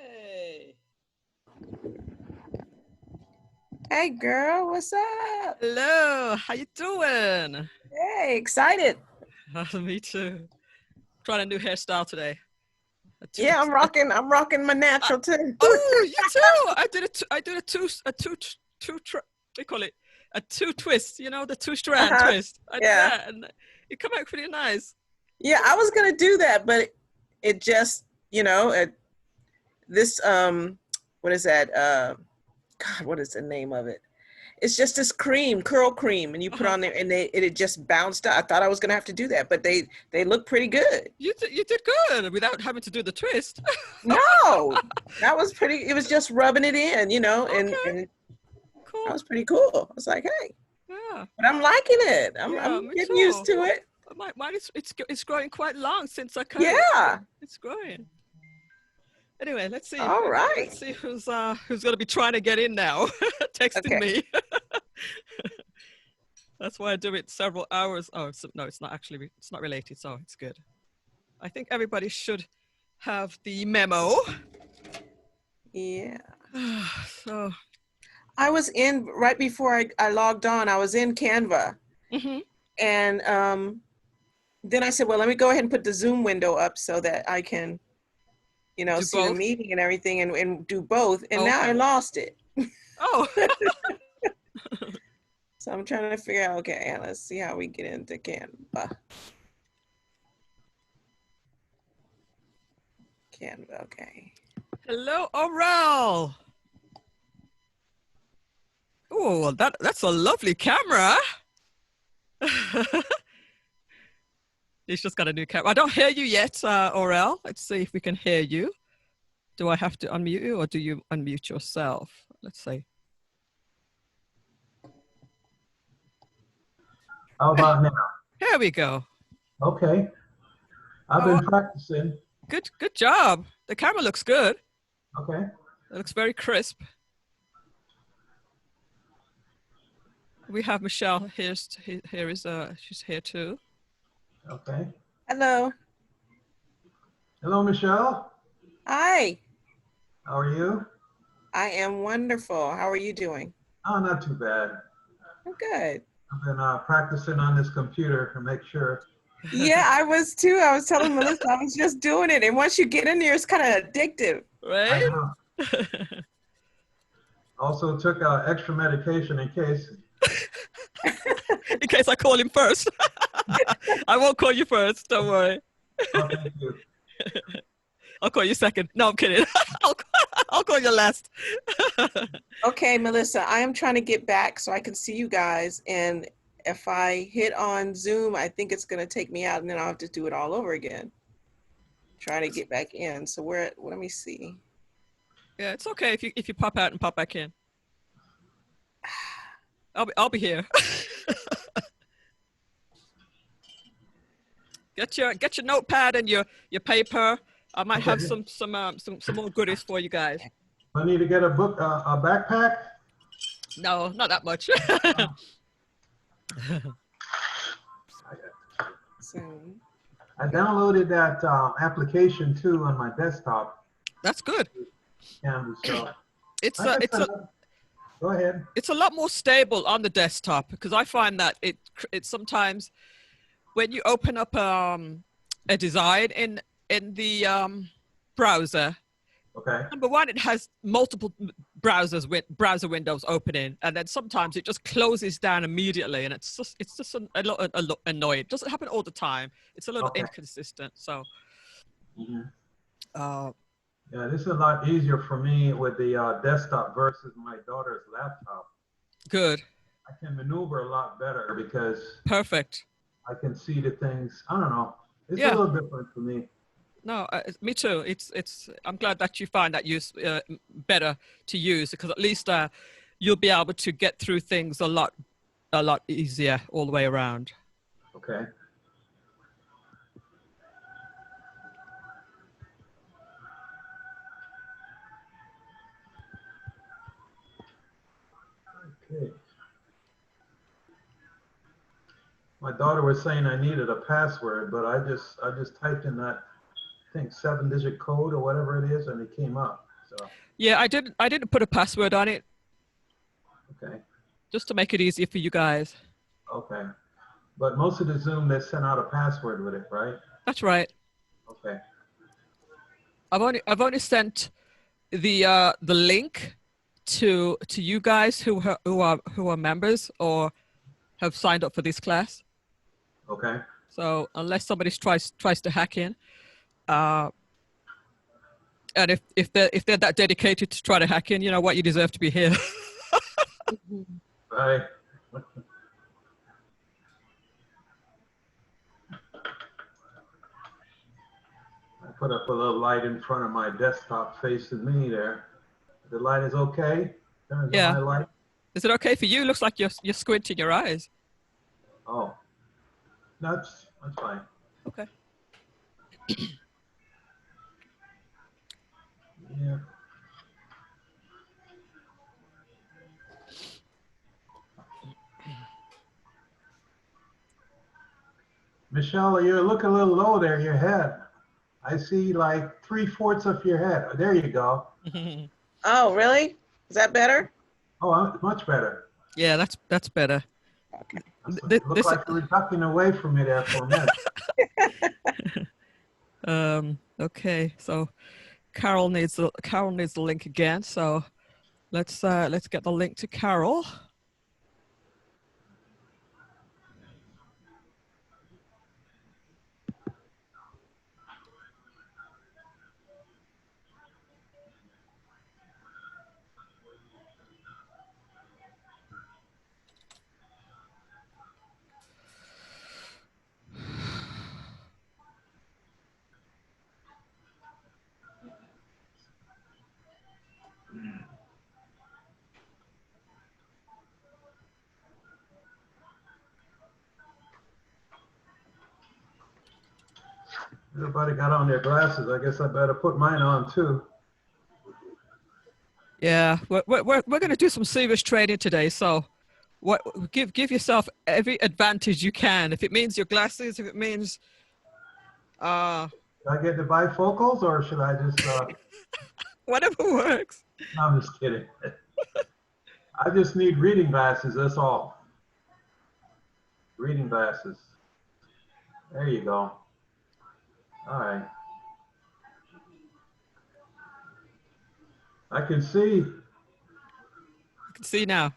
Hey. Hey girl, what's up? Hello, how you doing? Hey, excited. Me too. Trying a new hairstyle today. A two, Yeah, I'm a, rocking. I'm rocking my natural too. oh, you too. I did a what do you call it? A two twist, you know, the two strand Uh-huh. twist. I did Yeah. that and it came out pretty nice. Yeah, I was gonna do that, but it just, this what is that? God, what is the name of it? It's just this cream, curl cream, and you put Uh-huh. on there, and it just bounced out. I thought I was gonna have to do that, but they look pretty good. You did good without having to do the twist. No, that was pretty. It was just rubbing it in, Okay, and that cool. was pretty cool. I was like, hey, Yeah, but I'm liking it. yeah, I'm me getting used too. to it. But mine is it's growing quite long since I cut it. Yeah. It's growing. Anyway, let's see. All right. Let's see who's going to be trying to get in now, texting Okay. me. That's why I do it several hours. Oh, no, it's not actually. It's not related, so it's good. I think everybody should have the memo. Yeah. So, I was in right before I logged on, I was in Canva. mhm. And then I said, well, let me go ahead and put the Zoom window up so that I can, Do see the both. meeting and everything and do both. And now I Okay. lost it. Oh, So I'm trying to figure out, okay, let's see how we get into Canva. Canva, okay. hello, Oral. Oh, that's a lovely camera. He's just got a new camera. I don't hear you yet, Orel. Let's see if we can hear you. Do I have to unmute you or do you unmute yourself? Let's see. How about now? Here we go. Okay. I've Oh, been practicing. good job. The camera looks good. Okay. It looks very crisp. We have Michelle here. She's here too. Okay. Hello. Hello, Michelle. Hi. How are you? I am wonderful. How are you doing? Oh, not too bad. I'm good. I've been practicing on this computer to make sure. Yeah, I was too. I was telling Melissa, I was just doing it. And once you get in there, it's kind of addictive. I Right? know. Also took extra medication in case. In case I call him first. I won't call you first. Don't worry. Oh, thank you. I'll call you second. No, I'm kidding. I'll call you last. Okay, Melissa, I am trying to get back so I can see you guys. And if I hit on Zoom, I think it's going to take me out and then I'll have to do it all over again. Trying to get back in. So let me see. Yeah, it's okay if you pop out and pop back in. I'll be here. Get your notepad and your paper. I might have Okay. some more goodies for you guys. I need to get a book, a backpack. No, not that much. Zoom. I downloaded that application too on my desktop. That's good. Canva, so It's I a guess go ahead. it's a lot more stable on the desktop because I find that it sometimes when you open up a design in the browser, Okay. number one, it has multiple browser windows opening, and then sometimes it just closes down immediately, and it's just a lot annoying. It doesn't happen all the time. It's a little Okay. inconsistent. So, Mhm. uh, Yeah, this is a lot easier for me with the desktop versus my daughter's laptop. good, I can maneuver a lot better because perfect. I can see the things. I don't know. It's a Yeah. little different for me. No, me too. It's. I'm glad that you find that use better to use because at least you'll be able to get through things a lot easier all the way around. Okay. Okay. My daughter was saying I needed a password, but I just typed in that, I think 7-digit code or whatever it is, and it came up. Yeah, I didn't put a password on it Okay, just to make it easier for you guys. okay. But most of the Zoom, they sent out a password with it, right? That's right. Okay, I've only sent the link to you guys who are members or have signed up for this class. okay. So unless somebody tries to hack in, uh, and if they're that dedicated to try to hack in, you know what, you deserve to be here. Right. I put up a little light in front of my desktop facing me there. The light is okay? Turns on Yeah. my light? Is it okay for you? Looks like you're squinting your eyes. Oh, that's fine. Okay. Yeah. Michelle, you look a little low there, your head. I see like 3/4 of your head. There you go. Oh, really? Is that better? Oh, much better. Yeah, that's better. Okay. Looked like you were ducking away from me there for a minute. Okay, so Carol needs the link again. So let's get the link to Carol. Everybody got on their glasses. I guess I better put mine on too. Yeah, we're going to do some serious trading today. So give yourself every advantage you can. If it means your glasses, if it means Should I get the bifocals or should I just, whatever works. no, I'm just kidding. I just need reading glasses, that's all. Reading glasses. There you go. All right. I can see. You can see now.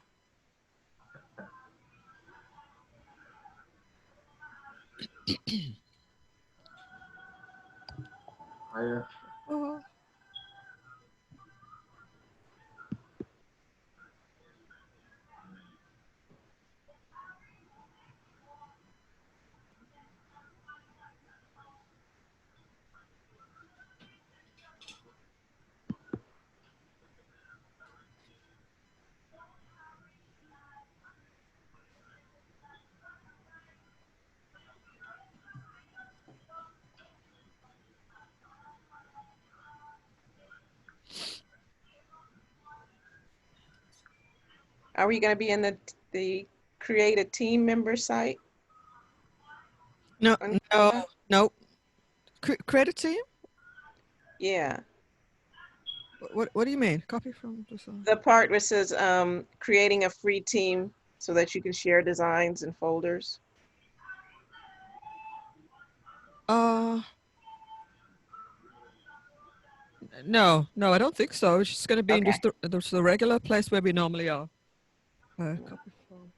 I, Oh. Are we going to be in the create a team member site? No, on no, Canva? no. Credit team? Yeah. What do you mean? Copy from this. The part where it says creating a free team so that you can share designs and folders. No, I don't think so. It's just going to be in Okay. just the regular place where we normally are. Copy from.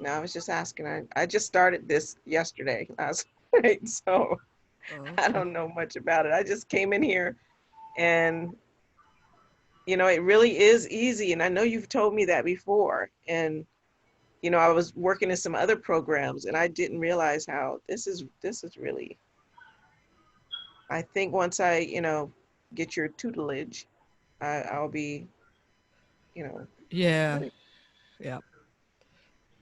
No, I was just asking. I just started this yesterday, last night, so Oh, I okay. don't know much about it. I just came in here and, you know, it really is easy. And I know you've told me that before. And, you know, I was working in some other programs and I didn't realize how this is really, I think once I, you know, get your tutelage, I'll be, you know, Yeah, really. yeah.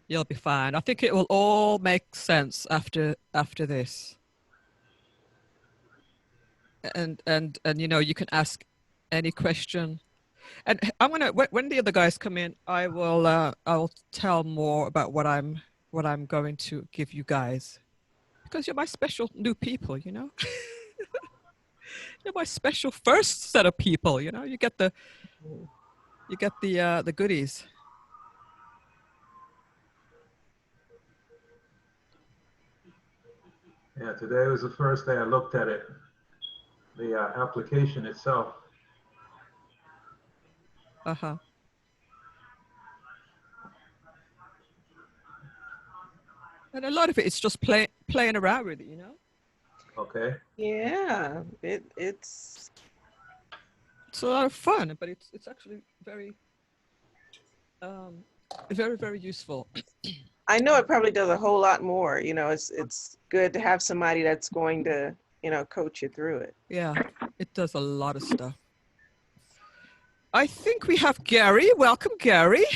You'll be fine. I think it will all make sense after this. And you know, you can ask any question. And I'm gonna when the other guys come in, I'll tell more about what I'm going to give you guys because you're my special new people, you know. You're my special first set of people. You know, you get the goodies. Yeah, today was the first day I looked at it, the application itself. Uh-huh. And a lot of it is just playing around with it, you know? Okay. Yeah, it's It's a lot of fun, but it's actually very, very, very useful. I know it probably does a whole lot more. You know, it's good to have somebody that's going to, you know, coach you through it. Yeah, it does a lot of stuff. I think we have Gary. Welcome, Gary.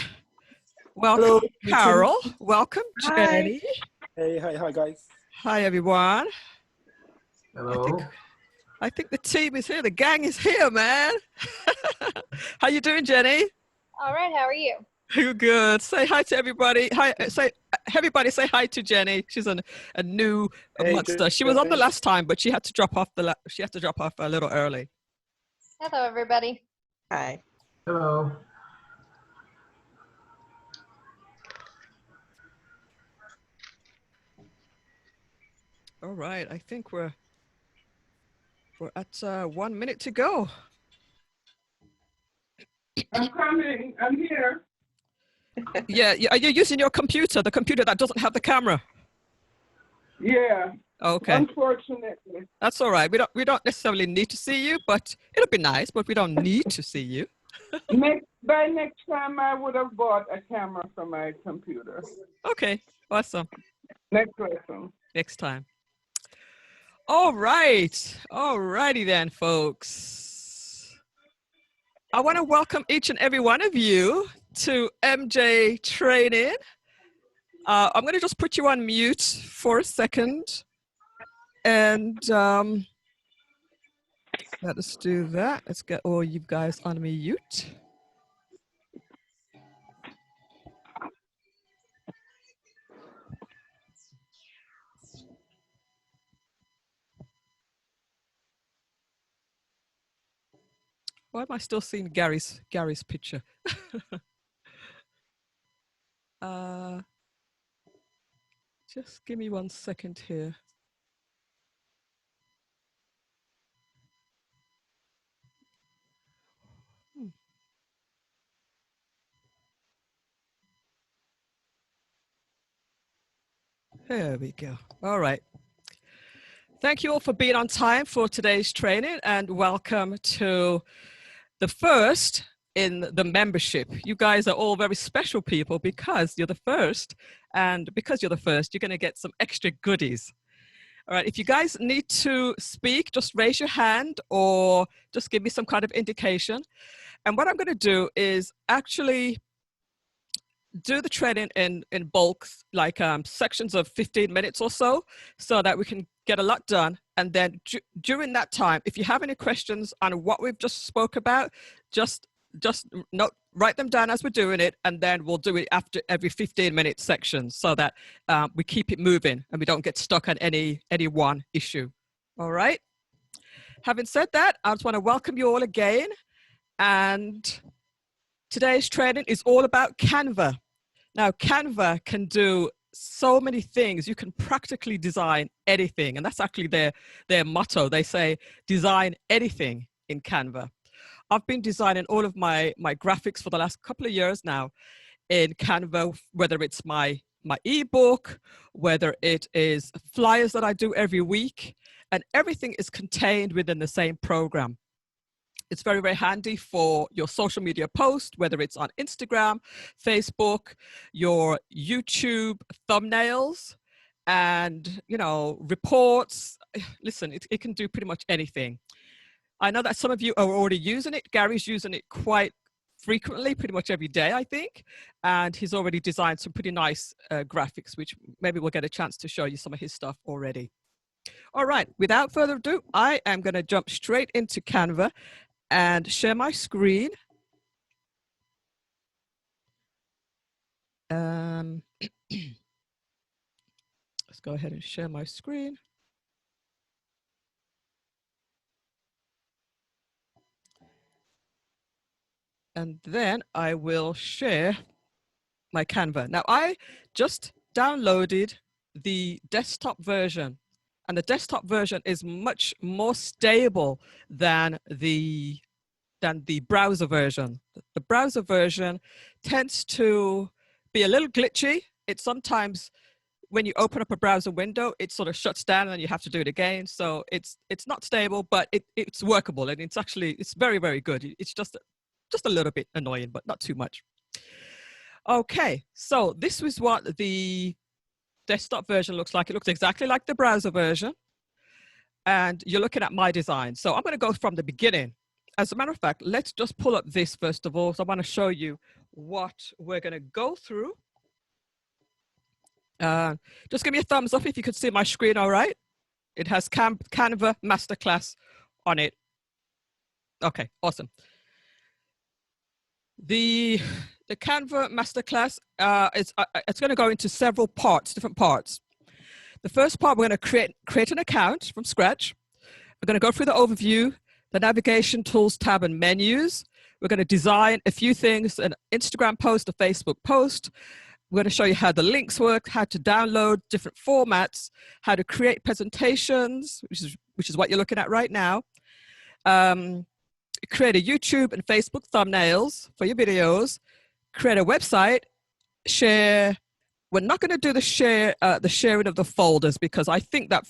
Welcome, Hello, Carol. Welcome, Hi. Jenny. Hey, hi, guys. Hi, everyone. Hello. I think the team is here. The gang is here, man. How you doing, Jenny? All right, how are you? Good. Say hi to everybody. Hi. Say everybody. Say hi to Jenny. She's a new Hey, amongst us. She was on the Jenny. last time, but she had to drop off she had to drop off a little early. Hello, everybody. Hi. Hello. All right. I think we're at 1 minute to go. I'm coming. I'm here. Yeah. Are you using your computer? The computer that doesn't have the camera? Yeah. Okay. Unfortunately. That's all right. We don't necessarily need to see you, but it'll be nice. But we don't need to see you. By next time, I would have bought a camera for my computer. Okay. Awesome. Next lesson. Next time. All right. All righty then, folks. I want to welcome each and every one of you to MJ Training. I'm going to just put you on mute for a second. And let us do that. Let's get all you guys on mute. Why am I still seeing Gary's picture? Just give me 1 second here. There we go. All right. Thank you all for being on time for today's training, and welcome to the first in the membership. You guys are all very special people because you're the first, and because you're the first, you're going to get some extra goodies. All right, if you guys need to speak, just raise your hand or just give me some kind of indication. And what I'm going to do is actually do the training in bulks, like sections of 15 minutes or so that we can get a lot done. And then during that time, if you have any questions on what we've just spoke about, just write them down as we're doing it, and then we'll do it after every 15-minute section so that we keep it moving and we don't get stuck on any one issue. All right. Having said that, I just want to welcome you all again. And today's training is all about Canva. Now, Canva can do so many things. You can practically design anything. And that's actually their motto. They say, design anything in Canva. I've been designing all of my graphics for the last couple of years now in Canva, whether it's my ebook, whether it is flyers that I do every week, and everything is contained within the same program. It's very, very handy for your social media post, whether it's on Instagram, Facebook, your YouTube thumbnails, and, you know, reports. Listen, it can do pretty much anything. I know that some of you are already using it. Gary's using it quite frequently, pretty much every day, I think. And he's already designed some pretty nice graphics, which maybe we'll get a chance to show you some of his stuff already. All right, without further ado, I am going to jump straight into Canva and share my screen. Let's go ahead and share my screen. And then I will share my Canva. Now I just downloaded the desktop version, and the desktop version is much more stable than the browser version. The browser version tends to be a little glitchy. It sometimes, when you open up a browser window, it sort of shuts down and you have to do it again. So it's not stable, but it's workable, and it's very, very good. It's just a little bit annoying, but not too much. Okay, so this is what the desktop version looks like. It looks exactly like the browser version, and you're looking at my design. So I'm going to go from the beginning. As a matter of fact, let's just pull up this first of all. So I want to show you what we're going to go through. Just give me a thumbs up if you could see my screen all right. It has Canva Masterclass on it. Okay, awesome. The Canva Masterclass, it's going to go into several parts, different parts. The first part, we're going to create an account from scratch. We're going to go through the overview, the navigation tools tab and menus. We're going to design a few things, an Instagram post, a Facebook post. We're going to show you how the links work, how to download different formats, how to create presentations, which is what you're looking at right now. Create a YouTube and Facebook thumbnails for your videos. Create a website. Share. We're not going to do the sharing of the folders, because I think that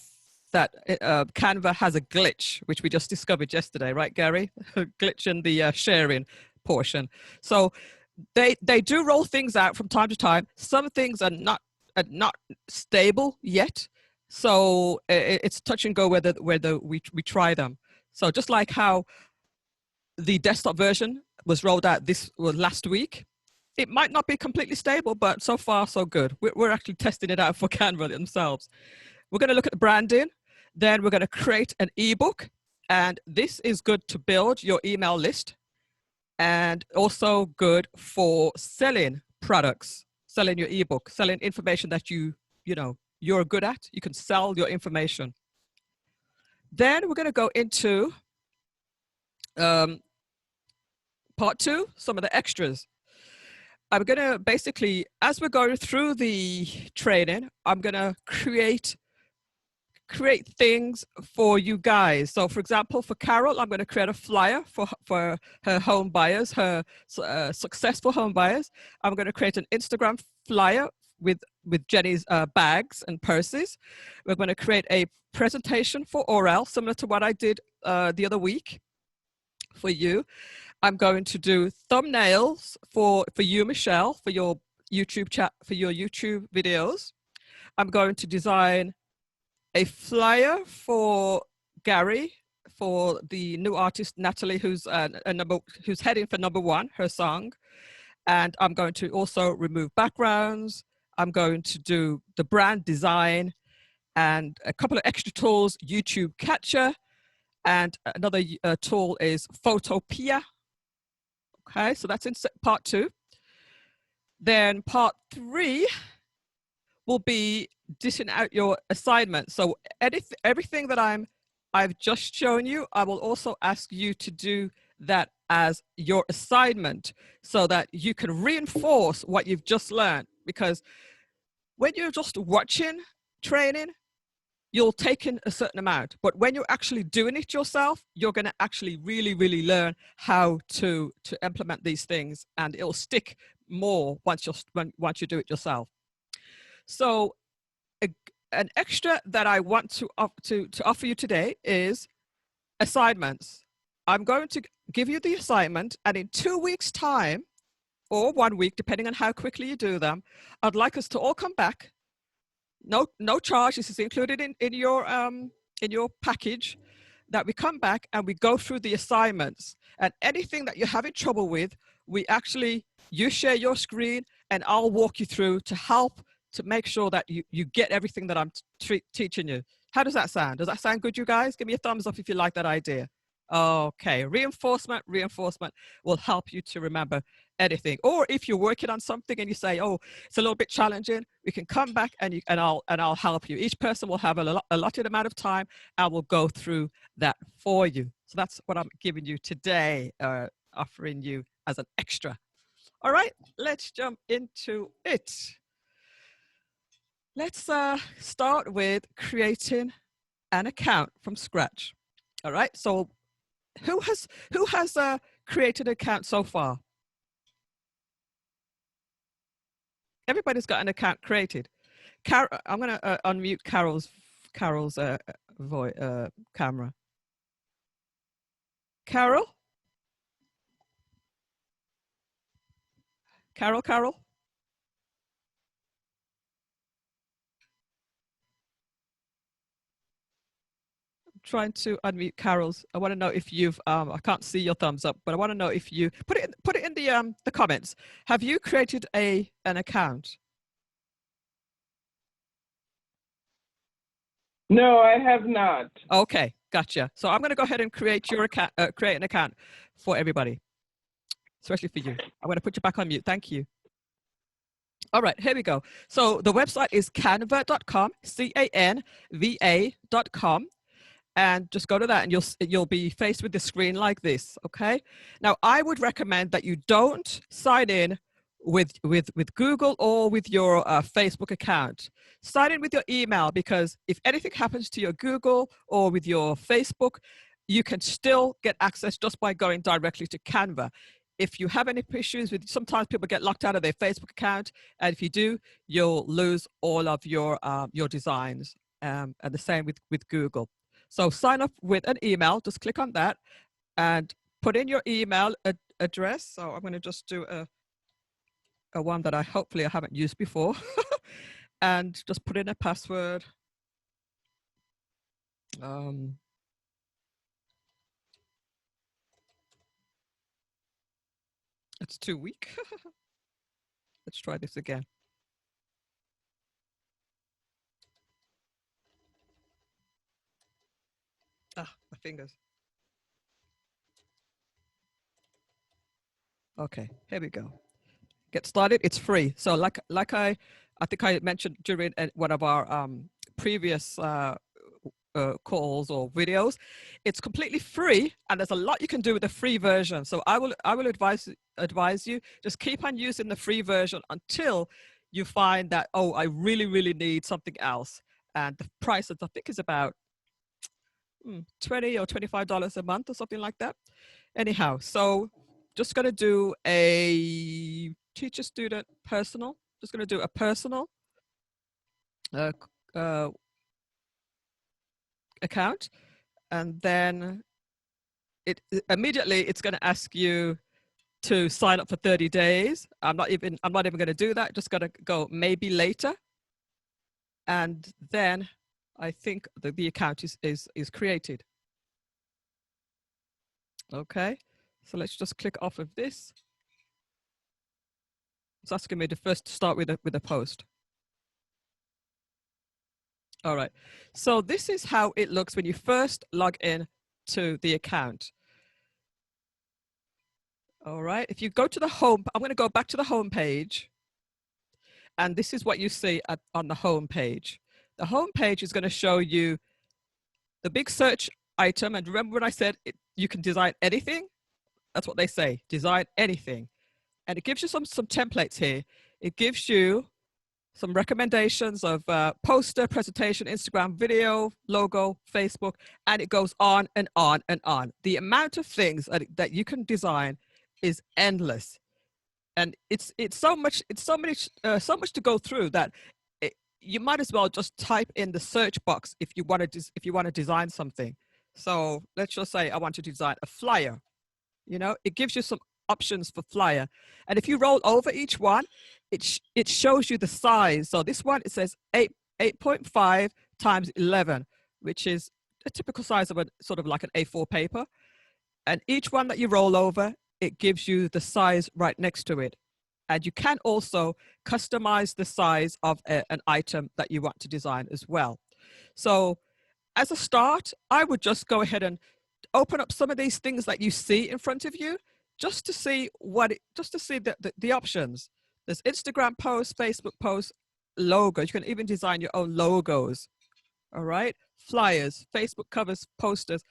Canva has a glitch, which we just discovered yesterday, right, Gary? A glitch in the sharing portion. So they do roll things out from time to time. Some things are not stable yet, so it's touch and go whether we try them. So just like how the desktop version was rolled out last week, it might not be completely stable, but so far so good. We're actually testing it out for Canva themselves. We're going to look at the branding. Then we're going to create an ebook, and this is good to build your email list, and also good for selling products, selling your ebook, selling information that you're good at. You can sell your information. Then we're going to go into part 2, some of the extras. I'm going to basically, as we're going through the training, I'm going to create things for you guys. So for example, for Carol, I'm going to create a flyer for her home buyers, her successful home buyers. I'm going to create an Instagram flyer with Jenny's bags and purses. We're going to create a presentation for Orel, similar to what I did the other week for you. I'm going to do thumbnails for you, Michelle, for your YouTube chat, for your YouTube videos. I'm going to design a flyer for Gary, for the new artist Natalie, who's heading for #1, her song. And I'm going to also remove backgrounds. I'm going to do the brand design and a couple of extra tools, YouTube Catcher, and another tool is Photopia. Okay, so that's in part 2. Then part 3 will be dishing out your assignment. So everything that I've just shown you, I will also ask you to do that as your assignment, so that you can reinforce what you've just learned. Because when you're just watching training, you'll take in a certain amount, but when you're actually doing it yourself, you're going to actually really, really learn how to implement these things, and it'll stick more once you do it yourself. So an extra that I want to offer you today is assignments. I'm going to give you the assignment, and in 2 weeks' time, or 1 week, depending on how quickly you do them, I'd like us to all come back. No charge. This is included in your package. That we come back and we go through the assignments, and anything that you're having trouble with, you share your screen, and I'll walk you through to help to make sure that you get everything that I'm teaching you. How does that sound? Does that sound good, you guys? Give me a thumbs up if you like that idea. Okay, reinforcement will help you to remember anything. Or if you're working on something and you say, oh, it's a little bit challenging, we can come back and I'll help you. Each person will have a allotted amount of time, and we'll go through that for you. So that's what I'm giving you today, offering you as an extra. All right, let's jump into it. Let's start with creating an account from scratch. All right, so who has created an account so far? Everybody's got an account created. I'm going to unmute Carol's camera. Carol? Carol? Trying to unmute Carol's. I want to know if you've I can't see your thumbs up, but I want to know if you put it in the comments. Have you created an account? No, I have not. Okay, gotcha. So I'm going to go ahead and create your account, create an account for everybody, especially for you. I'm going to put you back on mute. Thank you. All right, here we go. So the website is canva.com, canva.com. And just go to that and you'll be faced with the screen like this, okay? Now, I would recommend that you don't sign in with Google or with your Facebook account. Sign in with your email, because if anything happens to your Google or with your Facebook, you can still get access just by going directly to Canva. If you have any issues with, sometimes people get locked out of their Facebook account, and if you do, you'll lose all of your designs, and the same with Google. So sign up with an email, just click on that and put in your email address. So I'm going to just do a one that hopefully I haven't used before and just put in a password. It's too weak. Let's try this again. Ah, my fingers. Okay, here we go. Get started. It's free. So like I think I mentioned during one of our previous calls or videos, it's completely free, and there's a lot you can do with the free version. So I will advise you, just keep on using the free version until you find that, oh, I really need something else. And the price, I think, is about $20 or $25 a month or something like that. Anyhow, so just going to do a teacher student personal. Just going to do a personal account, and then immediately it's going to ask you to sign up for 30 days. I'm not even going to do that. Just going to go maybe later, and then I think the account is created. Okay, so let's just click off of this. It's asking me to first start with a post. All right, so this is how it looks when you first log in to the account. All right, if you go to the home, I'm going to go back to the home page, and this is what you see on the home page. The home page is going to show you the big search item, and remember when I said you can design anything? That's what they say, design anything. And it gives you some templates here. It gives you some recommendations of poster, presentation, Instagram, video, logo, Facebook, and it goes on and on and on. The amount of things that you can design is endless, and it's so much to go through that you might as well just type in the search box if you want to design something. So let's just say I want to design a flyer. You know, it gives you some options for flyer, and if you roll over each one, it shows you the size. So this one, it says 8.5 times 11, which is a typical size of a sort of like an A4 paper. And each one that you roll over, it gives you the size right next to it. And you can also customize the size of an item that you want to design as well. So as a start, I would just go ahead and open up some of these things that you see in front of you, just to see the options. There's Instagram posts, Facebook posts, logos. You can even design your own logos. All right, flyers, Facebook covers, posters,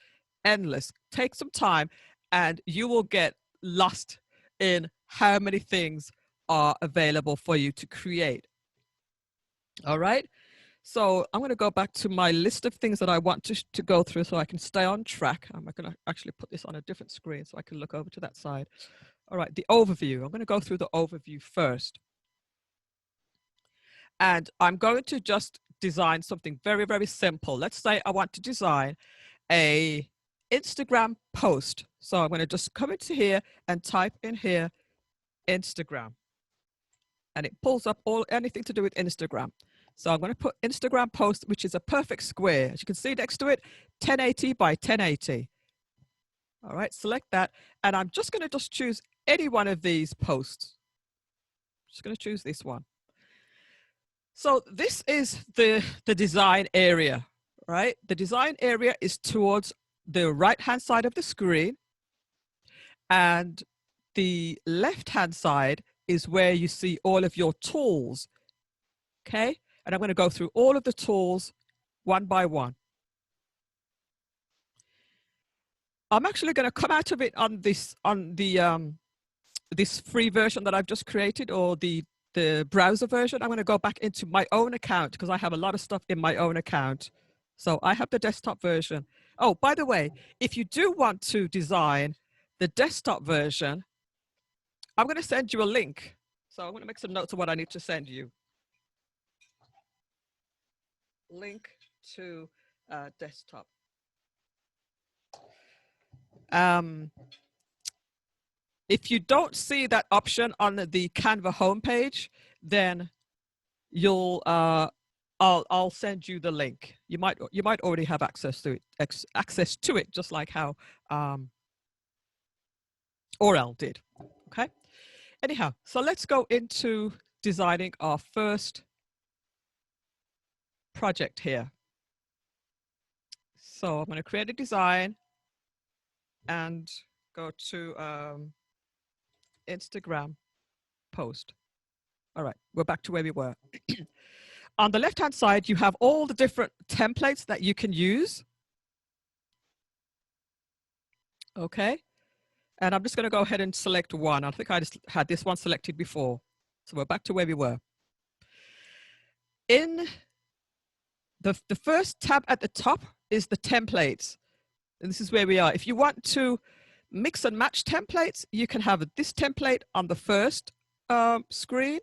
endless. Take some time, and you will get lost in how many things are available for you to create. All right. So I'm going to go back to my list of things that I want to go through so I can stay on track. I'm going to actually put this on a different screen so I can look over to that side. All right, the overview. I'm going to go through the overview first. And I'm going to just design something very, very simple. Let's say I want to design a Instagram post. So I'm going to just come into here and type in here, Instagram. And it pulls up anything to do with Instagram. So I'm going to put Instagram post, which is a perfect square. As you can see next to it, 1080 by 1080. All right, select that. And I'm just going to choose any one of these posts. Just going to choose this one. So this is the design area, right? The design area is towards the right-hand side of the screen. And the left-hand side is where you see all of your tools, okay? And I'm going to go through all of the tools one by one. I'm actually going to come out of it on this free version that I've just created, or the browser version. I'm going to go back into my own account because I have a lot of stuff in my own account. So I have the desktop version. Oh, by the way, if you do want to design the desktop version, I'm going to send you a link. So I'm going to make some notes of what I need to send you. Link to desktop. If you don't see that option on the Canva homepage, then you'll I'll send you the link. You might already have access to it, just like how Orel did. Okay. Anyhow, so let's go into designing our first project here. So I'm going to create a design and go to Instagram post. All right, we're back to where we were. On the left-hand side, you have all the different templates that you can use. Okay, and I'm just going to go ahead and select one. I think I just had this one selected before. So we're back to where we were. In the first tab at the top is the templates. And this is where we are. If you want to mix and match templates, you can have this template on the first screen,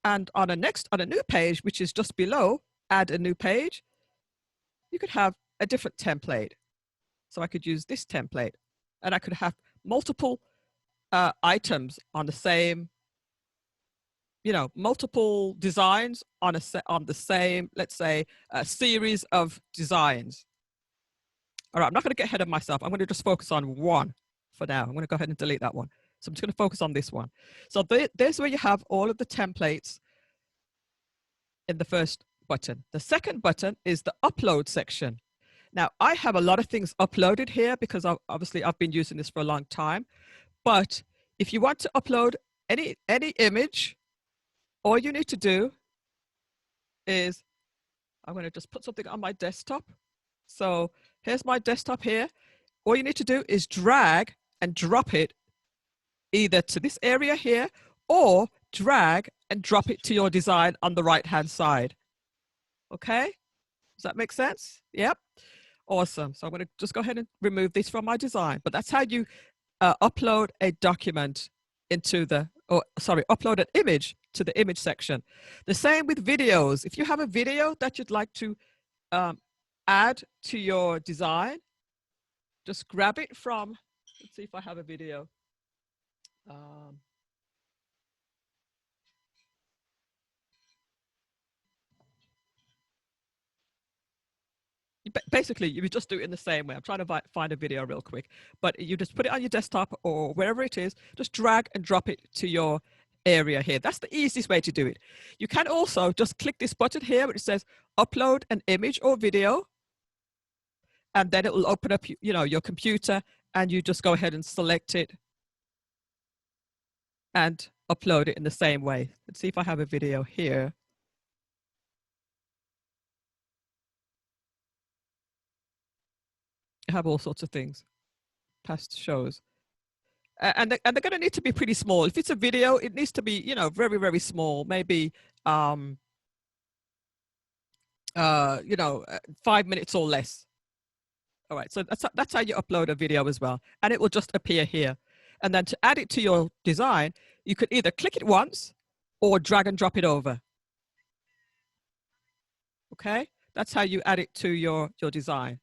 and on a new page, which is just below, add a new page, you could have a different template. So I could use this template, and I could have multiple items on the same, multiple designs on the same, let's say, series of designs. All right, I'm not going to get ahead of myself. I'm going to just focus on one for now. I'm going to go ahead and delete that one. So I'm just going to focus on this one. So there's where you have all of the templates in the first button. The second button is the upload section. Now, I have a lot of things uploaded here because obviously I've been using this for a long time. But if you want to upload any image, all you need to do is, I'm going to just put something on my desktop. So here's my desktop here. All you need to do is drag and drop it either to this area here, or drag and drop it to your design on the right-hand side. Okay, does that make sense? Yep, awesome. So I'm going to just go ahead and remove this from my design, but that's how you upload a document into upload an image to the image section. The same with videos. If you have a video that you'd like to add to your design, just grab it from, let's see if I have a video. Basically, you would just do it in the same way. I'm trying to find a video real quick, but you just put it on your desktop or wherever it is, just drag and drop it to your area here. That's the easiest way to do it. You can also just click this button here which says upload an image or video, and then it will open up your computer, and you just go ahead and select it and upload it in the same way. Let's see if I have a video here. I have all sorts of things, past shows. and they're going to need to be pretty small. If it's a video, it needs to be, you know, very, very small, maybe, you know, 5 minutes or less. All right, so that's how you upload a video as well. And it will just appear here. And then to add it to your design, you could either click it once or drag and drop it over. Okay, that's how you add it to your design.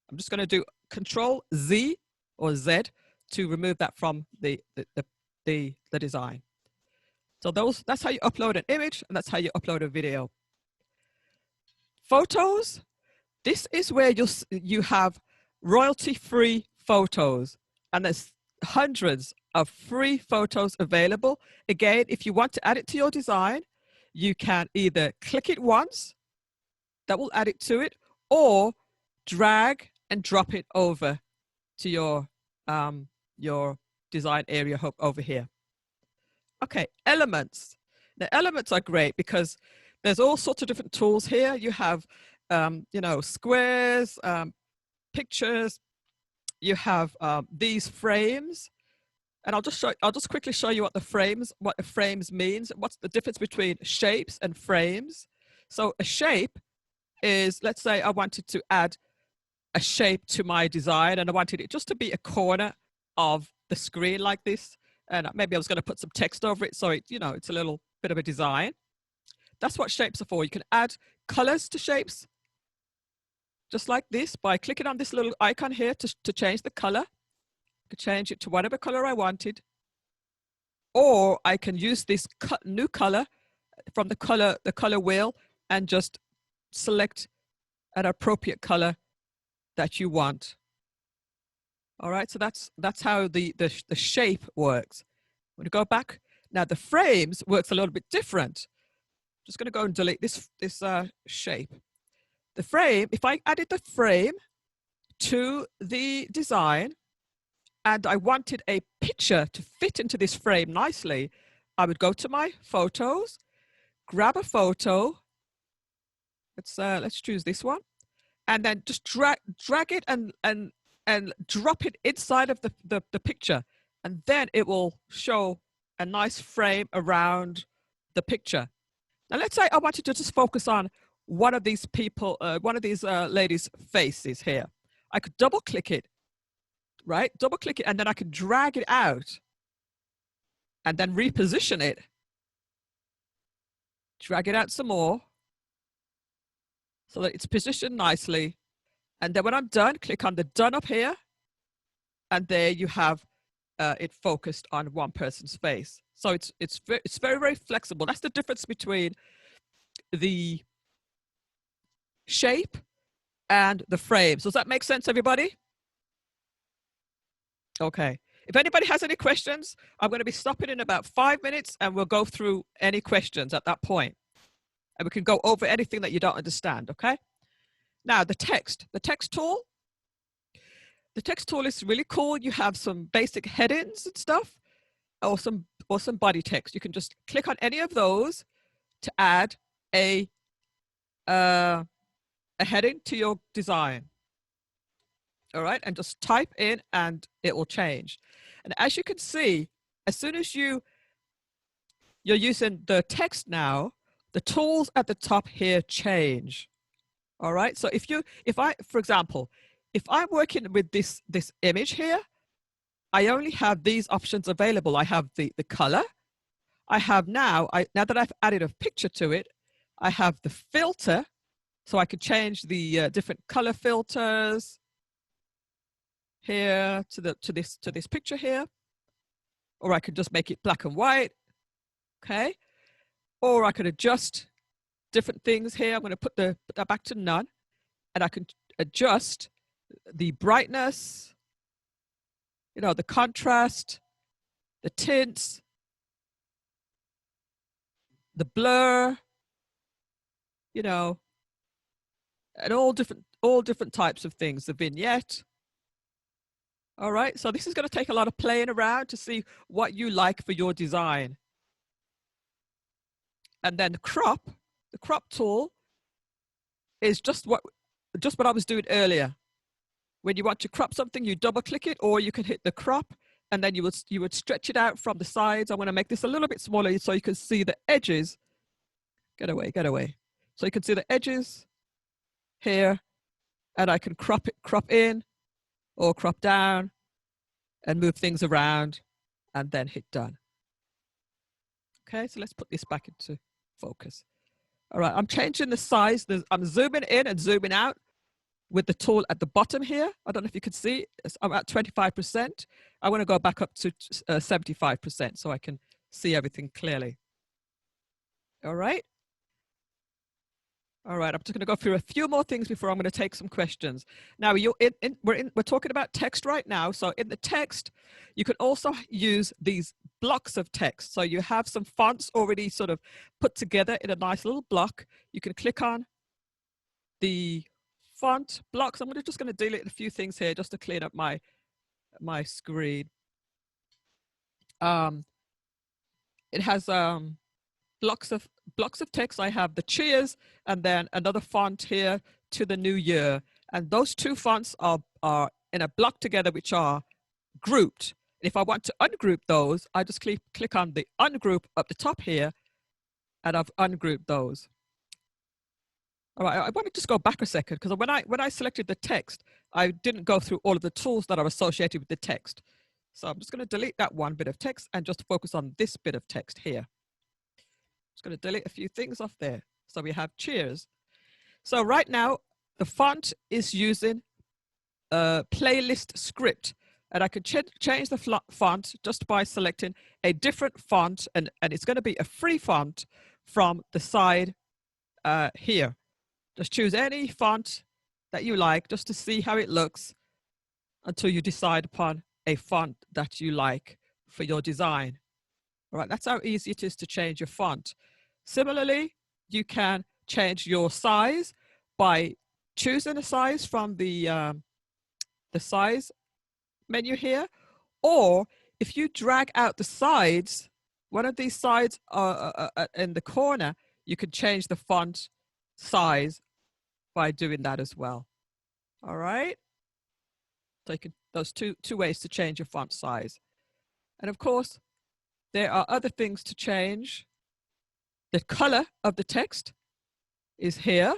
I'm just going to do Control Z or Z to remove that from the design. So that's how you upload an image, and that's how you upload a video. Photos. This is where you have royalty-free photos, and there's hundreds of free photos available. Again, if you want to add it to your design, you can either click it once, that will add it to it, or drag and drop it over to your design area over here. Okay, elements. The elements are great because there's all sorts of different tools here. You have, you know, squares, pictures. You have these frames, and I'll just quickly show you what the frames means. What's the difference between shapes and frames? So a shape is, let's say I wanted to add a shape to my design, and I wanted it just to be a corner of the screen like this. And maybe I was going to put some text over it, so it, you know, it's a little bit of a design. That's what shapes are for. You can add colors to shapes, just like this, by clicking on this little icon here to change the color. I could change it to whatever color I wanted, or I can use this new color from the color wheel and just select an appropriate color that you want. All right, so that's how the shape works. I'm going to go back. Now the frames works a little bit different. Just going to go and delete this shape. The frame, if I added the frame to the design and I wanted a picture to fit into this frame nicely, I would go to my photos, grab a photo. Let's choose this one, and then just drag it and drop it inside of the picture, and then it will show a nice frame around the picture. Now let's say I wanted to just focus on one of these people, one of these ladies' faces here. I could double click it, right? Double click it, and then I could drag it out and then reposition it. Drag it out some more so that it's positioned nicely. And then when I'm done, click on the done up here. And there you have it focused on one person's face. So it's very, very flexible. That's the difference between the shape and the frame. Does that make sense, everybody? Okay. If anybody has any questions, I'm going to be stopping in about 5 minutes, and we'll go through any questions at that point. And we can go over anything that you don't understand, okay? Now, the text tool. The text tool is really cool. You have some basic headings and stuff, or some body text. You can just click on any of those to add a heading to your design. All right, and just type in and it will change. And as you can see, as soon as you're using the text now, the tools at the top here change. All right, so for example, if I'm working with this image here, I only have these options available. I have the color. I have now that I've added a picture to it, I have the filter, so I could change the different color filters here to this picture here, or I could just make it black and white. Okay, or I could adjust different things here. I'm going to put that back to none, and I can adjust the brightness, you know, the contrast, the tints, the blur, you know, and all different types of things, the vignette. All right, so this is going to take a lot of playing around to see what you like for your design. And then the crop tool is just what I was doing earlier. When you want to crop something, you double click it, or you can hit the crop and then you would stretch it out from the sides. I want to make this a little bit smaller so you can see the edges. Get away, get away. So you can see the edges here, and I can crop in or crop down and move things around and then hit done. Okay, so let's put this back into focus. All right, I'm changing the size. I'm zooming in and zooming out with the tool at the bottom here. I don't know if you can see, I'm at 25%. I want to go back up to 75% so I can see everything clearly. All right. All right, I'm just going to go through a few more things before I'm going to take some questions. Now, we're talking about text right now. So in the text, you can also use these blocks of text. So you have some fonts already sort of put together in a nice little block. You can click on the font blocks. I'm just going to delete a few things here just to clean up my screen. It has blocks of text. I have the cheers and then another font here to the new year. And those two fonts are in a block together, which are grouped. If I want to ungroup those, I just click on the ungroup up the top here, and I've ungrouped those. All right, I want to just go back a second, because when I selected the text, I didn't go through all of the tools that are associated with the text. So I'm just going to delete that one bit of text and just focus on this bit of text here. Just going to delete a few things off there. So we have cheers. So right now, the font is using a playlist script. And I could change the font just by selecting a different font. And it's going to be a free font from the side here. Just choose any font that you like just to see how it looks until you decide upon a font that you like for your design. All right, that's how easy it is to change your font. Similarly, you can change your size by choosing a size from the size menu here, or if you drag out the sides, one of these sides in the corner, you can change the font size by doing that as well. All right, so you can, those two ways to change your font size. And of course, there are other things to change. The color of the text is here.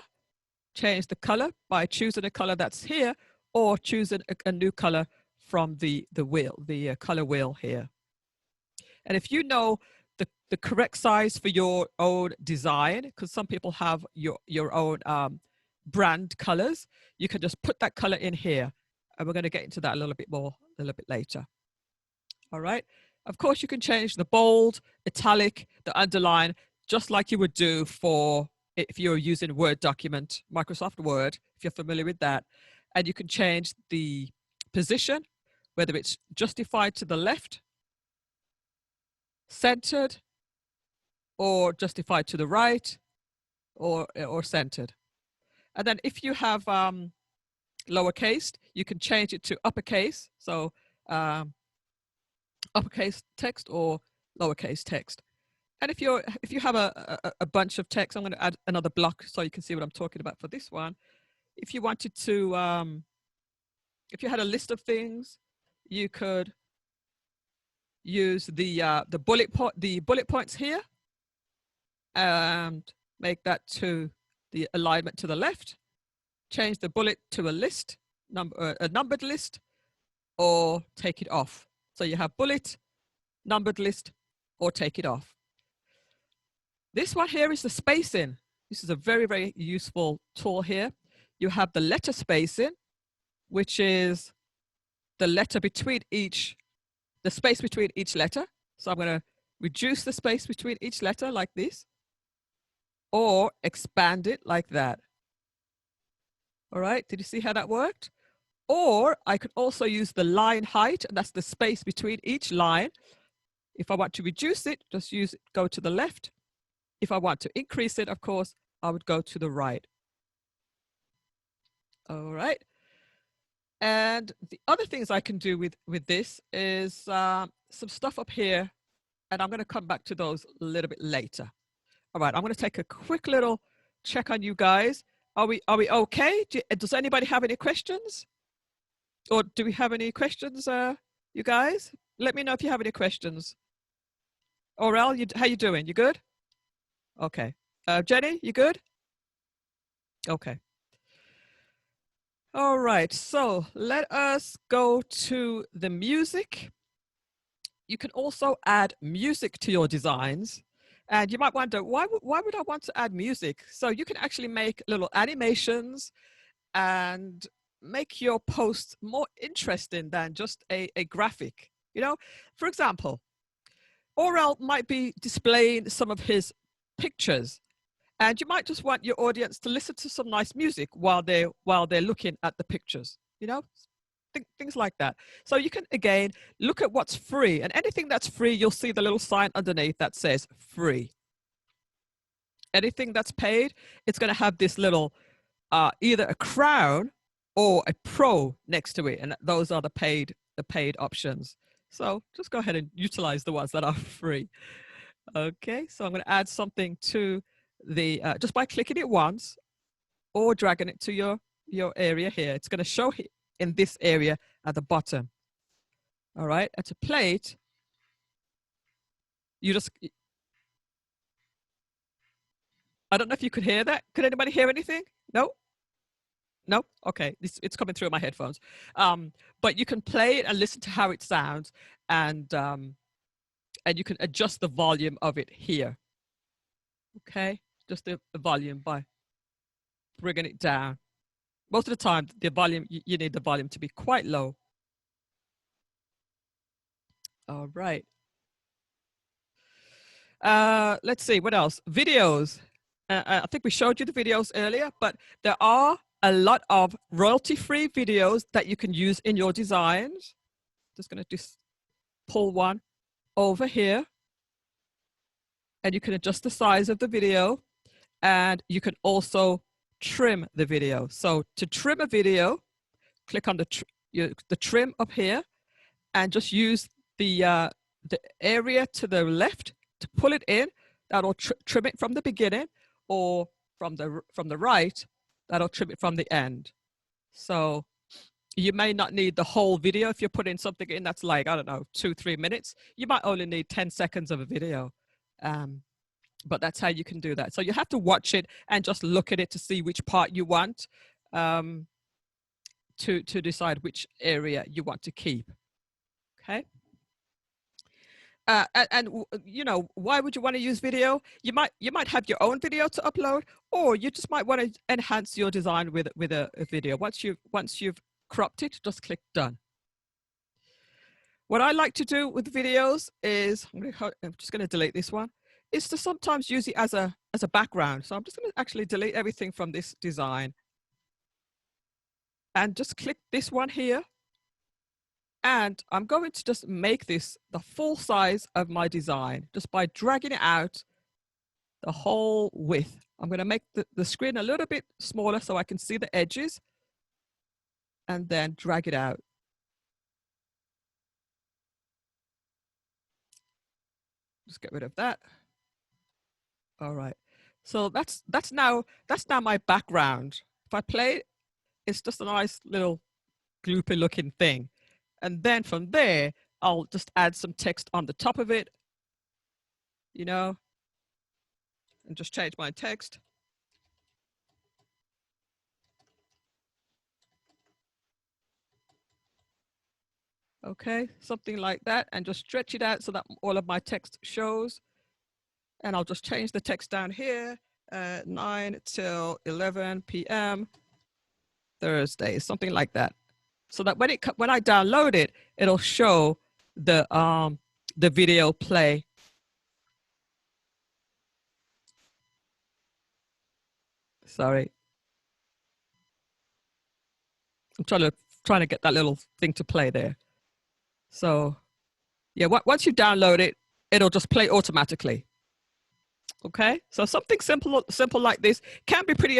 Change the color by choosing a color that's here, or choosing a new color from the color wheel here. And if you know the correct size for your own design, because some people have your own brand colors, you can just put that color in here. And we're going to get into that a little bit later. All right. Of course, you can change the bold, italic, the underline, just like you would do for if you're using Word document, Microsoft Word, if you're familiar with that. And you can change the position, whether it's justified to the left, centered, or justified to the right, or centered. And then if you have lowercase, you can change it to uppercase. So uppercase text or lowercase text. And if you have a bunch of text, I'm going to add another block so you can see what I'm talking about for this one. If you wanted to, if you had a list of things, you could use the bullet points here and make that to the alignment to the left. Change the bullet to a list, a numbered list, or take it off. So you have bullet, numbered list, or take it off. This one here is the spacing. This is a very, very useful tool here. You have the letter spacing, which is the letter between each, the space between each letter. So I'm going to reduce the space between each letter like this, or expand it like that. All right, did you see how that worked? Or I could also use the line height, and that's the space between each line. If I want to reduce it, just go to the left. If I want to increase it, of course, I would go to the right. All right. And the other things I can do with this is some stuff up here, and I'm going to come back to those a little bit later. All right, I'm going to take a quick little check on you guys. Are we okay? Does anybody have any questions? Or do we have any questions? You guys, let me know if you have any questions. Orel, how you doing? You good? Okay. Jenny, you good? Okay. All right, so let us go to the music. You can also add music to your designs. And you might wonder, why would I want to add music? So you can actually make little animations and make your post more interesting than just a graphic. You know, for example, Orel might be displaying some of his pictures, and you might just want your audience to listen to some nice music while they're looking at the pictures. You know, things like that. So you can, again, look at what's free, and anything that's free, you'll see the little sign underneath that says free. Anything that's paid, it's going to have this little either a crown or a pro next to it, and those are the paid options. So just go ahead and utilize the ones that are free. Okay, so I'm going to add something to the just by clicking it once or dragging it to your area here. It's going to show in this area at the bottom. All right, and to play it, you just, I don't know if you could hear that. Could anybody hear anything? No? No? Okay, it's coming through my headphones. But you can play it and listen to how it sounds, and you can adjust the volume of it here. Okay, just the volume by bringing it down. Most of the time, the volume, you need the volume to be quite low. All right. Let's see, what else? Videos. I think we showed you the videos earlier, but there are a lot of royalty-free videos that you can use in your designs. Just going to just pull one over here, and you can adjust the size of the video, and you can also trim the video. So to trim a video, click on the trim up here, and just use the area to the left to pull it in. That'll trim it from the beginning, or from the right, that'll trim it from the end. So you may not need the whole video. If you're putting something in that's like, I don't know, 2-3 minutes, you might only need 10 seconds of a video. But that's how you can do that. So you have to watch it and just look at it to see which part you want, to decide which area you want to keep. Okay. And you know, why would you want to use video? You might have your own video to upload, or you just might want to enhance your design with a video. Once you've cropped it, just click done. What I like to do with videos is, I'm just going to delete this one, is to sometimes use it as a background. So I'm just going to actually delete everything from this design, and just click this one here. And I'm going to just make this the full size of my design just by dragging it out the whole width. I'm going to make the screen a little bit smaller so I can see the edges, and then drag it out. Just get rid of that. All right. So that's now my background. If I play it, it's just a nice little gloopy looking thing. And then from there, I'll just add some text on the top of it, you know, and just change my text. Okay, something like that, and just stretch it out so that all of my text shows. And I'll just change the text down here, 9 till 11 p.m. Thursday, something like that. So that when I download it, it'll show the video play. Sorry, I'm trying to get that little thing to play there. So yeah, once you download it, it'll just play automatically. Okay, so something simple like this can be pretty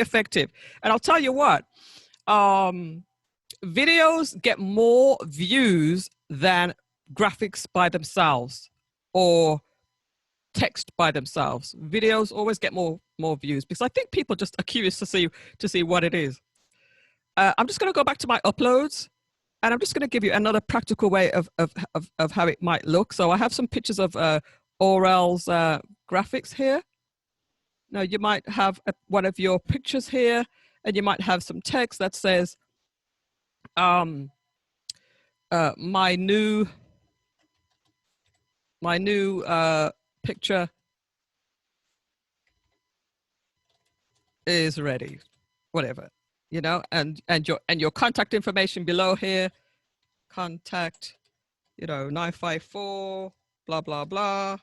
effective. And I'll tell you what, videos get more views than graphics by themselves or text by themselves. Videos always get more views because I think people just are curious to see what it is. I'm just going to go back to my uploads, And I'm just going to give you another practical way of how it might look. So I have some pictures of Orel's graphics here. Now you might have one of your pictures here, and you might have some text that says, my new picture is ready, whatever, you know, and your contact information below here, contact, you know, 954, blah, blah, blah,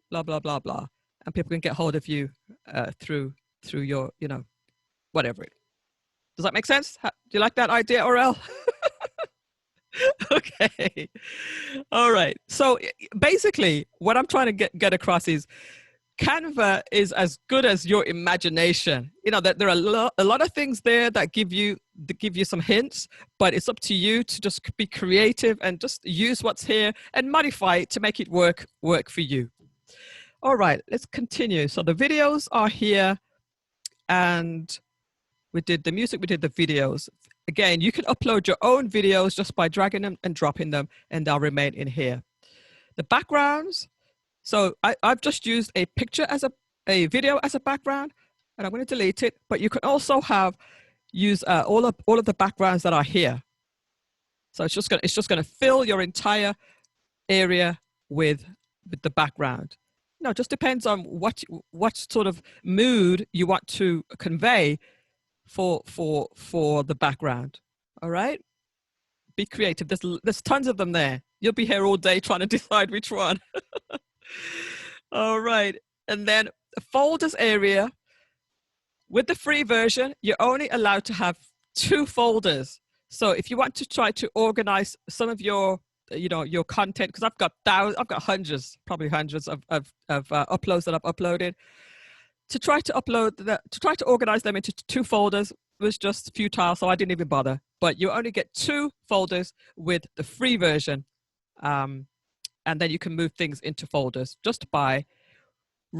blah, blah, blah, blah. And people can get hold of you through your, you know, whatever. Does that make sense? Do you like that idea, Orel? Okay. All right. So basically what I'm trying to get across is Canva is as good as your imagination. You know, that there are a lot of things there that give you some hints, but it's up to you to just be creative and just use what's here and modify it to make it work for you. All right, let's continue. So the videos are here, and we did the music, we did the videos. Again, you can upload your own videos just by dragging them and dropping them, and they'll remain in here. The backgrounds, so I've just used a picture as a video as a background, and I'm going to delete it, but you can also use all of the backgrounds that are here. So it's just going to fill your entire area with the background. No, it just depends on what sort of mood you want to convey for the background. All right, be creative. There's tons of them there. You'll be here all day trying to decide which one. All right, and then the folders area. With the free version, you're only allowed to have 2 folders. So if you want to try to organize some of your, you know, your content, because I've got hundreds, probably hundreds of uploads that I've uploaded. To try to organize them into 2 folders was just futile, so I didn't even bother. But you only get 2 folders with the free version, and then you can move things into folders just by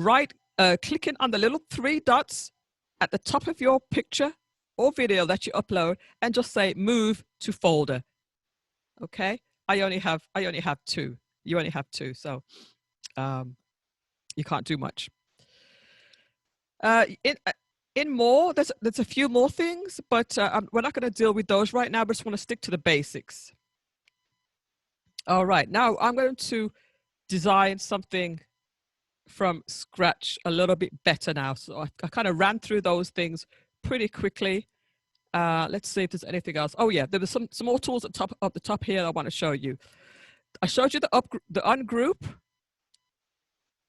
clicking on the little 3 dots at the top of your picture or video that you upload, and just say move to folder. Okay, I only have 2. You only have 2, so you can't do much. In more, there's a few more things, but we're not going to deal with those right now. But just want to stick to the basics. All right, now I'm going to design something from scratch a little bit better now. So I kind of ran through those things pretty quickly. Let's see if there's anything else. Oh yeah, there was some more tools at the top here I want to show you. I showed you the ungroup.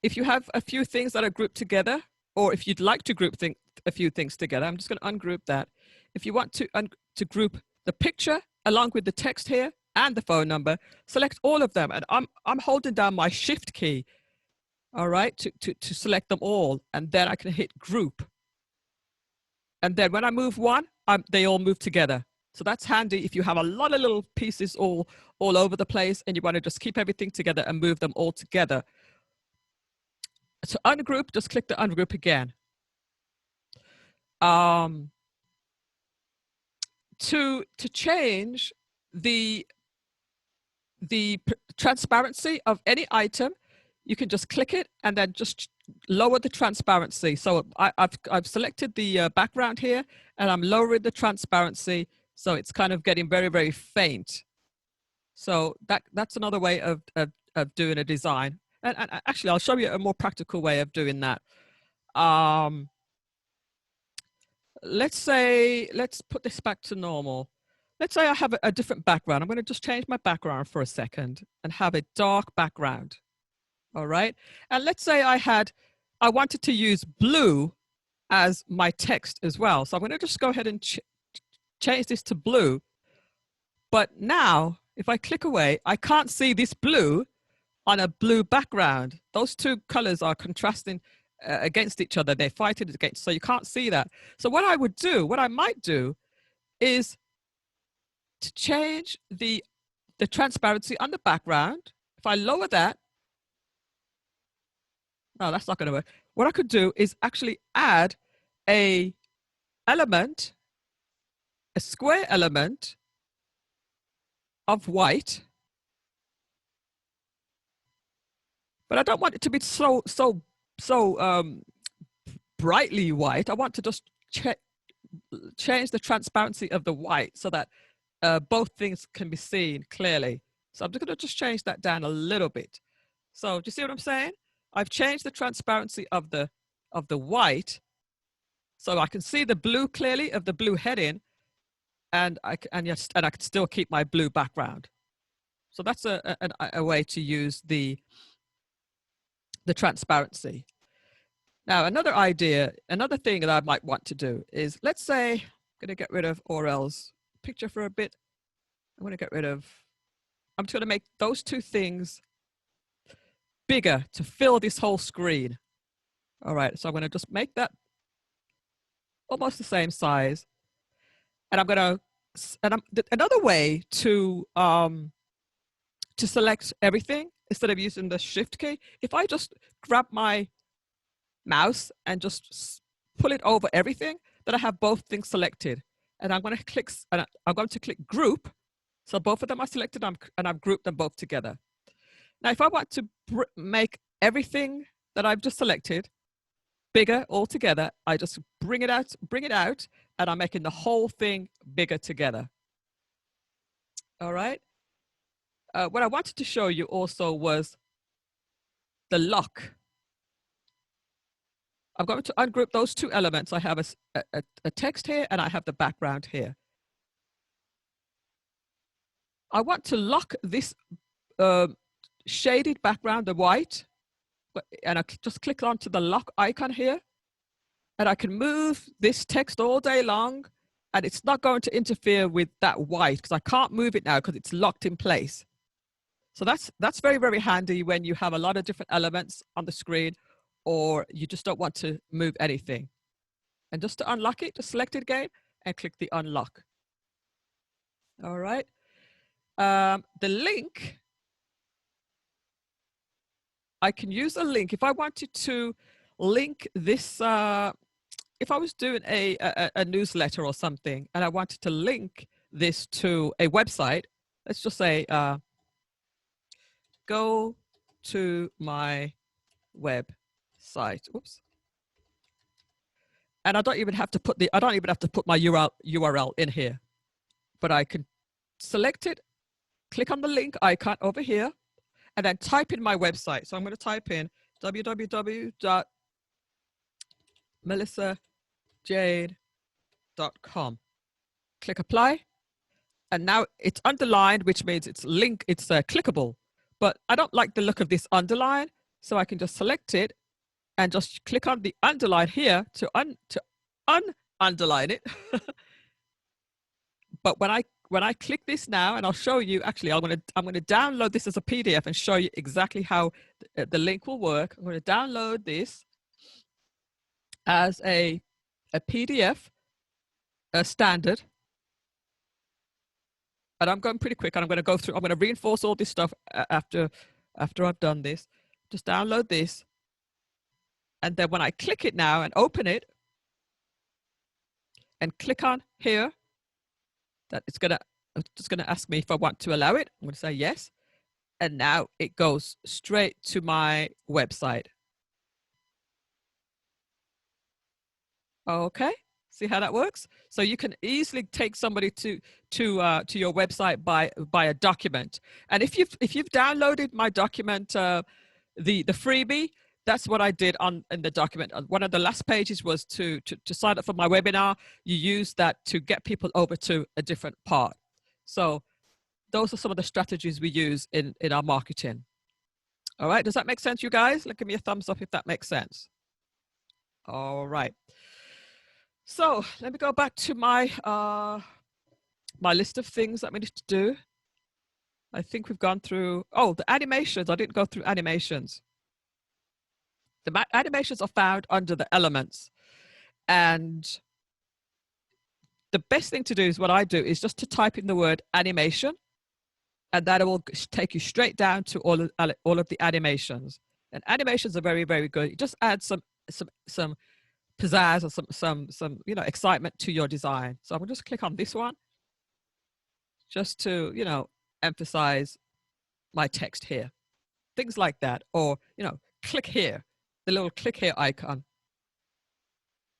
If you have a few things that are grouped together, or if you'd like to group a few things together, I'm just going to ungroup that. If you want to group the picture along with the text here and the phone number, select all of them, and I'm holding down my Shift key, all right, to select them all, and then I can hit group. And then when I move one, they all move together. So that's handy if you have a lot of little pieces all over the place and you want to just keep everything together and move them all together. To ungroup, just click the ungroup again. To change the transparency of any item, you can just click it and then just lower the transparency. So I've selected the background here, and I'm lowering the transparency, so it's kind of getting very, very faint. So that's another way of doing a design. And actually, I'll show you a more practical way of doing that. Let's put this back to normal. Let's say I have a different background. I'm going to just change my background for a second and have a dark background. All right. And let's say I wanted to use blue as my text as well. So I'm going to just go ahead and change this to blue. But now, if I click away, I can't see this blue on a blue background. Those 2 colors are contrasting against each other. They're fighting against, so you can't see that. So what I might do is to change the transparency on the background. If I lower that, no, that's not going to work. What I could do is actually add a element, a square element, of white, but I don't want it to be so brightly white. I want to just change the transparency of the white so that both things can be seen clearly. So I'm just going to just change that down a little bit. So do you see what I'm saying? I've changed the transparency of the white so I can see the blue clearly of the blue heading, and I can still keep my blue background. So that's a way to use the transparency. Now, another idea, another thing that I might want to do is, let's say I'm going to get rid of Orel's picture for a bit. I'm just going to make those two things bigger to fill this whole screen. All right, so I'm going to just make that almost the same size. And I'm going to, another way to select everything instead of using the shift key, if I just grab my mouse and just pull it over everything, then I have both things selected. And I'm going to click group. So both of them are selected, and I've grouped them both together. Now, if I want to make everything that I've just selected bigger all together, I just bring it out, and I'm making the whole thing bigger together. All right. What I wanted to show you also was the lock. I'm going to ungroup those two elements. I have a text here, and I have the background here. I want to lock this shaded background, the white, and I just click onto the lock icon here, and I can move this text all day long, and it's not going to interfere with that white because I can't move it now because it's locked in place. So that's very, very handy when you have a lot of different elements on the screen, or you just don't want to move anything. And just to unlock it, just select it again and click the unlock. All right. The link, I can use a link. If I wanted to link this, if I was doing a newsletter or something, and I wanted to link this to a website, let's just say, go to my website. Oops. And I don't even have to put my URL in here, but I can select it, click on the link icon over here, and then type in my website. So I'm going to type in www.melissajade.com. Click apply. And now it's underlined, which means it's clickable. But I don't like the look of this underline, so I can just select it and just click on the underline here to underline it. But when I click this now, and I'll show you, actually, I'm going to download this as a PDF and show you exactly how the link will work. I'm going to download this as a PDF, a standard. And I'm going pretty quick, and I'm going to reinforce all this stuff after I've done this. Just download this. And then when I click it now and open it and click on here, it's just going to ask me if I want to allow it. I'm going to say yes. And now it goes straight to my website. Okay. See how that works? So you can easily take somebody to your website by a document. And if you've downloaded my document, the freebie, that's what I did in the document. One of the last pages was to sign up for my webinar. You use that to get people over to a different part. So those are some of the strategies we use in our marketing. All right, does that make sense, you guys? Give me a thumbs up if that makes sense. All right. So let me go back to my my list of things that we need to do. I think we've gone through, the animations. I didn't go through animations. The animations are found under the elements. And the best thing to do is what I do is just to type in the word animation, and that will take you straight down to all of the animations. And animations are very, very good. You just add some pizzazz or some excitement to your design. So I'm gonna just click on this one just to emphasize my text here. Things like that. Or, you know, click here, the little click here icon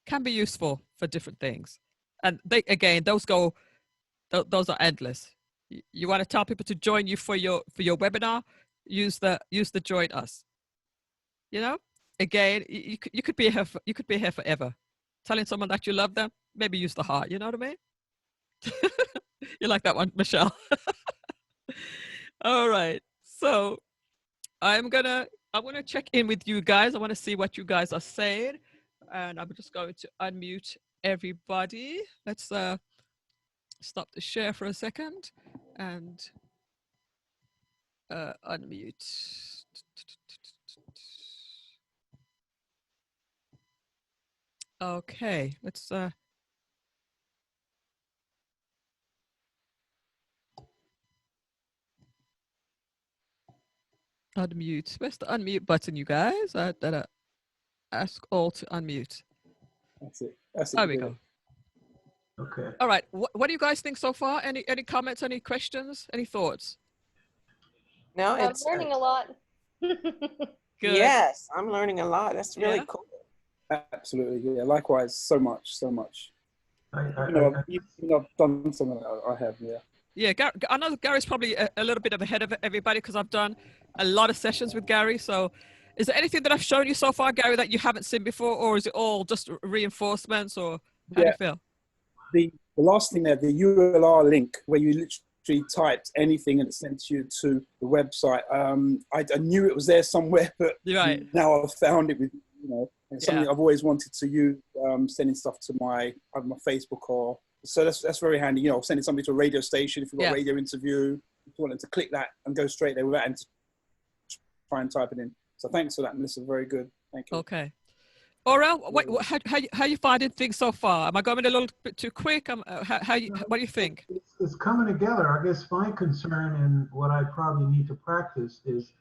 can be useful for different things. And they, again, those are endless. You want to tell people to join you for your webinar, use the join us. You know, again, you could be here forever. Telling someone that you love them, maybe use the heart. You know what I mean? You like that one, Michelle? All right. So I'm gonna check in with you guys. I want to see what you guys are saying, and I'm just going to unmute everybody. Let's stop the share for a second and unmute. Okay, let's unmute. Where's the unmute button, you guys? Ask all to unmute. That's it. That's it. There we go. Okay. All right. What do you guys think so far? Any comments? Any questions? Any thoughts? No, I'm it's learning a lot. Good. yes, I'm learning a lot. That's really Yeah. cool. Absolutely. Yeah. Likewise. So much. So much. Even though I've done something, I have. Yeah. Yeah, I know Gary's probably a little bit ahead of everybody because I've done a lot of sessions with Gary. So is there anything that I've shown you so far, Gary, that you haven't seen before, or is it all just reinforcements, or how do you feel? The last thing there, the URL link where you literally typed anything and it sent you to the website. I knew it was there somewhere, but Right. now I've found it with, you know, it's something Yeah. I've always wanted to use, sending stuff to my Facebook or, so that's very handy, you know, sending something to a radio station if you've got Yeah. a radio interview, if you want them to click that and go straight there without having to try and type it in. So thanks for that, Melissa. Very good. Thank you. Okay. Orel, how you finding things so far? Am I going a little bit too quick? What do you think? It's coming together. I guess my concern and what I probably need to practice is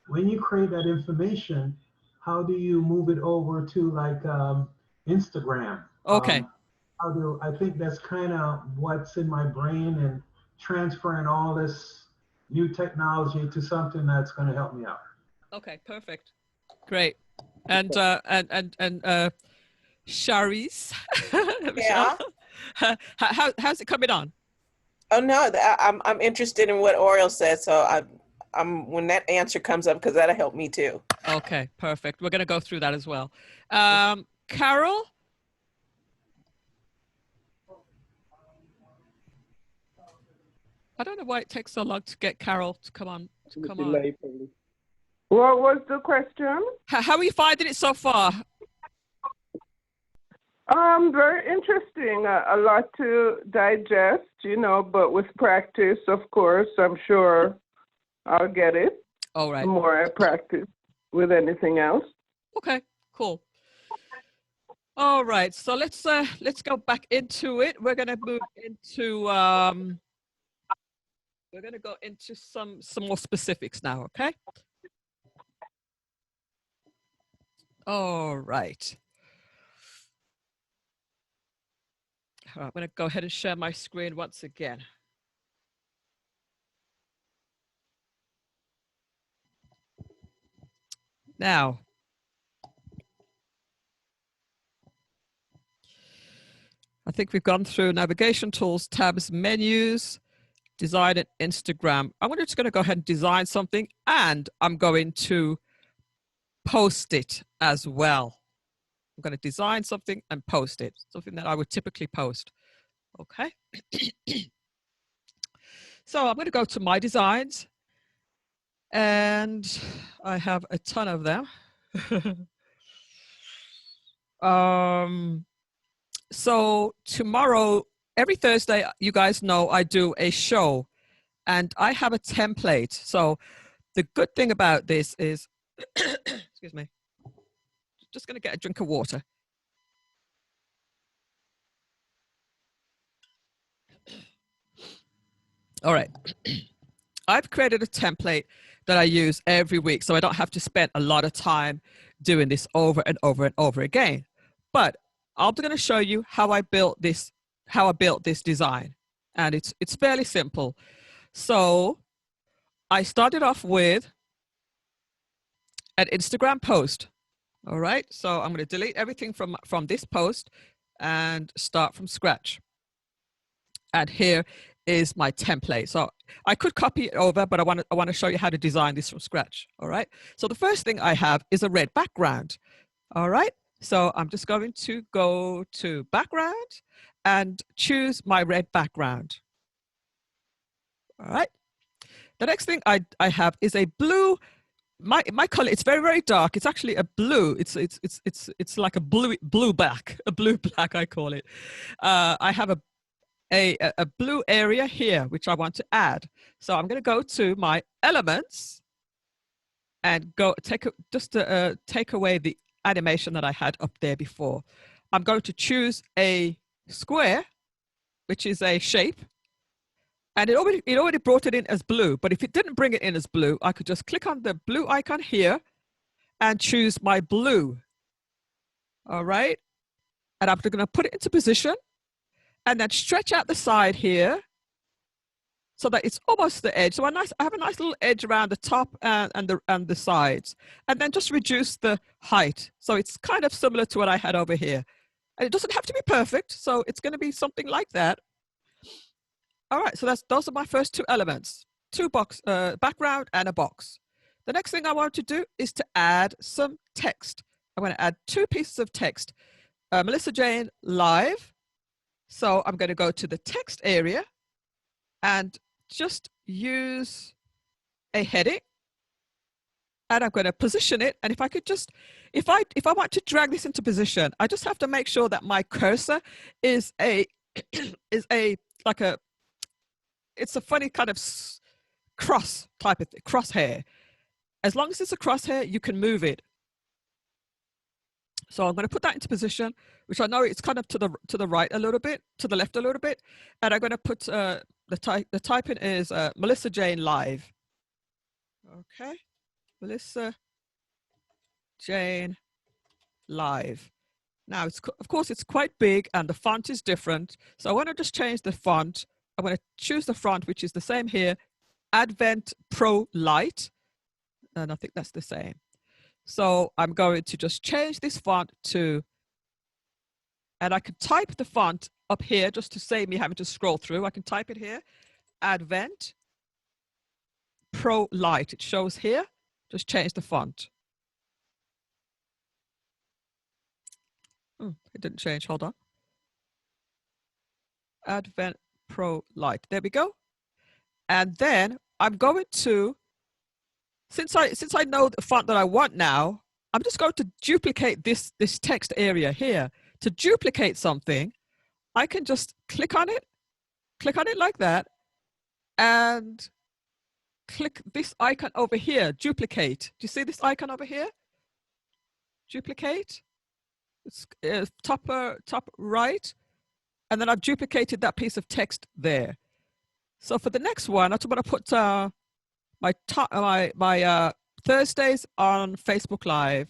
when you create that information, how do you move it over to like Instagram? Okay. I think that's kind of what's in my brain, and transferring all this new technology to something that's going to help me out. Okay, perfect. Great. And Sharice, Yeah. how's it coming on? Oh no, I'm interested in what Oriel said. So I'm when that answer comes up, because that'll help me too. Okay, perfect. We're going to go through that as well. Carol? I don't know why it takes so long to get Carol to come on. Delay, probably. What was the question? How are you finding it so far? Very interesting. A lot to digest, you know, but with practice, of course, I'm sure I'll get it. All right. The more I practice with anything else. Okay, cool. All right, so let's go back into it. We're gonna move into we're gonna go into some more specifics now, okay? All right. All right, I'm gonna go ahead and share my screen once again. Now, I think we've gone through navigation tools, tabs, menus, design and Instagram. I'm just going to go ahead and design something, and I'm going to post it as well. I'm going to design something and post it, something that I would typically post. Okay. So I'm going to go to my designs, and I have a ton of them. So tomorrow, every Thursday, you guys know I do a show, and I have a template. So the good thing about this is, excuse me, just going to get a drink of water. All right. I've created a template that I use every week, so I don't have to spend a lot of time doing this over and over and over again. But I'm going to show you how I built this design, and it's fairly simple. So I started off with an Instagram post. All right, so I'm going to delete everything from this post and start from scratch. And here is my template. So I could copy it over, but I want to show you how to design this from scratch. All right, so the first thing I have is a red background. All right, so I'm just going to go to background and choose my red background. All right, the next thing I have is a blue. My color, it's very, very dark. It's actually a blue. It's like a blue black, I call it. I have a blue area here, which I want to add. So I'm going to go to my elements and take away the animation that I had up there before. I'm going to choose a square, which is a shape. And it already brought it in as blue, but if it didn't bring it in as blue, I could just click on the blue icon here and choose my blue. All right. And I'm going to put it into position and then stretch out the side here so that it's almost the edge. So I have a nice little edge around the top and the sides, and then just reduce the height. So it's kind of similar to what I had over here. And it doesn't have to be perfect. So it's going to be something like that. All right, so those are my first two elements, background and a box. The next thing I want to do is to add some text. I'm going to add two pieces of text. Melissa Jane live. So I'm going to go to the text area and just use a heading. And I'm going to position it. And if I could just, if I want to drag this into position, I just have to make sure that my cursor is it's a funny kind of cross type of thing, crosshair. As long as it's a crosshair, you can move it. So I'm going to put that into position, which I know it's kind of to the right a little bit, to the left a little bit. And I'm going to put the typing is Melissa Jane live. Okay, Melissa Jane live. Now, of course, it's quite big and the font is different. So I want to just change the font. I'm going to choose the font, which is the same here, Advent Pro Light. And I think that's the same. So I'm going to just change this font to, and I could type the font up here just to save me having to scroll through. I can type it here, Advent Pro Light. It shows here. Just change the font. Oh, it didn't change. Hold on. Advent Pro Light. There we go. And then I'm going to, since I know the font that I want now, I'm just going to duplicate this text area here. To duplicate something, I can just click on it like that, and click this icon over here, duplicate. Do you see this icon over here? Duplicate. It's top right. And then I've duplicated that piece of text there. So for the next one, I'm going to put my Thursdays on Facebook Live.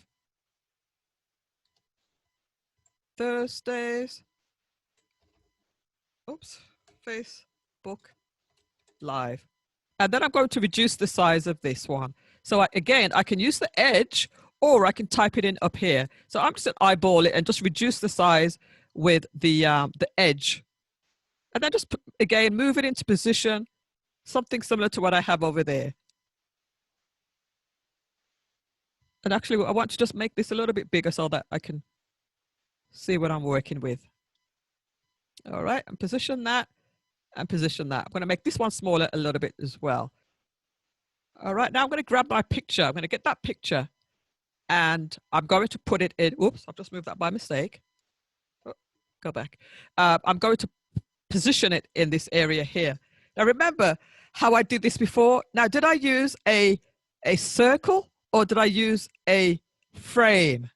Thursdays. Oops. Facebook Live. And then I'm going to reduce the size of this one. So again, I can use the edge or I can type it in up here. So I'm just going to eyeball it and just reduce the size with the edge. And then just, again, move it into position, something similar to what I have over there. And actually, I want to just make this a little bit bigger so that I can see what I'm working with. All right, and position that and position that. I'm going to make this one smaller a little bit as well. All right, now I'm going to grab my picture. I'm going to get that picture and I'm going to put it in. Oops, I've just moved that by mistake. Oh, go back. I'm going to position it in this area here. Now remember how I did this before. Now, did I use a circle or did I use a frame?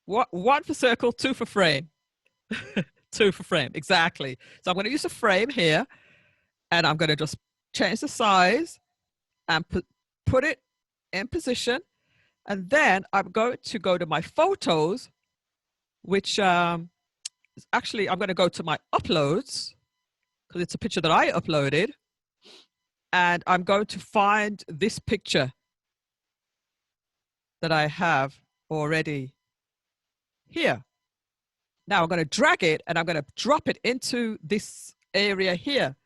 One for circle, two for frame. Two for frame, exactly. So I'm going to use a frame here and I'm going to just change the size and put it in position. And then I'm going to go to my photos, which is actually, I'm going to go to my uploads. because it's a picture that I uploaded. And I'm going to find this picture that I have already here. Now I'm going to drag it and I'm going to drop it into this area here.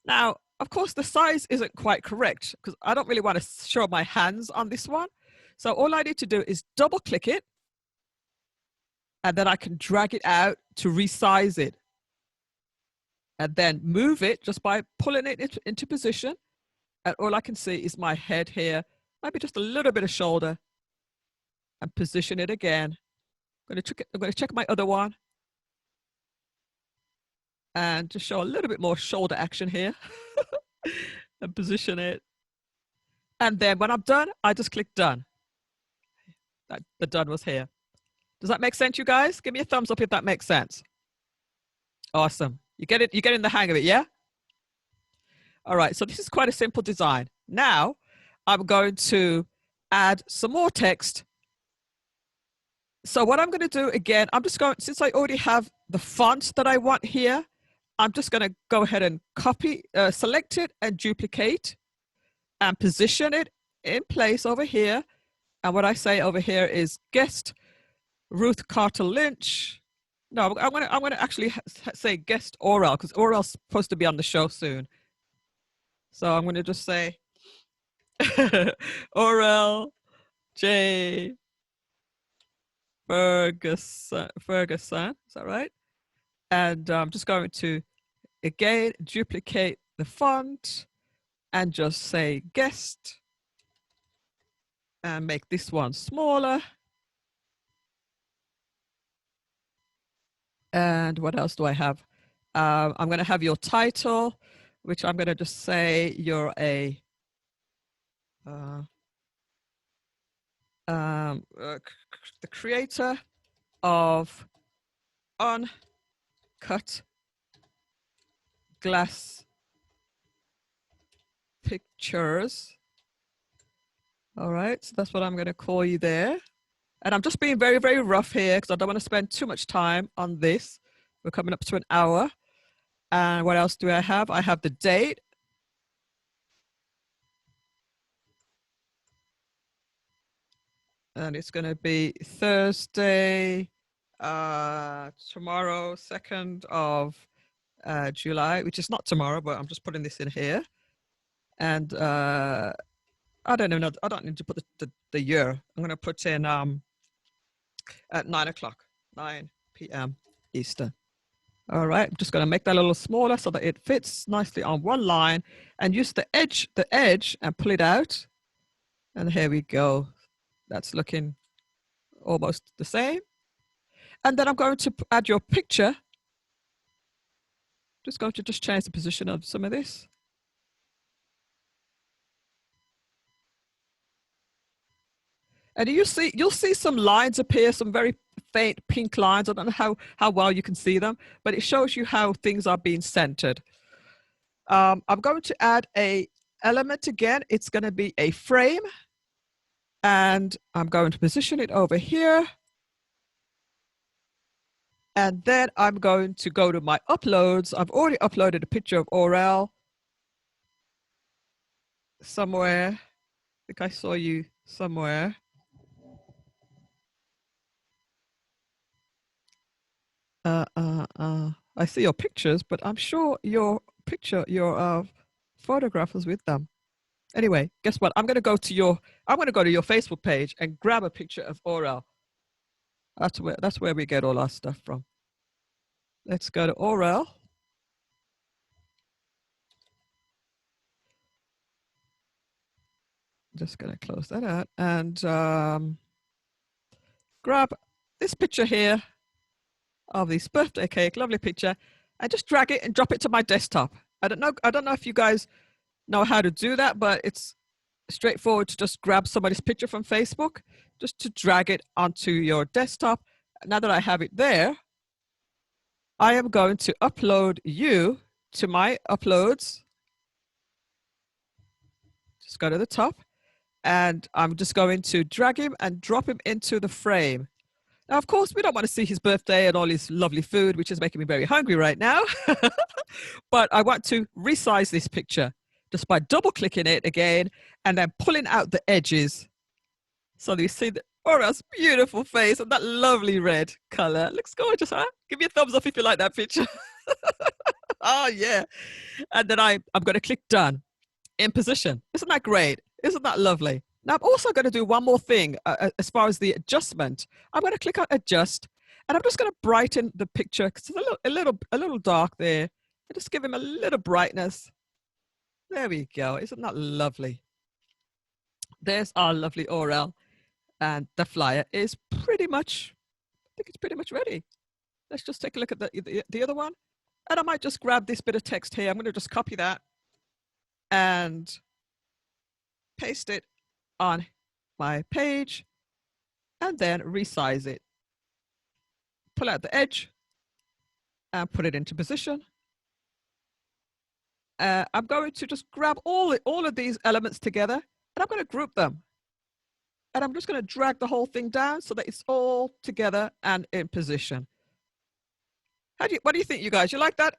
Now, of course, the size isn't quite correct because I don't really want to show my hands on this one. So all I need to do is double click it and then I can drag it out to resize it. And then move it just by pulling it into position. And all I can see is my head here, maybe just a little bit of shoulder, and position it again. I'm going to check my other one and just show a little bit more shoulder action here and position it. And then when I'm done, I just click done. The done was here. Does that make sense, you guys? Give me a thumbs up if that makes sense. Awesome. You get it? You're getting the hang of it, yeah? All right, so this is quite a simple design. Now, I'm going to add some more text. So what I'm going to do again, I'm just going, since I already have the font that I want here, I'm just going to go ahead and copy, select it and duplicate and position it in place over here. And what I say over here is guest Ruth Carter Lynch. No, I'm going to actually say guest Orel because Orel's supposed to be on the show soon. So I'm going to just say Orel J. Ferguson, is that right? And I'm just going to, again, duplicate the font and just say guest and make this one smaller. And what else do I have? I'm going to have your title, which I'm going to just say you're a the creator of uncut glass pictures. All right, so that's what I'm going to call you there. And I'm just being very, very rough here because I don't want to spend too much time on this. We're coming up to an hour. And what else do I have? I have the date. And it's going to be Thursday, tomorrow, 2nd of July, which is not tomorrow, but I'm just putting this in here. And I don't know, I don't need to put the year. I'm going to put in at 9 o'clock, 9 p.m. Eastern. All right, I'm just going to make that a little smaller so that it fits nicely on one line and use the edge and pull it out. And here we go. That's looking almost the same. And then I'm going to add your picture. Just going to change the position of some of this. And you'll see some lines appear, some very faint pink lines. I don't know how well you can see them, but it shows you how things are being centered. I'm going to add a element again. It's going to be a frame. And I'm going to position it over here. And then I'm going to go to my uploads. I've already uploaded a picture of Orel somewhere. I think I saw you somewhere. I see your pictures, but I'm sure your photograph was with them. Anyway, guess what? I'm going to go to your Facebook page and grab a picture of Orel. That's where we get all our stuff from. Let's go to Orel. Just going to close that out and grab this picture here of this birthday cake, lovely picture, and just drag it and drop it to my desktop. I don't know if you guys know how to do that, but it's straightforward to just grab somebody's picture from Facebook, just to drag it onto your desktop. Now that I have it there, I am going to upload you to my uploads. Just go to the top and I'm just going to drag him and drop him into the frame. Now, of course, we don't want to see his birthday and all his lovely food, which is making me very hungry right now. But I want to resize this picture just by double clicking it again and then pulling out the edges. So you see the Oral's beautiful face and that lovely red color. Looks gorgeous, huh? Give me a thumbs up if you like that picture. Oh, yeah. And then I'm going to click done in position. Isn't that great? Isn't that lovely? Now, I'm also going to do one more thing as far as the adjustment. I'm going to click on adjust, and I'm just going to brighten the picture because it's a little dark there. And just give him a little brightness. There we go. Isn't that lovely? There's our lovely Oral, and the flyer is pretty much, I think it's pretty much ready. Let's just take a look at the other one. And I might just grab this bit of text here. I'm going to just copy that and paste it on my page and then resize it. Pull out the edge and put it into position. I'm going to just grab all of these elements together and I'm going to group them. And I'm just going to drag the whole thing down so that it's all together and in position. What do you think, you guys? You like that?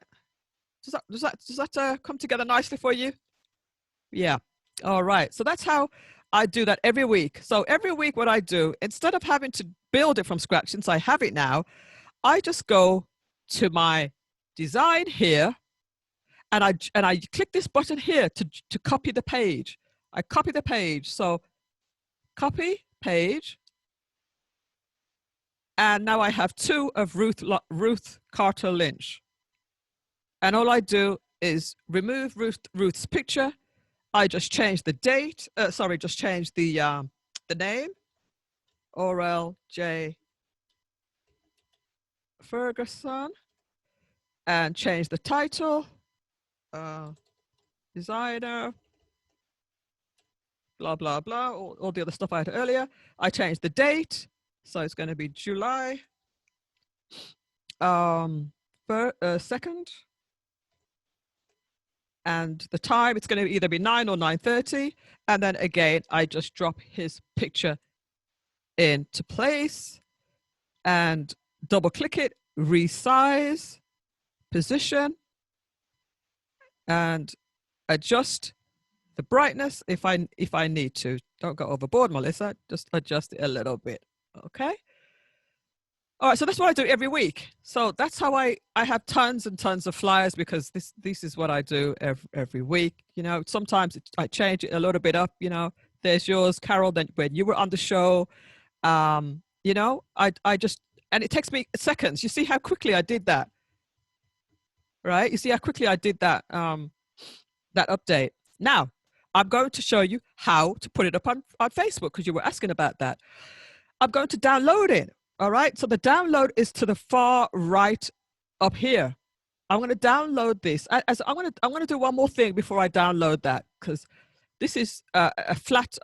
Does that come together nicely for you? Yeah. All right. So that's how I do that every week. So every week what I do, instead of having to build it from scratch, since I have it now, I just go to my design here and I click this button here to copy the page. I copy the page. So copy page. And now I have 2 of Ruth Carter Lynch. And all I do is remove Ruth's picture. I just change the date. Just change the name. Oral J. Ferguson. And change the title. Designer. Blah, blah, blah. All the other stuff I had earlier. I changed the date. So it's going to be July 2nd. And the time, it's going to either be 9 or 9:30. And then again, I just drop his picture into place and double click it, resize, position, and adjust the brightness if I need to. Don't go overboard, Melissa. Just adjust it a little bit. Okay. All right, so that's what I do every week. So that's how I have tons and tons of flyers because this is what I do every week. You know, sometimes I change it a little bit up. You know, there's yours, Carol. Then when you were on the show, you know, I just, and it takes me seconds. You see how quickly I did that, right? You see how quickly I did that that update. Now I'm going to show you how to put it up on Facebook because you were asking about that. I'm going to download it. All right, so the download is to the far right up here. I'm going to download this. I'm going to do one more thing before I download that because this is a flat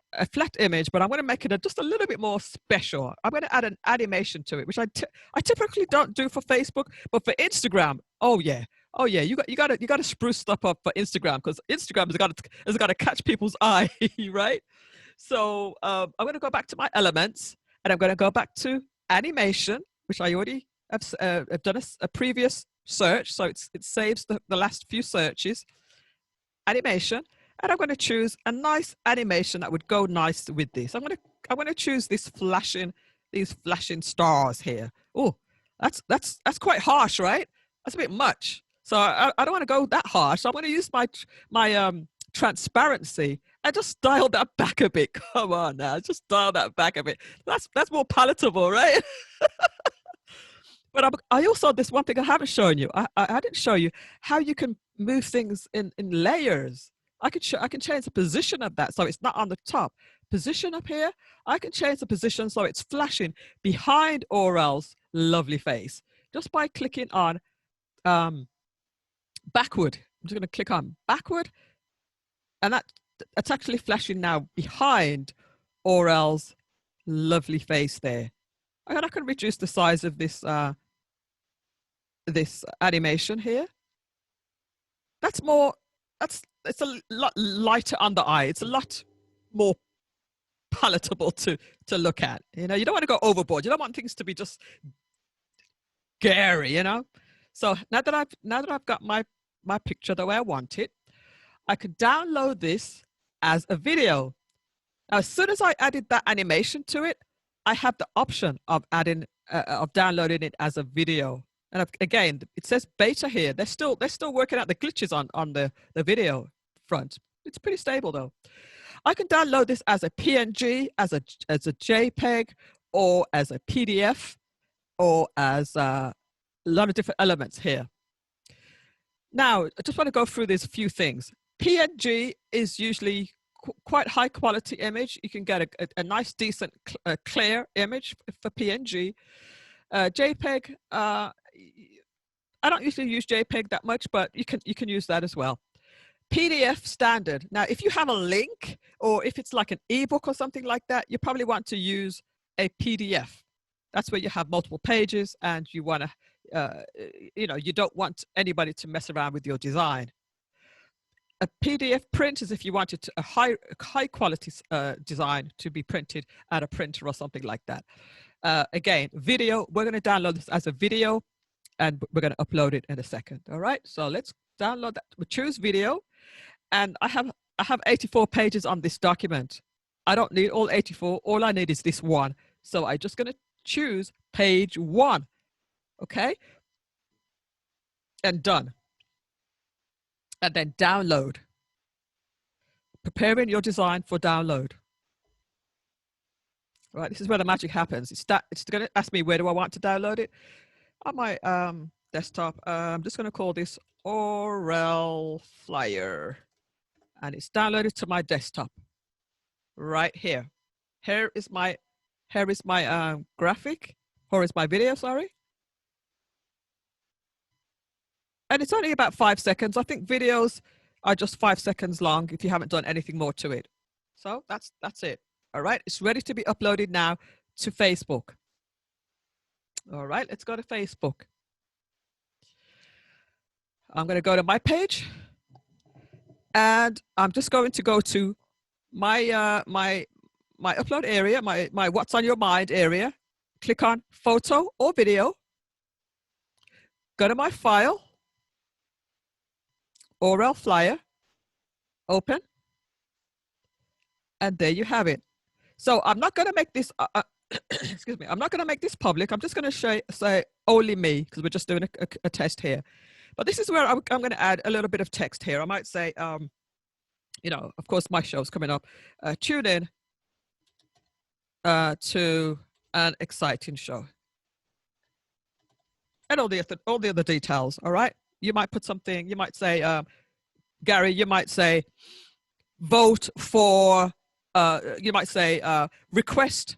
image, but I'm going to make it just a little bit more special. I'm going to add an animation to it, which I typically don't do for Facebook, but for Instagram, oh yeah, you got to spruce stuff up for Instagram because Instagram has got to catch people's eye, right? So I'm going to go back to my elements, and I'm going to go back to animation, which I already have done a previous search, so it saves the last few searches. Animation, and I'm going to choose a nice animation that would go nice with this. I'm going to choose these flashing stars here. Oh, that's quite harsh, right? That's a bit much. So I don't want to go that harsh. So I'm going to use my transparency and just dial that back a bit. Come on now, just dial that back a bit. That's more palatable, right? But I also, there's one thing I haven't shown you. I didn't show you how you can move things in layers. I can change the position of that so it's not on the top. Position up here, I can change the position so it's flashing behind Oral's lovely face just by clicking on backward. I'm just going to click on backward, and that's actually flashing now behind Oral's lovely face there. And I can reduce the size of this this animation here. It's a lot lighter on the eye. It's a lot more palatable to look at. You know, you don't want to go overboard. You don't want things to be just scary, you know. So now that I've got my picture the way I want it, I could download this as a video. Now, as soon as I added that animation to it, I have the option of adding of downloading it as a video. And again, it says beta here. They're still working out the glitches on the video front. It's pretty stable though. I can download this as a PNG, as a JPEG, or as a PDF, or as a lot of different elements here. Now, I just want to go through these few things. PNG is usually quite high quality image. You can get a nice, decent, clear image for PNG. JPEG, I don't usually use JPEG that much, but you can use that as well. PDF standard. Now, if you have a link or if it's like an ebook or something like that, you probably want to use a PDF. That's where you have multiple pages and you want to, you know, you don't want anybody to mess around with your design. A PDF print is if you wanted a high quality design to be printed at a printer or something like that. Again, video, we're going to download this as a video and we're going to upload it in a second. All right, so let's download that. We choose video, and I have 84 pages on this document. I don't need all 84. All I need is this one. So I'm just going to choose page 1. Okay, and done. And then download. Preparing your design for download. Right, this is where the magic happens. It's going to ask me where do I want to download it. On my desktop, I'm just going to call this Oral Flyer, and it's downloaded to my desktop right here. Here is my graphic, or is my video, sorry. And it's only about 5 seconds. I think videos are just 5 seconds long if you haven't done anything more to it. So that's it. All right, it's ready to be uploaded now to Facebook. All right, let's go to Facebook. I'm going to go to my page, and I'm just going to go to my my upload area, my what's on your mind area. Click on photo or video. Go to my file, Oral Flyer, open, and there you have it. So I'm not going to make this, excuse me, I'm not going to make this public. I'm just going to say only me, because we're just doing a test here. But this is where I'm going to add a little bit of text here. I might say, you know, of course, my show's coming up. Tune in to an exciting show. And all the other details, all right? You might put something, you might say, Gary, you might say, vote for, you might say, request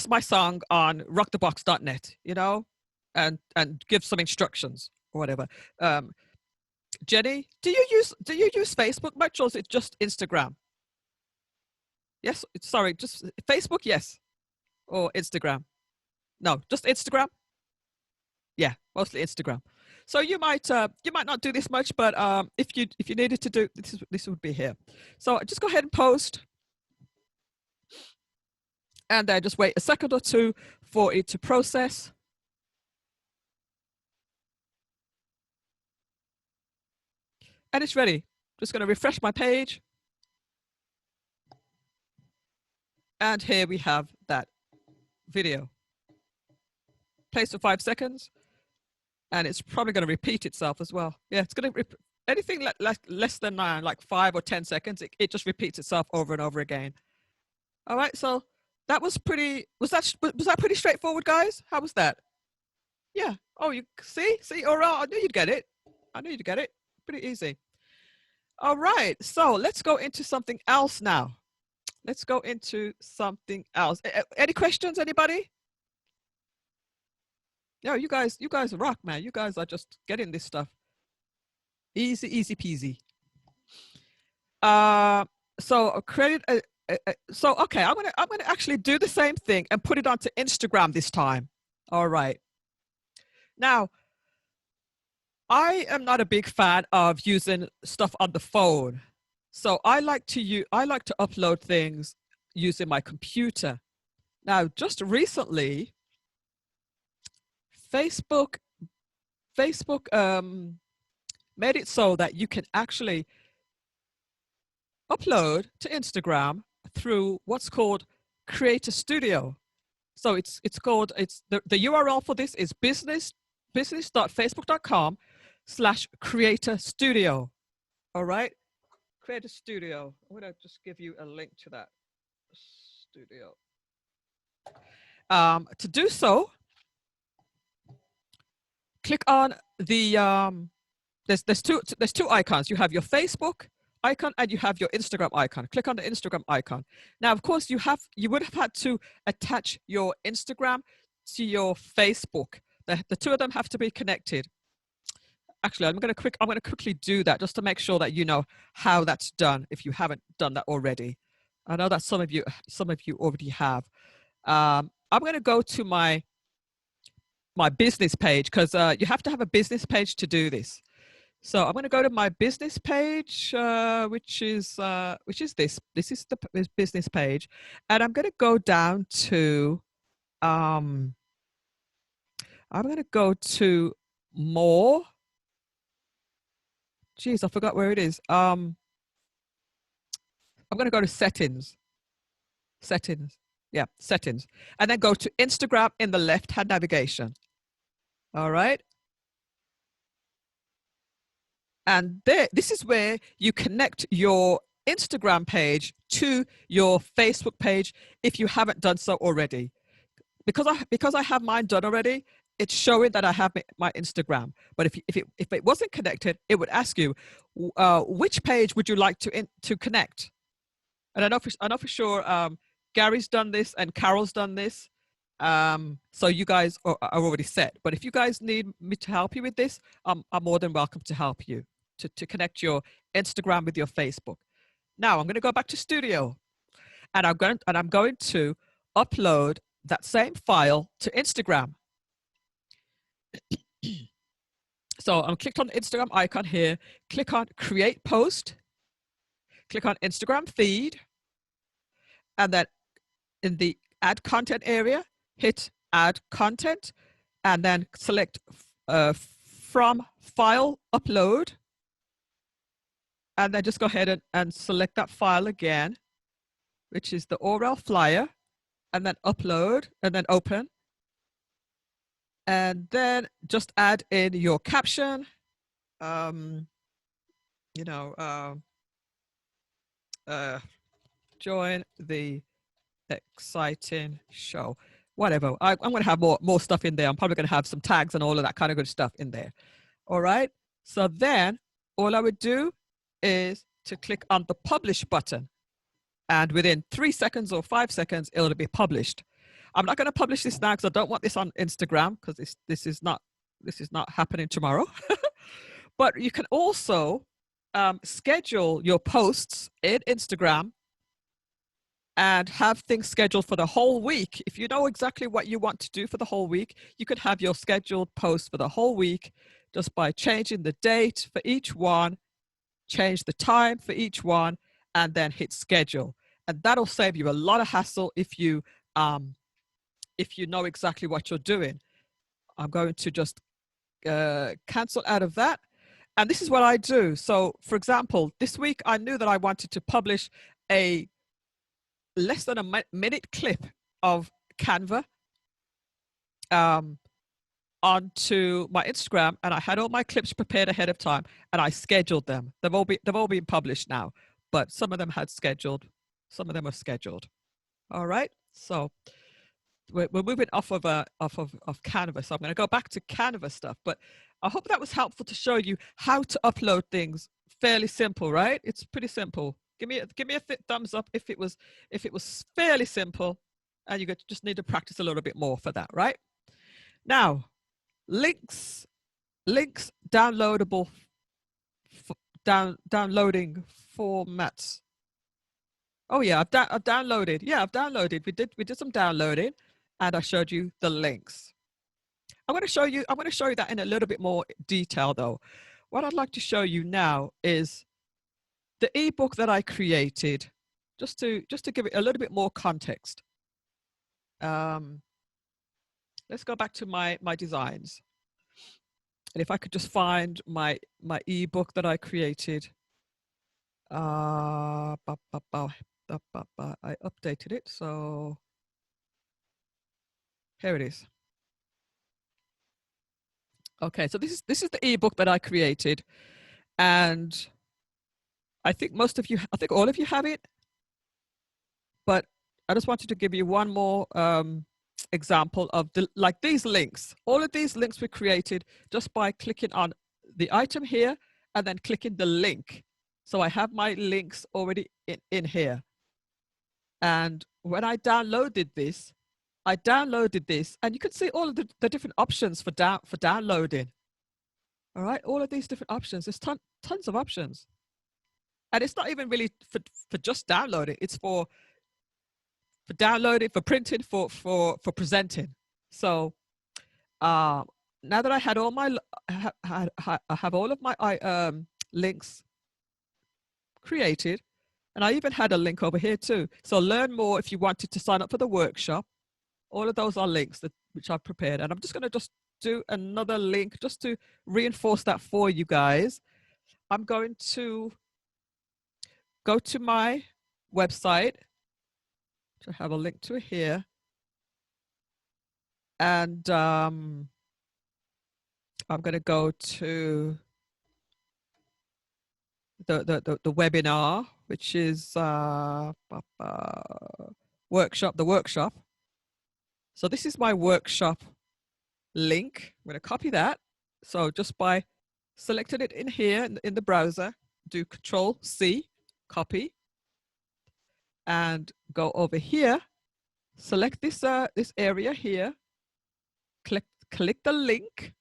my song on rockthebox.net, you know, and give some instructions or whatever. Jenny, do you use Facebook much, or is it just Instagram? Yes, sorry, just Facebook, yes, or Instagram? No, just Instagram. Yeah, mostly Instagram. So you might not do this much, but if you needed to do this would be here. So just go ahead and post, and then just wait a second or two for it to process. And it's ready. Just going to refresh my page. And here we have that video. Plays for 5 seconds. And it's probably going to repeat itself as well. Yeah, it's going to anything less than like 5 or 10 seconds. It just repeats itself over and over again. All right, so that was pretty. Was that pretty straightforward, guys? How was that? Yeah. Oh, you see. All right. I knew you'd get it. Pretty easy. All right. So let's go into something else now. Let's go into something else. Any questions? Anybody? No, you guys rock, man. You guys are just getting this stuff. Easy peasy. So credit. So okay, I'm gonna actually do the same thing and put it onto Instagram this time. All right. Now, I am not a big fan of using stuff on the phone, so I like to upload things using my computer. Now, just recently, Facebook made it so that you can actually upload to Instagram through what's called Creator Studio. So it's the URL for this is business.facebook.com/Creator Studio. All right, Creator Studio. I'm gonna just give you a link to that studio. To do so, click on the there's two icons. You have your Facebook icon and you have your Instagram icon. Click on the Instagram icon. Now, of course, you would have had to attach your Instagram to your Facebook. The two of them have to be connected. Actually, I'm going to quickly do that just to make sure that you know how that's done if you haven't done that already. I know that some of you already have. I'm going to go to my business page because you have to have a business page to do this. So I'm going to go to my business page, which is this. This is the business page, and I'm going to go down to I'm going to go to more. Geez, I forgot where it is. I'm going to go to settings. Yeah, settings, and then go to Instagram in the left-hand navigation. All right. And this is where you connect your Instagram page to your Facebook page if you haven't done so already. Because I have mine done already, it's showing that I have my Instagram. But if it wasn't connected, it would ask you, which page would you like to connect? And I know for sure Gary's done this and Carol's done this. So you guys are already set. But if you guys need me to help you with this, I'm more than welcome to help you to connect your Instagram with your Facebook. Now I'm going to go back to Studio, and I'm going to upload that same file to Instagram. So I'm clicked on the Instagram icon here, click on Create Post, click on Instagram Feed, and then in the Add Content area, hit Add Content, and then select From File Upload, and then just go ahead and select that file again, which is the oral flyer, and then upload, and then open. And then just add in your caption, join the exciting show, whatever. I'm going to have more stuff in there. I'm probably going to have some tags and all of that kind of good stuff in there. All right. So then all I would do is to click on the publish button, and within 3 seconds or 5 seconds, it'll be published. I'm not going to publish this now because I don't want this on Instagram, because this is not happening tomorrow. But you can also schedule your posts in Instagram and have things scheduled for the whole week. If you know exactly what you want to do for the whole week, you could have your scheduled post for the whole week just by changing the date for each one, change the time for each one, and then hit schedule. And that'll save you a lot of hassle if you know exactly what you're doing. I'm going to just cancel out of that. And this is what I do. So for example, this week I knew that I wanted to publish a less than a minute clip of Canva onto my Instagram, and I had all my clips prepared ahead of time, and I scheduled them. They've all been published now, but some of them had scheduled, some of them are scheduled. All right, so we're moving off of Canva, so I'm going to go back to Canva stuff. But I hope that was helpful to show you how to upload things. Fairly simple, right? It's pretty simple. Give me a thumbs up if it was fairly simple, and you just need to practice a little bit more for that, right? Now, links downloadable downloading formats. Oh yeah, I've downloaded. Yeah, I've downloaded. We did some downloading, and I showed you the links. I'm going to show you that in a little bit more detail though. What I'd like to show you now is the ebook that I created just to give it a little bit more context. Let's go back to my designs. And if I could just find my ebook that I created. I updated it, so here it is. Okay, so this is the ebook that I created, and I think most of you, I think all of you have it, but I just wanted to give you one more example of like these links. All of these links were created just by clicking on the item here and then clicking the link. So I have my links already in here. And when I downloaded this, and you can see all of the different options for downloading. All right, all of these different options. There's tons of options. And it's not even really for just downloading. It's for downloading, for printing, for presenting. So now that I had all my I have all of my links created, and I even had a link over here too. So learn more if you wanted to sign up for the workshop. All of those are links which I've prepared, and I'm just going to just do another link just to reinforce that for you guys. I'm going to go to my website, to have a link to it here, and I'm going to go to the webinar, which is workshop, the workshop. So this is my workshop link. I'm going to copy that. So just by selecting it in here in the browser, do Control-C, copy, and go over here, select this this area here, click the link,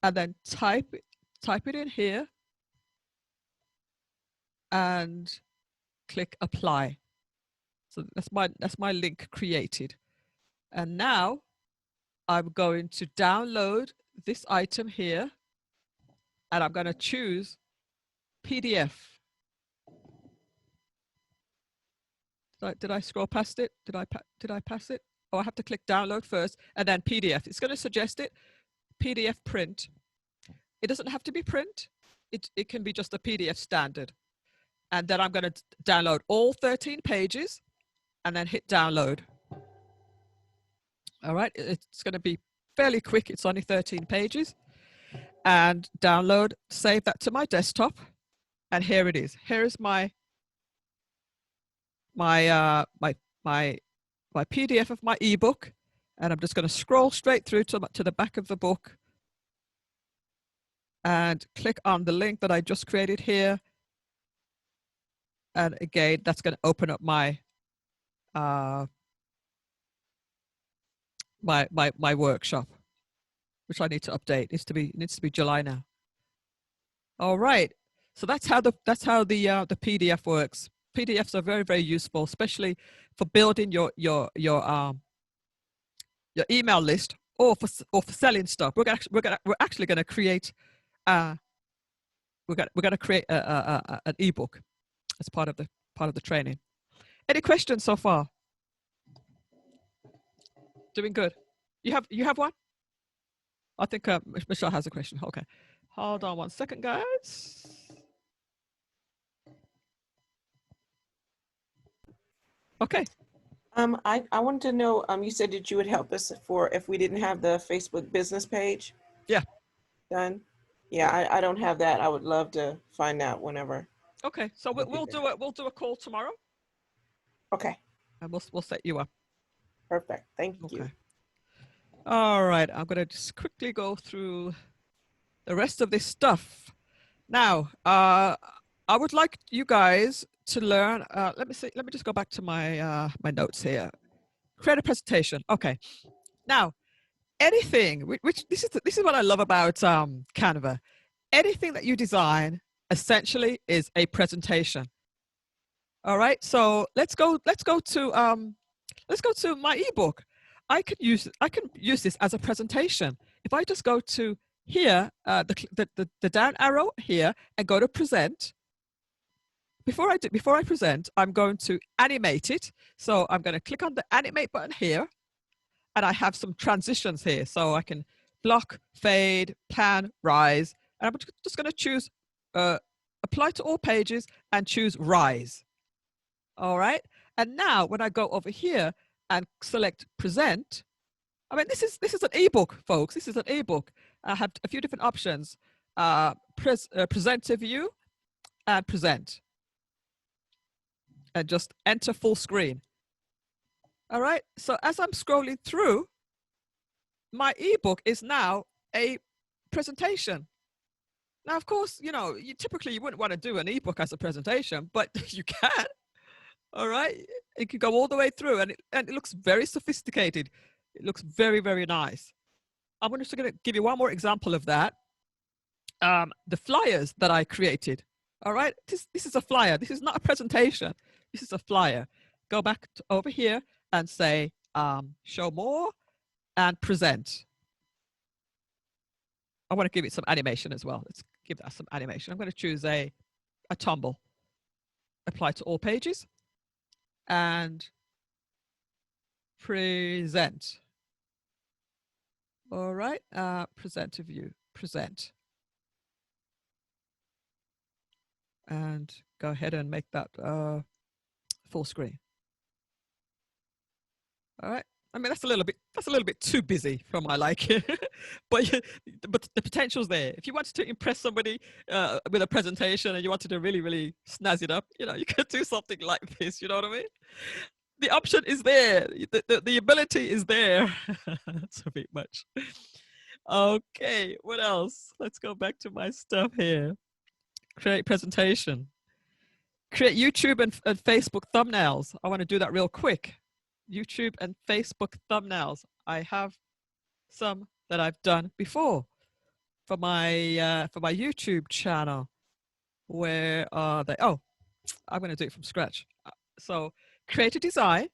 and then type it in here, and click apply. So that's my link created. And now I'm going to download this item here, and I'm going to choose PDF. Did I scroll past it? Did I pass it? Oh, I have to click download first, and then PDF. It's going to suggest it, PDF print. It doesn't have to be print. It can be just a PDF standard. And then I'm going to download all 13 pages and then hit download. All right, it's going to be fairly quick. It's only 13 pages. And download, save that to my desktop. And here it is. Here is my PDF of my ebook. And I'm just going to scroll straight through to the back of the book and click on the link that I just created here. And again, that's going to open up my my workshop, which I need to update. It needs to be July now. All right. So that's how the PDF works. PDFs are very, very useful, especially for building your email list or for selling stuff. We're actually going to create we're going to create an ebook as part of the training. Any questions so far? Doing good. You have one? I think Michelle has a question. Okay, hold on one second, guys. Okay. I wanted to know, you said that you would help us if we didn't have the Facebook business page. Yeah. Done. Yeah, I don't have that. I would love to find out whenever. Okay, so we'll do a call tomorrow. Okay. And we'll set you up. Perfect. Thank you. Okay. All right, I'm gonna just quickly go through the rest of this stuff. Now, I would like you guys to learn. Let me see. Let me just go back to my my notes here. Create a presentation. Okay. Now, anything which this is what I love about Canva. Anything that you design essentially is a presentation. All right. So let's go to my ebook. I can use this as a presentation. If I just go to here, the down arrow here, and go to present before I present, I'm going to animate it. So I'm going to click on the animate button here, and I have some transitions here. So I can block, fade, pan, rise, and I'm just going to choose apply to all pages and choose rise. All right. And now when I go over here and select present, I mean, this is an ebook, folks. This is an ebook. I have a few different options: present to view and present, and just enter full screen. All right. So as I'm scrolling through, my ebook is now a presentation. Now, of course, you know, you wouldn't want to do an ebook as a presentation, but you can. All right. It can go all the way through, and it looks very sophisticated. It looks very, very nice. I'm just going to give you one more example of that. The flyers that I created. All right. This is a flyer. This is not a presentation. This is a flyer. Go back over here and say show more and present. I want to give it some animation as well. Let's give that some animation. I'm going to choose a tumble. Apply to all pages and present. All right, present to view, present. And go ahead and make that full screen. All right. I mean, that's a little bit too busy for my liking, but the potential's there. If you wanted to impress somebody with a presentation and you wanted to really, really snazz it up, you know, you could do something like this. You know what I mean? The option is there. The ability is there. That's a bit much. Okay, what else? Let's go back to my stuff here. Create presentation. Create YouTube and Facebook thumbnails. I want to do that real quick. YouTube and Facebook thumbnails. I have some that I've done before for my YouTube channel. Where are they? Oh, I'm going to do it from scratch. So create a design.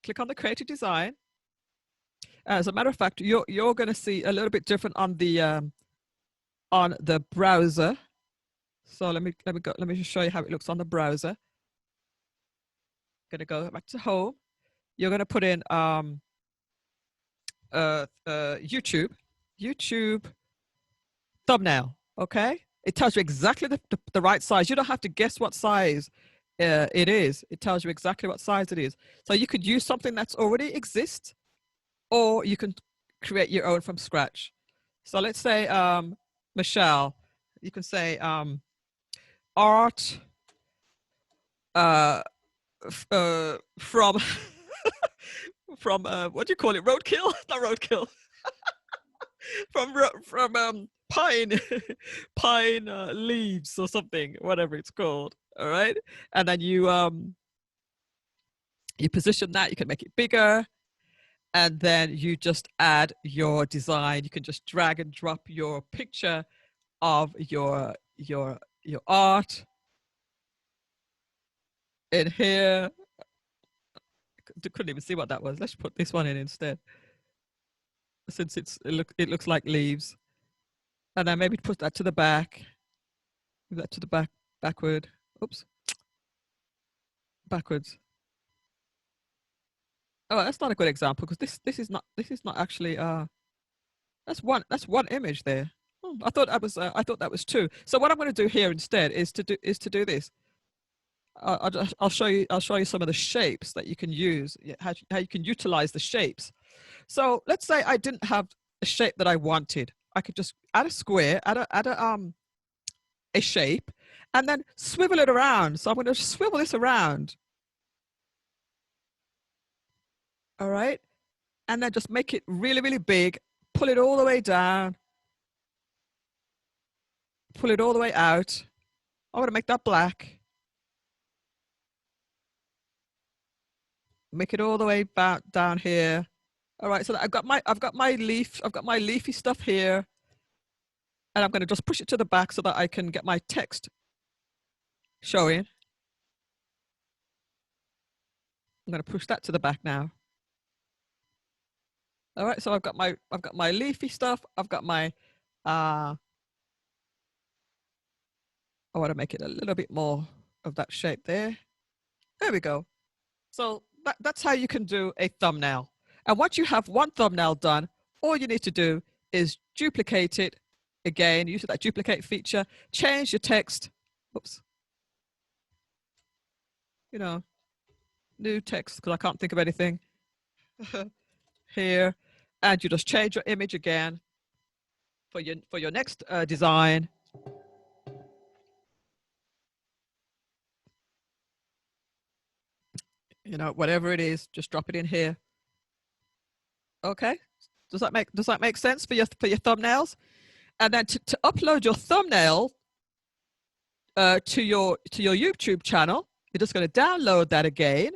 Click on the create a design. As a matter of fact, you're going to see a little bit different on the browser. So let me just show you how it looks on the browser. I'm going to go back to home. You're going to put in YouTube thumbnail. Okay, it tells you exactly the right size. You don't have to guess what size it is. It tells you exactly what size it is. So you could use something that's already exists, or you can create your own from scratch. So let's say Michelle, you can say art from from what do you call it? Roadkill? Not roadkill. from pine pine leaves or something, whatever it's called. All right, and then you position that. You can make it bigger, and then you just add your design. You can just drag and drop your picture of your art in here. Couldn't even see what that was. Let's put this one in instead, since it looks like leaves. And then maybe put that to the back. Move that to the backward. Oops. Backwards. Oh, that's not a good example, because this is not actually that's one image there. I thought that was two. So what I'm going to do here instead is to do this. I'll show you some of the shapes that you can use, how you can utilize the shapes. So let's say I didn't have a shape that I wanted. I could just add a square, add a shape, and then swivel it around. So I'm going to swivel this around. All right, and then just make it really, really big. Pull it all the way down. Pull it all the way out. I want to make that black. Make it all the way back down here. All right, so I've got my leafy stuff here, and I'm going to just push it to the back so that I can get my text showing. I'm going to push that to the back now. All right, so I've got my leafy stuff. I've got my I want to make it a little bit more of that shape there. There we go. So that's how you can do a thumbnail. And once you have one thumbnail done, all you need to do is duplicate it again, use that duplicate feature, change your text. Oops. You know, new text, because I can't think of anything here. And you just change your image again for your next design. You know, whatever it is, just drop it in here. Okay. Does that make sense for your thumbnails? And then to upload your thumbnail to your YouTube channel, you're just going to download that again.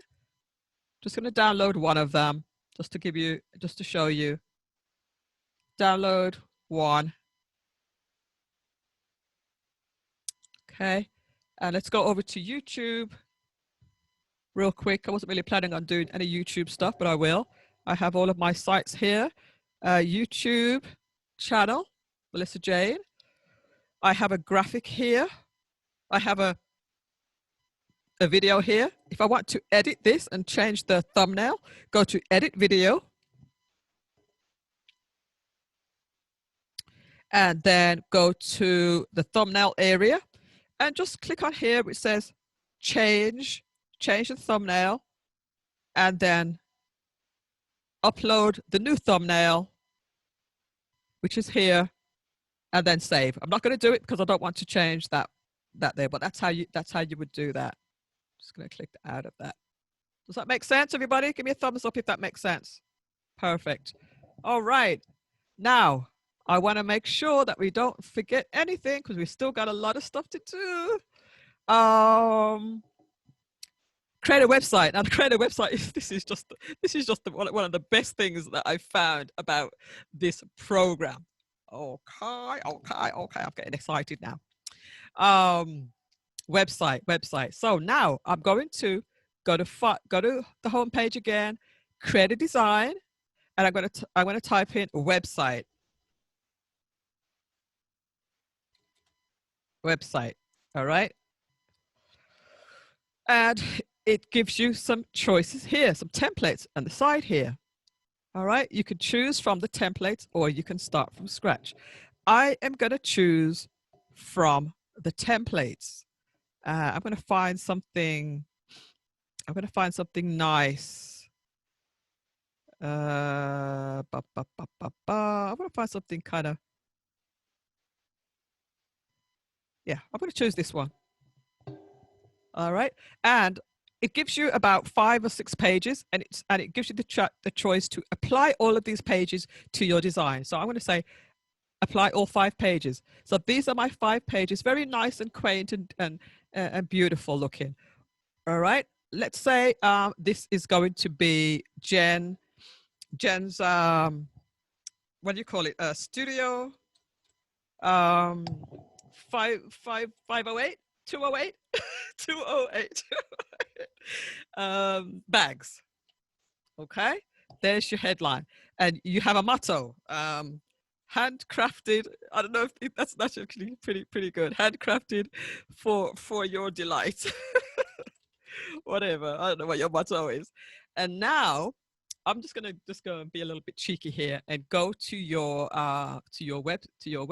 Just going to download one of them just to show you. Download one. Okay. And let's go over to YouTube real quick. I wasn't really planning on doing any YouTube stuff, but I will. I have all of my sites here. YouTube channel, Melissa Jane. I have a graphic here. I have a video here. If I want to edit this and change the thumbnail, go to edit video. And then go to the thumbnail area and just click on here which says change the thumbnail, and then upload the new thumbnail, which is here, and then save. I'm not going to do it because I don't want to change that there, but that's how you would do that. Just going to click out of that. Does that make sense, everybody? Give me a thumbs up if that makes sense. Perfect. All right. Now, I want to make sure that we don't forget anything because we've still got a lot of stuff to do. Create a website. Now, the create a website, this is just one of the best things that I found about this program. Okay, I'm getting excited now. Website. So now I'm going to go to the home page again, create a design, and I'm going to type in website. All right. And it gives you some choices here, some templates on the side here. All right, you can choose from the templates or you can start from scratch. I am going to choose from the templates. I'm going to find something nice. I'm going to find something kind of, yeah, I'm going to choose this one. All right, and it gives you about 5 or 6 pages, and it gives you the choice to apply all of these pages to your design. So I'm going to say apply all 5 pages. So these are my 5 pages, very nice and quaint and beautiful looking. All right, let's say this is going to be Jen's what do you call it? Studio 508 208 208 bags. Okay, there's your headline, and you have a motto, handcrafted. I don't know if that's actually pretty good. Handcrafted for your delight. Whatever, I don't know what your motto is. And now I'm just gonna be a little bit cheeky here and go to your website, to your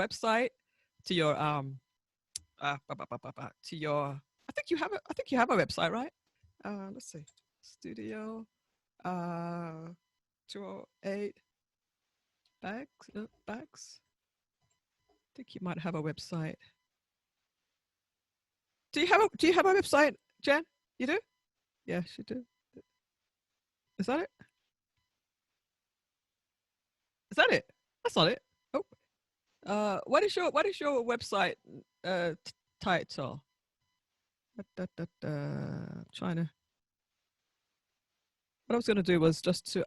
to your, I think you have a website, right? Let's see, Studio 208 bags. Bags. I think you might have a website. Do you have a website, Jen? You do? Yes, you do. Is that it? Is that it? That's not it. Oh, what is your website title? Trying to. What I was going to do was just to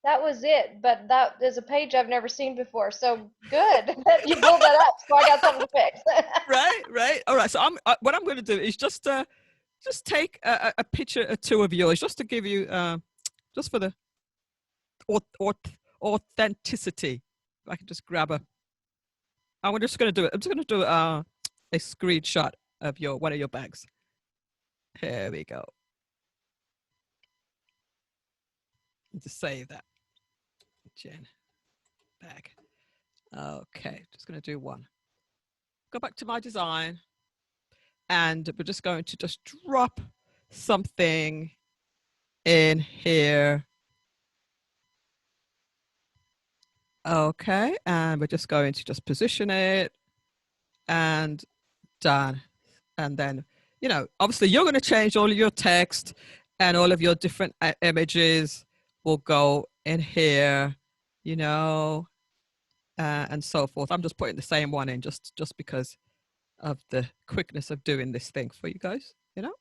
That was it, but that is a page I've never seen before. So good that you pulled that up. So I got something to fix. right. All right. So what I'm going to do is just take a picture or two of yours, just to give you just for the authenticity. I can just grab I'm just going to do it. I'm just going to do a screenshot of your one of your bags. Here we go. Just save that. Jen bag. Okay, just going to do one. Go back to my design, and we're just going to just drop something in here. Okay, and we're just going to just position it and done. And then, you know, obviously you're going to change all of your text, and all of your different images will go in here, you know, and so forth. I'm just putting the same one in just because of the quickness of doing this thing for you guys, you know.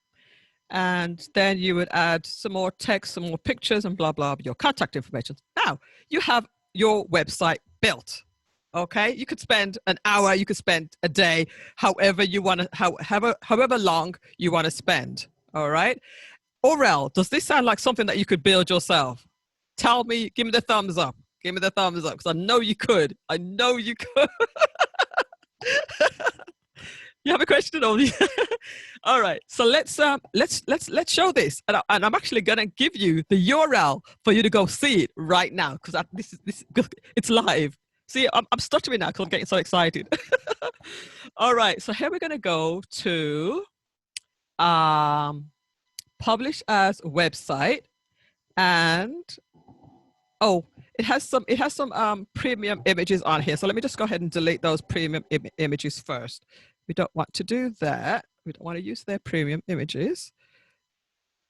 And then you would add some more text, some more pictures, and blah blah, your contact information. Now you have your website built. Okay, you could spend an hour, you could spend a day, however you want to, however long you want to spend. All right. Orel, does this sound like something that you could build yourself? Tell me, give me the thumbs up. Give me the thumbs up, because I know you could. I know you could. You have a question, or all right? So let's show this, and I'm actually gonna give you the URL for you to go see it right now, because this it's live. See, I'm stuttering now because I'm getting so excited. All right, so here we're gonna go to publish as website, and oh, it has some premium images on here. So let me just go ahead and delete those premium images first. We don't want to do that. We don't want to use their premium images.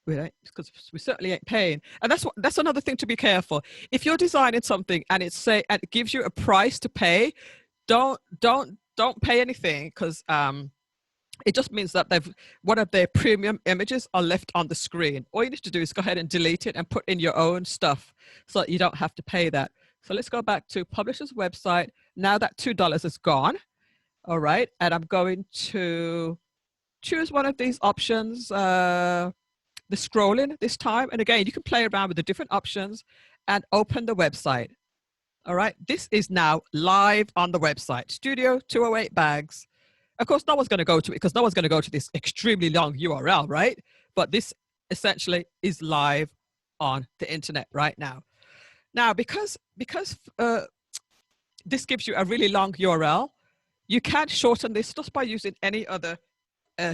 Because we certainly ain't paying. And that's another thing to be careful. If you're designing something and it gives you a price to pay, don't pay anything, because it just means that one of their premium images are left on the screen. All you need to do is go ahead and delete it and put in your own stuff so that you don't have to pay that. So let's go back to publisher's website. Now that $2 is gone. All right. And I'm going to choose one of these options, the scrolling this time. And again, you can play around with the different options and open the website. All right. This is now live on the website, Studio 208 Bags. Of course, no one's going to go to it, because no one's going to go to this extremely long URL, right? But this essentially is live on the internet right now. Now, because this gives you a really long URL, you can shorten this just by using any other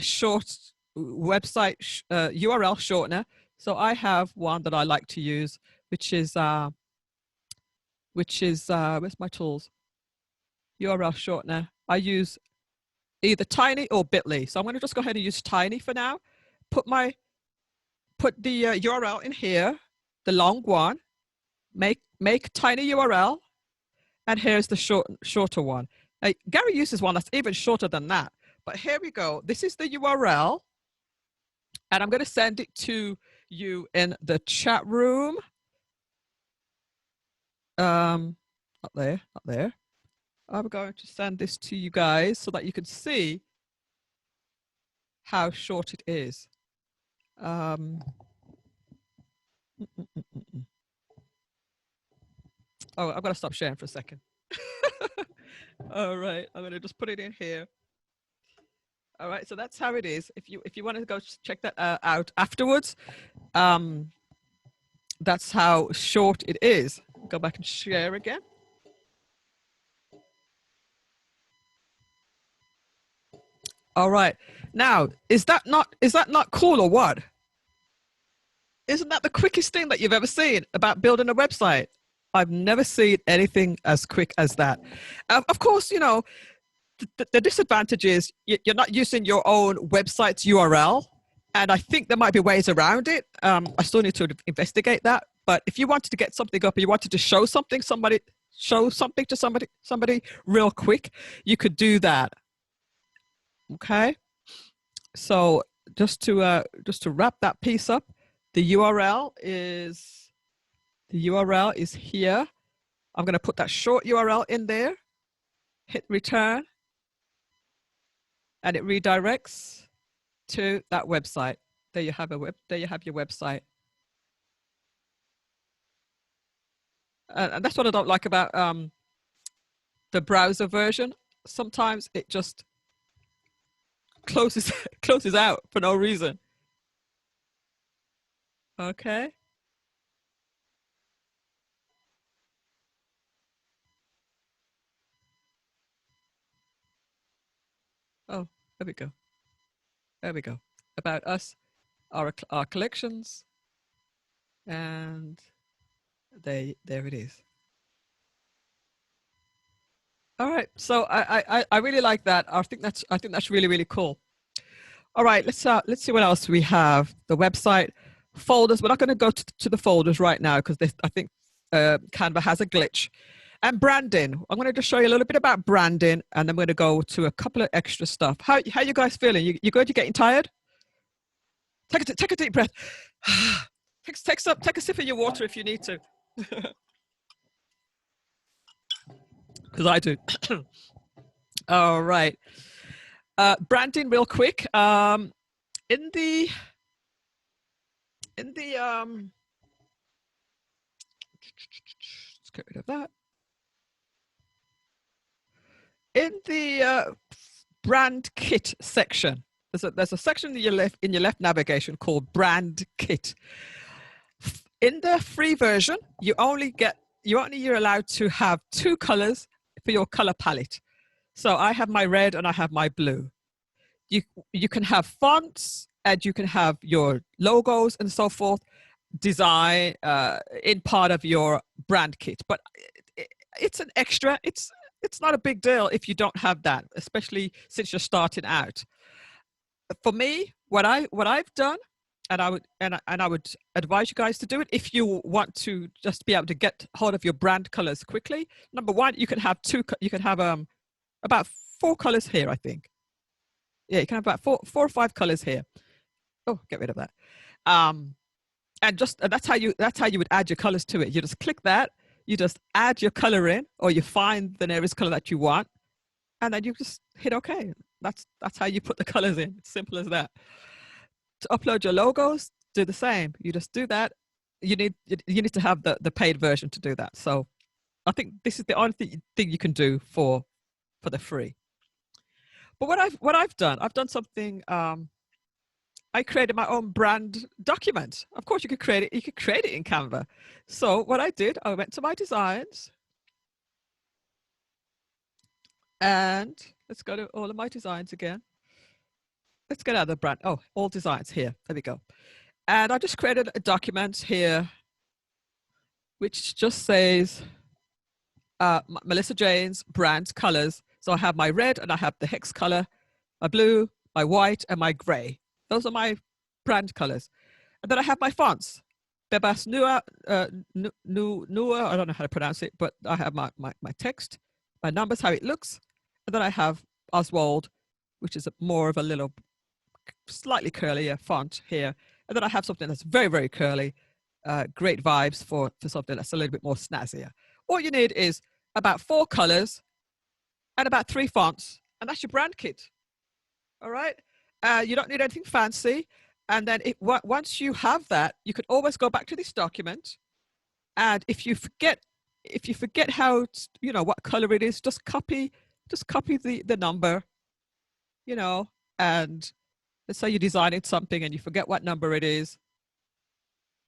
short website URL shortener. So I have one that I like to use, which is where's my tools? URL shortener. I use either Tiny or Bitly. So I'm going to just go ahead and use Tiny for now. Put the URL in here, the long one. Make Tiny URL, and here's the shorter one. Now, Gary uses one that's even shorter than that. But here we go. This is the URL, and I'm going to send it to you in the chat room. Not there. I'm going to send this to you guys so that you can see how short it is. Oh, I've got to stop sharing for a second. All right, I'm going to just put it in here. All right, so that's how it is. If you want to go check that out afterwards, that's how short it is. Go back and share again. All right. Now, is that not cool, or what? Isn't that the quickest thing that you've ever seen about building a website? I've never seen anything as quick as that. Of course, you know, the disadvantage is you're not using your own website's URL, and I think there might be ways around it. I still need to investigate that. But if you wanted to get something up and you wanted to show something to somebody real quick, you could do that. Okay, so just to wrap that piece up, the URL is here. I'm going to put that short URL in there, hit return, and it redirects to that website. There you have your website. And that's what I don't like about the browser version. Sometimes it just closes closes out for no reason. Okay. Oh, there we go. There we go. About us, our collections, and there it is. All right. So I really like that. I think that's really, really cool. All right. Let's see what else we have. The website, folders. We're not going to go to the folders right now because I think Canva has a glitch. And branding. I'm going to just show you a little bit about branding, and then we're going to go to a couple of extra stuff. How you guys feeling? You good? You getting tired? Take a deep breath. Take a sip of your water if you need to. Because I do. All right. Branding real quick. In the let's get rid of that. In the brand kit section, there's a section in your left navigation called brand kit. In the free version, you're allowed to have 2 colors for your color palette. So I have my red and I have my blue. You can have fonts and you can have your logos and so forth design in part of your brand kit, but it's an extra. It's not a big deal if you don't have that, especially since you're starting out. For me, what I've done, and I would advise you guys to do it if you want to just be able to get hold of your brand colors quickly. Number one, you can have about 4 colors here, I think. Yeah, you can have about 4 or 5 colors here. Oh, get rid of that. And that's how you would add your colors to it. You just click that, you just add your color in, or you find the nearest color that you want, and then you just hit OK. That's how you put the colors in. It's simple as that. To upload your logos, do the same. You just do that. You need to have the paid version to do that. So I think this is the only thing you can do for the free. But what I've done something. I created my own brand document. Of course, you could create it. You could create it in Canva. So what I did, I went to my designs, and let's go to all of my designs again. Let's get out of the brand. Oh, all designs here. There we go. And I just created a document here, which just says Melissa Jane's brand colors. So I have my red and I have the hex color, my blue, my white, and my gray. Those are my brand colors. And then I have my fonts. Bebas Nua, Nua, I don't know how to pronounce it, but I have my text, my numbers, how it looks. And then I have Oswald, which is more of a little, slightly curlier font here. And then I have something that's very, very curly, great vibes for something that's a little bit more snazzier. All you need is about 4 colors and about 3 fonts, and that's your brand kit. All right? You don't need anything fancy. And then once you have that, you can always go back to this document. And if you forget how, what color it is, just copy the number, and let's say you're designing something and you forget what number it is.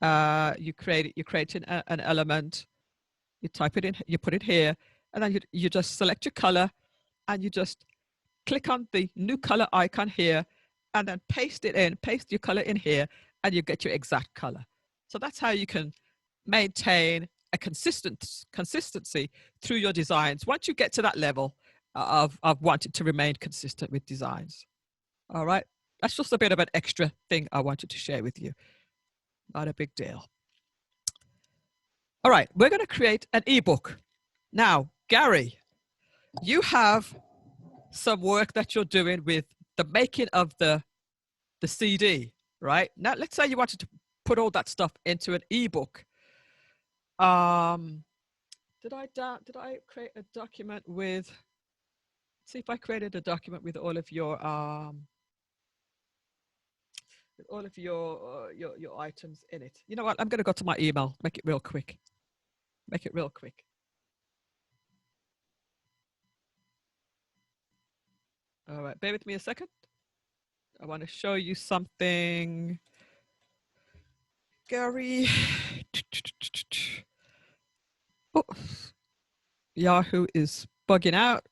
You're creating an element, you type it in, you put it here, and then you just select your color and you just click on the new color icon here, and then paste your color in here, and you get your exact color. So that's how you can maintain a consistency through your designs once you get to that level of wanting to remain consistent with designs. All right, that's just a bit of an extra thing I wanted to share with you. Not a big deal. All right, we're going to create an ebook. Now, Gary, you have some work that you're doing with the making of the CD, right? Now, let's say you wanted to put all that stuff into an ebook. Did I create a document with? See if I created a document with all of your your items in it. You know what? I'm going to go to my email. Make it real quick. All right, bear with me a second. I want to show you something. Gary. Oh, Yahoo is bugging out.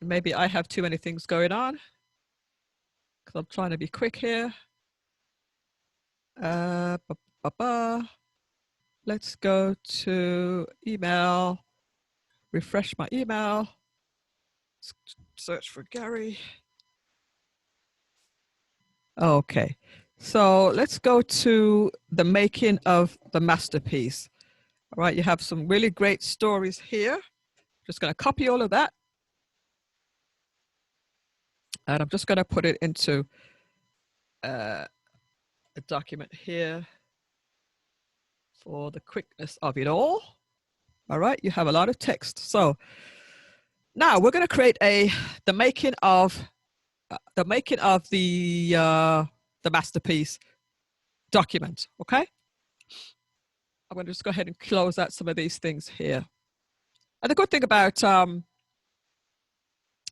Maybe I have too many things going on because I'm trying to be quick here. Let's go to email, refresh my email, search for Gary. Okay, so let's go to the making of the masterpiece. All right, you have some really great stories here. Just going to copy all of that. And I'm just going to put it into a document here for the quickness of it all. All right, you have a lot of text. So now we're going to create the making of the masterpiece document. Okay, I'm going to just go ahead and close out some of these things here. And the good thing about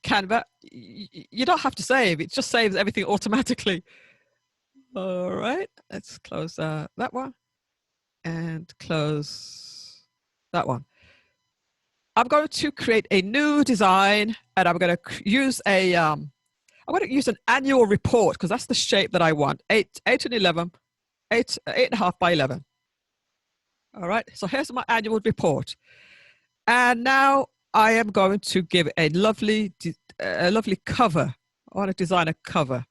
Canva, you don't have to save. It just saves everything automatically. All right, let's close that one and close that one. I'm going to create a new design, and I'm going to use I'm going to use an annual report because that's the shape that I want. 8 and 11, 8.5 by 11. All right, so here's my annual report. And now I am going to give a lovely cover. I want to design a cover,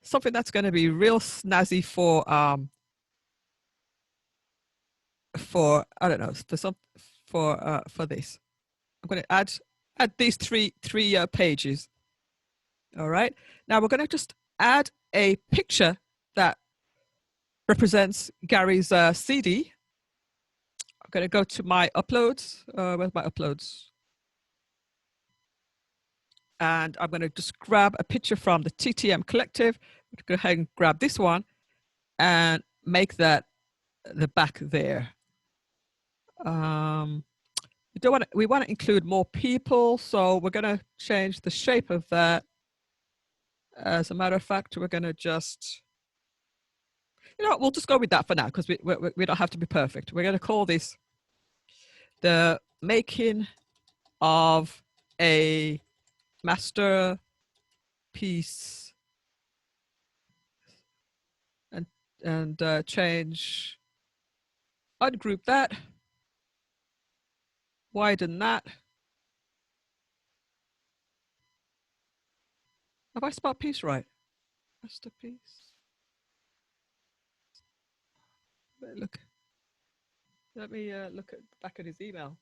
something that's going to be real snazzy for I don't know, for this. I'm going to add these three pages. All right. Now we're going to just add a picture that represents Gary's CD. I'm going to go to my uploads. Where's my uploads? And I'm going to just grab a picture from the TTM Collective. Go ahead and grab this one and make that the back there. We want to include more people, so we're going to change the shape of that. As a matter of fact, we're going to just, we'll just go with that for now because we don't have to be perfect. We're going to call this the making of a masterpiece, and change, ungroup that, widen that. Have I spelled piece right? Masterpiece. Look. Let me look back at his email.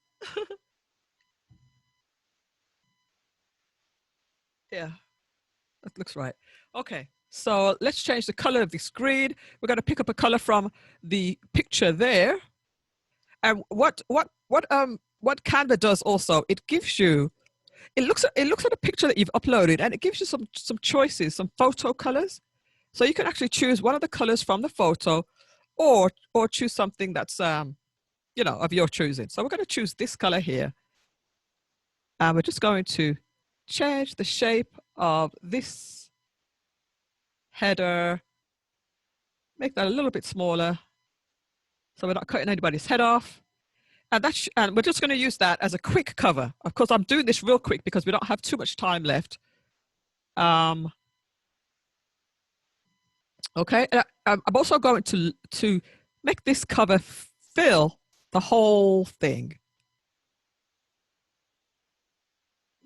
Yeah, that looks right. Okay, so let's change the color of the screen. We're going to pick up a color from the picture there. And what Canva does also, it gives you, it looks at a picture that you've uploaded, and it gives you some choices, some photo colors. So you can actually choose one of the colors from the photo, or choose something that's of your choosing. So we're going to choose this color here, and we're just going to change the shape of this header, make that a little bit smaller so we're not cutting anybody's head off. And we're just going to use that as a quick cover. Of course, I'm doing this real quick because we don't have too much time left. Okay, I'm also going to make this cover fill the whole thing.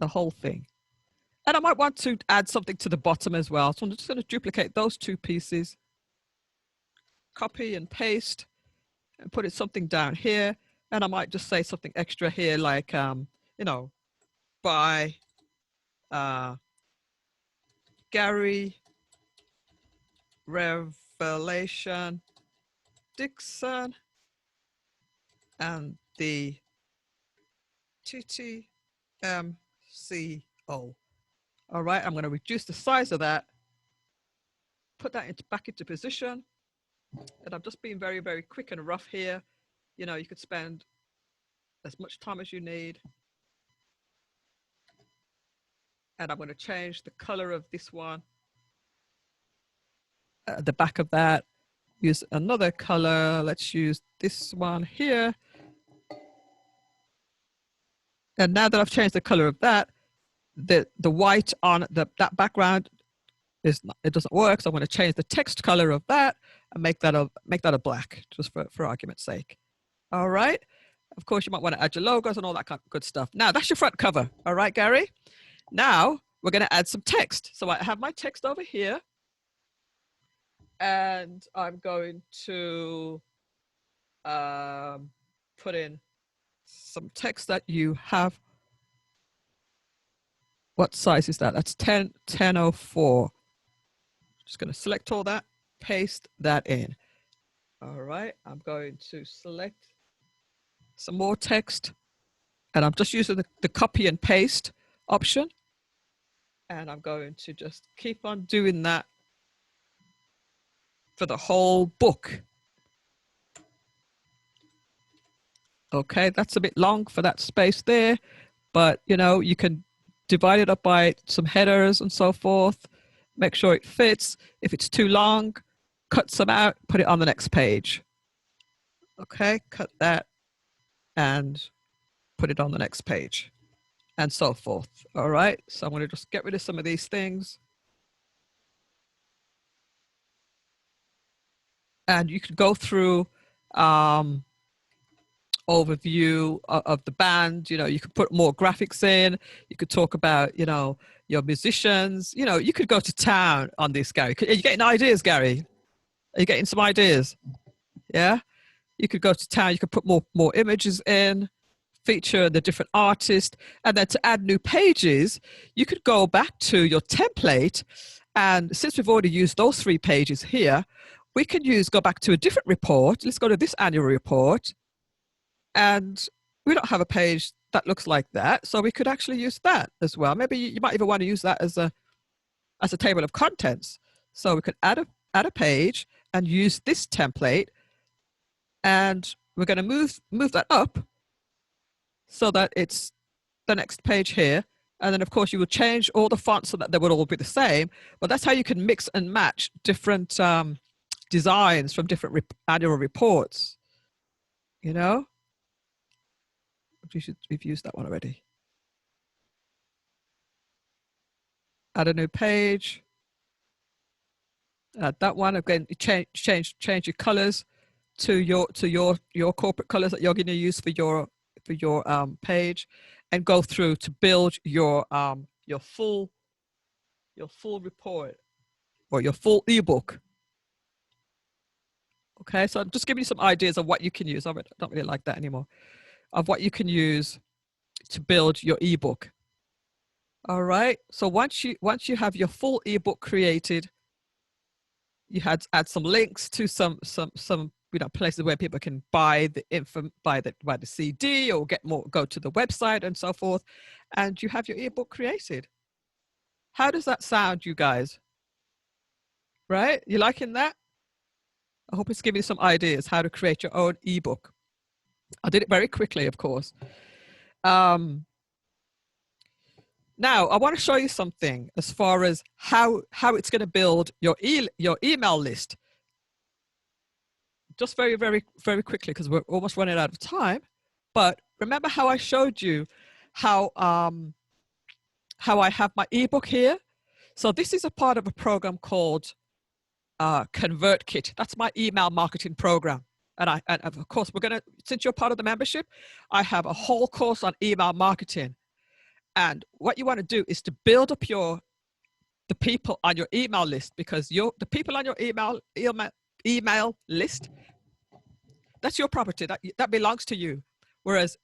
The whole thing. And I might want to add something to the bottom as well. So I'm just going to duplicate those two pieces, copy and paste, and put something down here. And I might just say something extra here, like, by Gary Revelation Dixon and the TTMCO. All right, I'm going to reduce the size of that, put that back into position. And I'm just being very, very quick and rough here. You could spend as much time as you need. And I'm going to change the color of this one. The back of that. Use another color. Let's use this one here. And now that I've changed the color of that, the white on that background is not, it doesn't work. So I'm going to change the text color of that and make that a black, just for argument's sake. All right. Of course, you might want to add your logos and all that kind of good stuff. Now that's your front cover. All right, Gary. Now we're going to add some text. So I have my text over here, and I'm going to put in some text that you have. What size is that? That's 1004. Just going to select all that, paste that in. All right, I'm going to select some more text, and I'm just using the copy and paste option. And I'm going to just keep on doing that for the whole book. Okay, that's a bit long for that space there, but you know, you can divide it up by some headers and so forth. Make sure it fits. If it's too long, cut some out, put it on the next page. Okay, cut that and put it on the next page, and so forth. All right, so I'm going to just get rid of some of these things. And you can go through overview of the band. You know, you could put more graphics in. You could talk about, you know, your musicians. You know, you could go to town on this, Gary. Are you getting ideas, Gary? Are you getting some ideas? Yeah, you could go to town. You could put more images in, feature the different artists, and then to add new pages, you could go back to your template. And since we've already used those 3 pages here, we can go back to a different report. Let's go to this annual report. And we don't have a page that looks like that. So we could actually use that as well. Maybe you might even want to use that as a table of contents. So we could add a page and use this template. And we're going to move that up so that it's the next page here. And then of course you will change all the fonts so that they would all be the same. But that's how you can mix and match different designs from different annual reports. You know, we've used that one already. Add a new page. Add that one again. Change your colors to your corporate colors that you're going to use for your page, and go through to build your full report or your full ebook. Okay, so I'm just giving you some ideas of what you can use. I don't really like that anymore. Of what you can use to build your ebook. All right. So once you have your full ebook created, you add some links to some places where people can buy the CD or go to the website and so forth, and you have your ebook created. How does that sound, you guys? Right? You liking that? I hope it's giving you some ideas how to create your own ebook. I did it very quickly, of course. Now, I want to show you something as far as how it's going to build your email list. Just very, very, very quickly, because we're almost running out of time. But remember how I showed you how I have my ebook here? So this is a part of a program called ConvertKit. That's my email marketing program. And of course, since you're part of the membership, I have a whole course on email marketing. And what you want to do is to build up the people on your email list, because the people on your email list, that's your property. That belongs to you. Whereas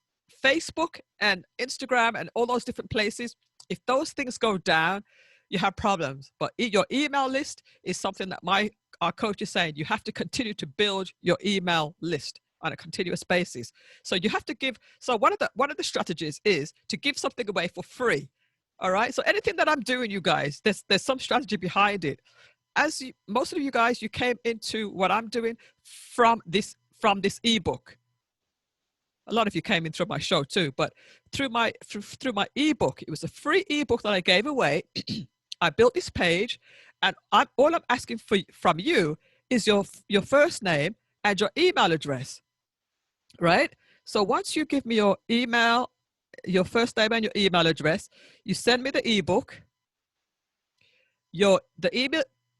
Facebook and Instagram and all those different places, if those things go down, you have problems. But your email list is something that our coach is saying you have to continue to build your email list on a continuous basis. So you have to so one of the strategies is to give something away for free. All right. So anything that I'm doing, you guys, there's some strategy behind it. Most of you guys, you came into what I'm doing from this ebook. a lot of you came in through my show too, but through my ebook, it was a free ebook that I gave away. I built this page, and all I'm asking from you is your first name and your email address, right? So once you give me your email, your first name and your email address, you send me the ebook. The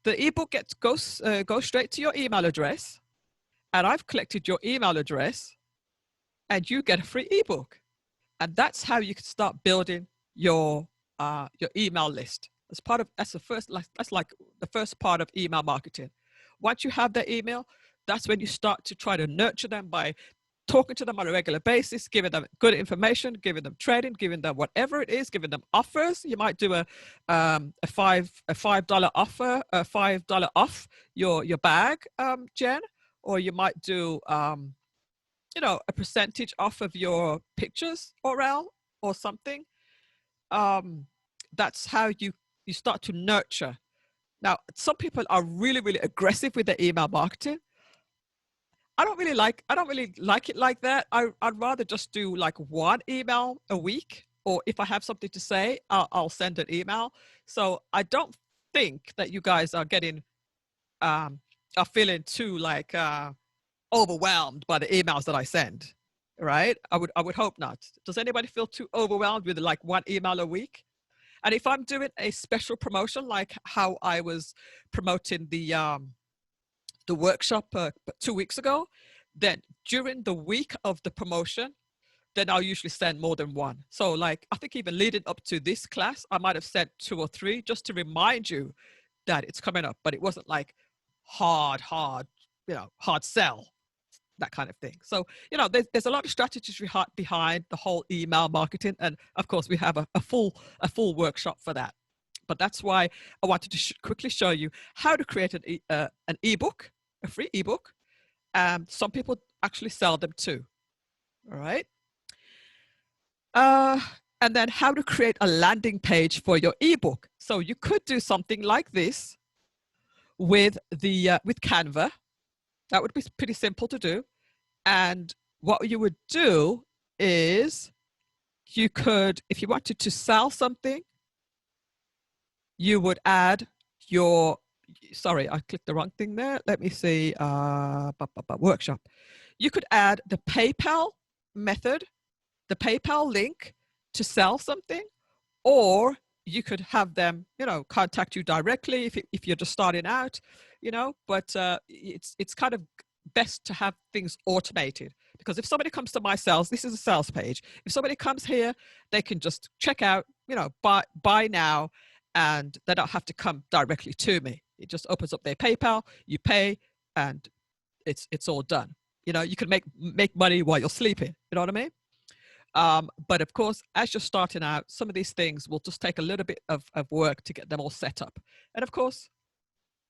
ebook goes straight to your email address, and I've collected your email address, and you get a free ebook. And that's how you can start building your email list. That's like the first part of email marketing. Once you have their email, that's when you start to try to nurture them by talking to them on a regular basis, giving them good information, giving them training, giving them whatever it is, giving them offers. You might do a $5 offer, $5 off your bag, Jen, or you might do a percentage off of your pictures or something. That's how you start to nurture. Now, some people are really, really aggressive with their email marketing. I don't really like it like that. I'd rather just do like one email a week, or if I have something to say, I'll send an email. So I don't think that you guys are feeling too like overwhelmed by the emails that I send, right? I would hope not. Does anybody feel too overwhelmed with like one email a week? And if I'm doing a special promotion, like how I was promoting the workshop 2 weeks ago, then during the week of the promotion, then I'll usually send more than one. So like, I think even leading up to this class, I might have sent 2 or 3 just to remind you that it's coming up, but it wasn't like hard sell, that kind of thing. So, there's a lot of strategies behind the whole email marketing. And of course we have a full workshop for that. But that's why I wanted to quickly show you how to create an ebook, a free ebook. Some people actually sell them too. All right. And then how to create a landing page for your ebook. So you could do something like this with Canva. That would be pretty simple to do. And what you would do is you could, if you wanted to sell something, you would add sorry, I clicked the wrong thing there. Let me see, workshop. You could add the PayPal method, the PayPal link to sell something, or you could have them, contact you directly if you're just starting out, but it's kind of best to have things automated, because if somebody comes to my sales, this is a sales page. If somebody comes here, they can just check out, buy now, and they don't have to come directly to me. It just opens up their PayPal, you pay, and it's all done. You can make money while you're sleeping. You know what I mean? But of course, as you're starting out, some of these things will just take a little bit of work to get them all set up. And of course,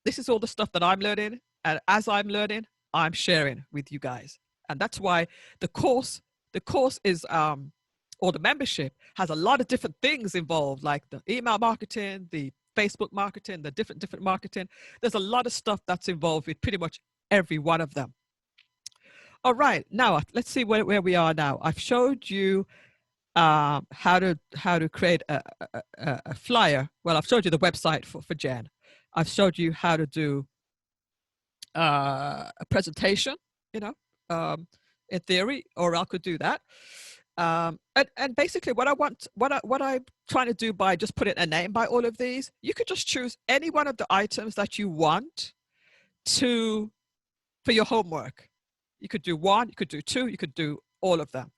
this is all the stuff that I'm learning. And as I'm learning, I'm sharing with you guys. And that's why the course is, or the membership has a lot of different things involved, like the email marketing, the Facebook marketing, the different marketing. There's a lot of stuff that's involved with pretty much every one of them. All right, now let's see where we are now. I've showed you how to create a flyer. Well, I've showed you the website for Jen. I've showed you how to do a presentation, in theory, or I could do that. And basically what I'm trying to do by just putting a name by all of these, you could just choose any one of the items that you want for your homework. You could do 1, you could do 2, you could do all of them.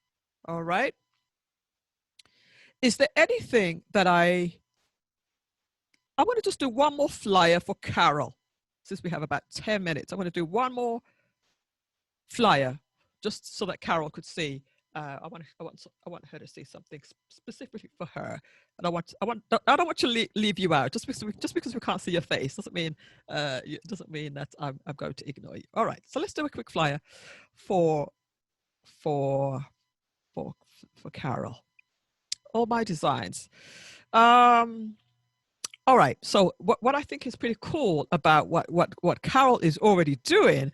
All right. Is there anything that I want to just do one more flyer for Carol, since we have about 10 minutes. I want to do one more flyer just so that Carol could see. I want her to see something specifically for her, and I don't want to leave you out just because we can't see your face doesn't mean that I'm going to ignore you. All right, so let's do a quick flyer for Carol. All my designs. All right, so what I think is pretty cool about what Carol is already doing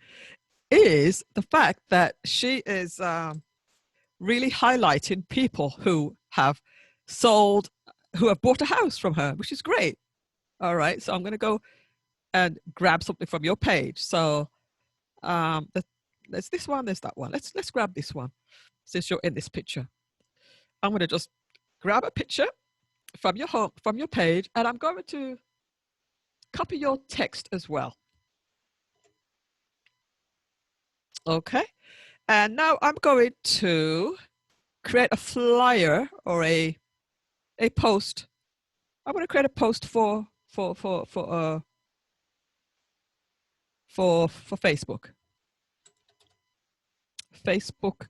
is the fact that she is really highlighting people who have sold, who have bought a house from her, which is great. All right, so I'm going to go and grab something from your page. So there's this one, there's that one. Let's grab this one since you're in this picture. I'm going to just grab a picture from your home, from your page, and I'm going to copy your text as well. Okay, and now I'm going to create a flyer or a post. I'm going to create a post for Facebook. Facebook.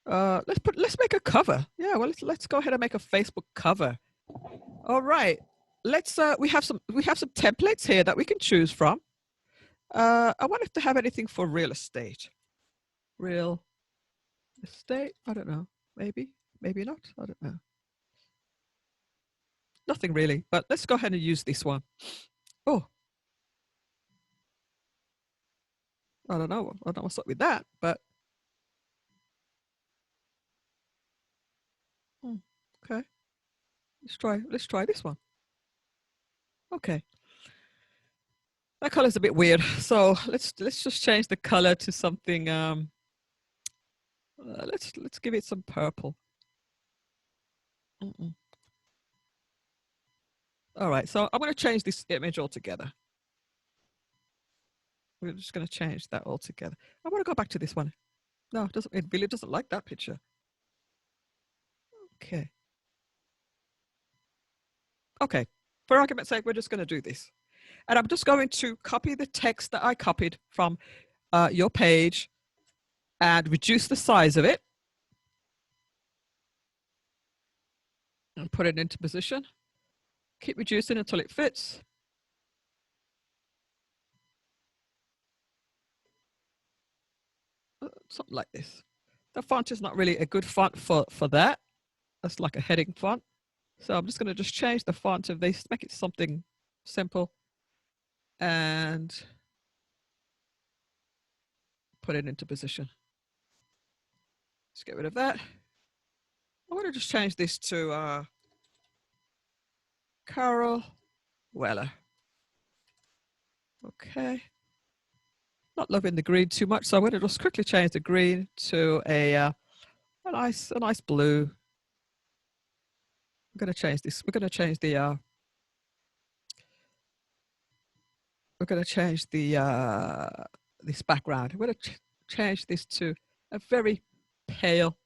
Let's make a cover. Yeah, well, let's go ahead and make a Facebook cover. All right. Let's we have some templates here that we can choose from. I wonder if they have anything for real estate. Real estate? I don't know. Maybe not. I don't know. Nothing really, but let's go ahead and use this one. Oh, I don't know what's up with that, but okay. Let's try this one. Okay. That color is a bit weird, so let's just change the color to something. Let's give it some purple. All right, so I'm going to change this image altogether. We're just going to change that altogether. I want to go back to this one. No, it really doesn't like that picture. Okay. Okay, for argument's sake, we're just going to do this. And I'm just going to copy the text that I copied from your page and reduce the size of it. And put it into position. Keep reducing until it fits. Something like this. The font is not really a good font for that. That's like a heading font. So I'm just going to just change the font of this, make it something simple, and put it into position. Let's get rid of that. I want to just change this to Carol Weller. Okay. Not loving the green too much, so I'm going to just quickly change the green to a nice blue. I'm going to change this. We're going to change the this background. We're going to change this to a very pale.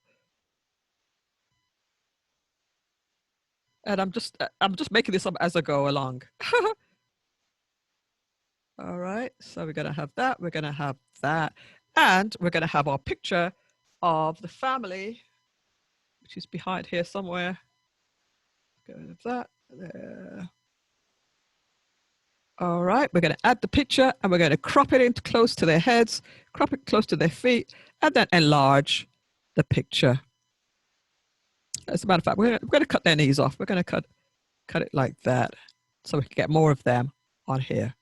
And I'm just making this up as I go along. All right, so we're going to have that. We're going to have that. And we're going to have our picture of the family, which is behind here somewhere. Get rid of that. There. All right, we're going to add the picture and we're going to crop it in close to their heads, crop it close to their feet, and then enlarge the picture. As a matter of fact, we're going to cut their knees off. We're going to cut it like that so we can get more of them on here.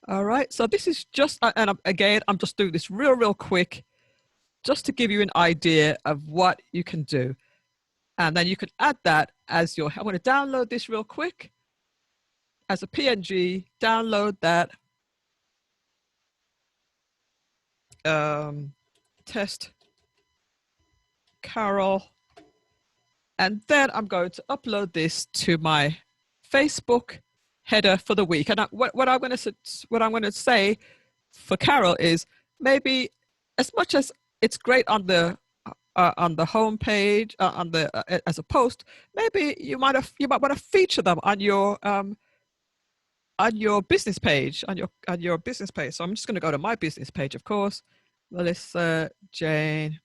All right, so this is just, and again, I'm just doing this real quick, just to give you an idea of what you can do. And then you can add that as your, I'm going to download this real quick as a PNG, download that, test Carol, and then I'm going to upload this to my Facebook header for the week. And what I'm going to say for Carol is maybe, as much as it's great on the home page, as a post, maybe you might want to feature them on your business page, on your business page. So I'm just going to go to my business page, of course, Melissa Jane.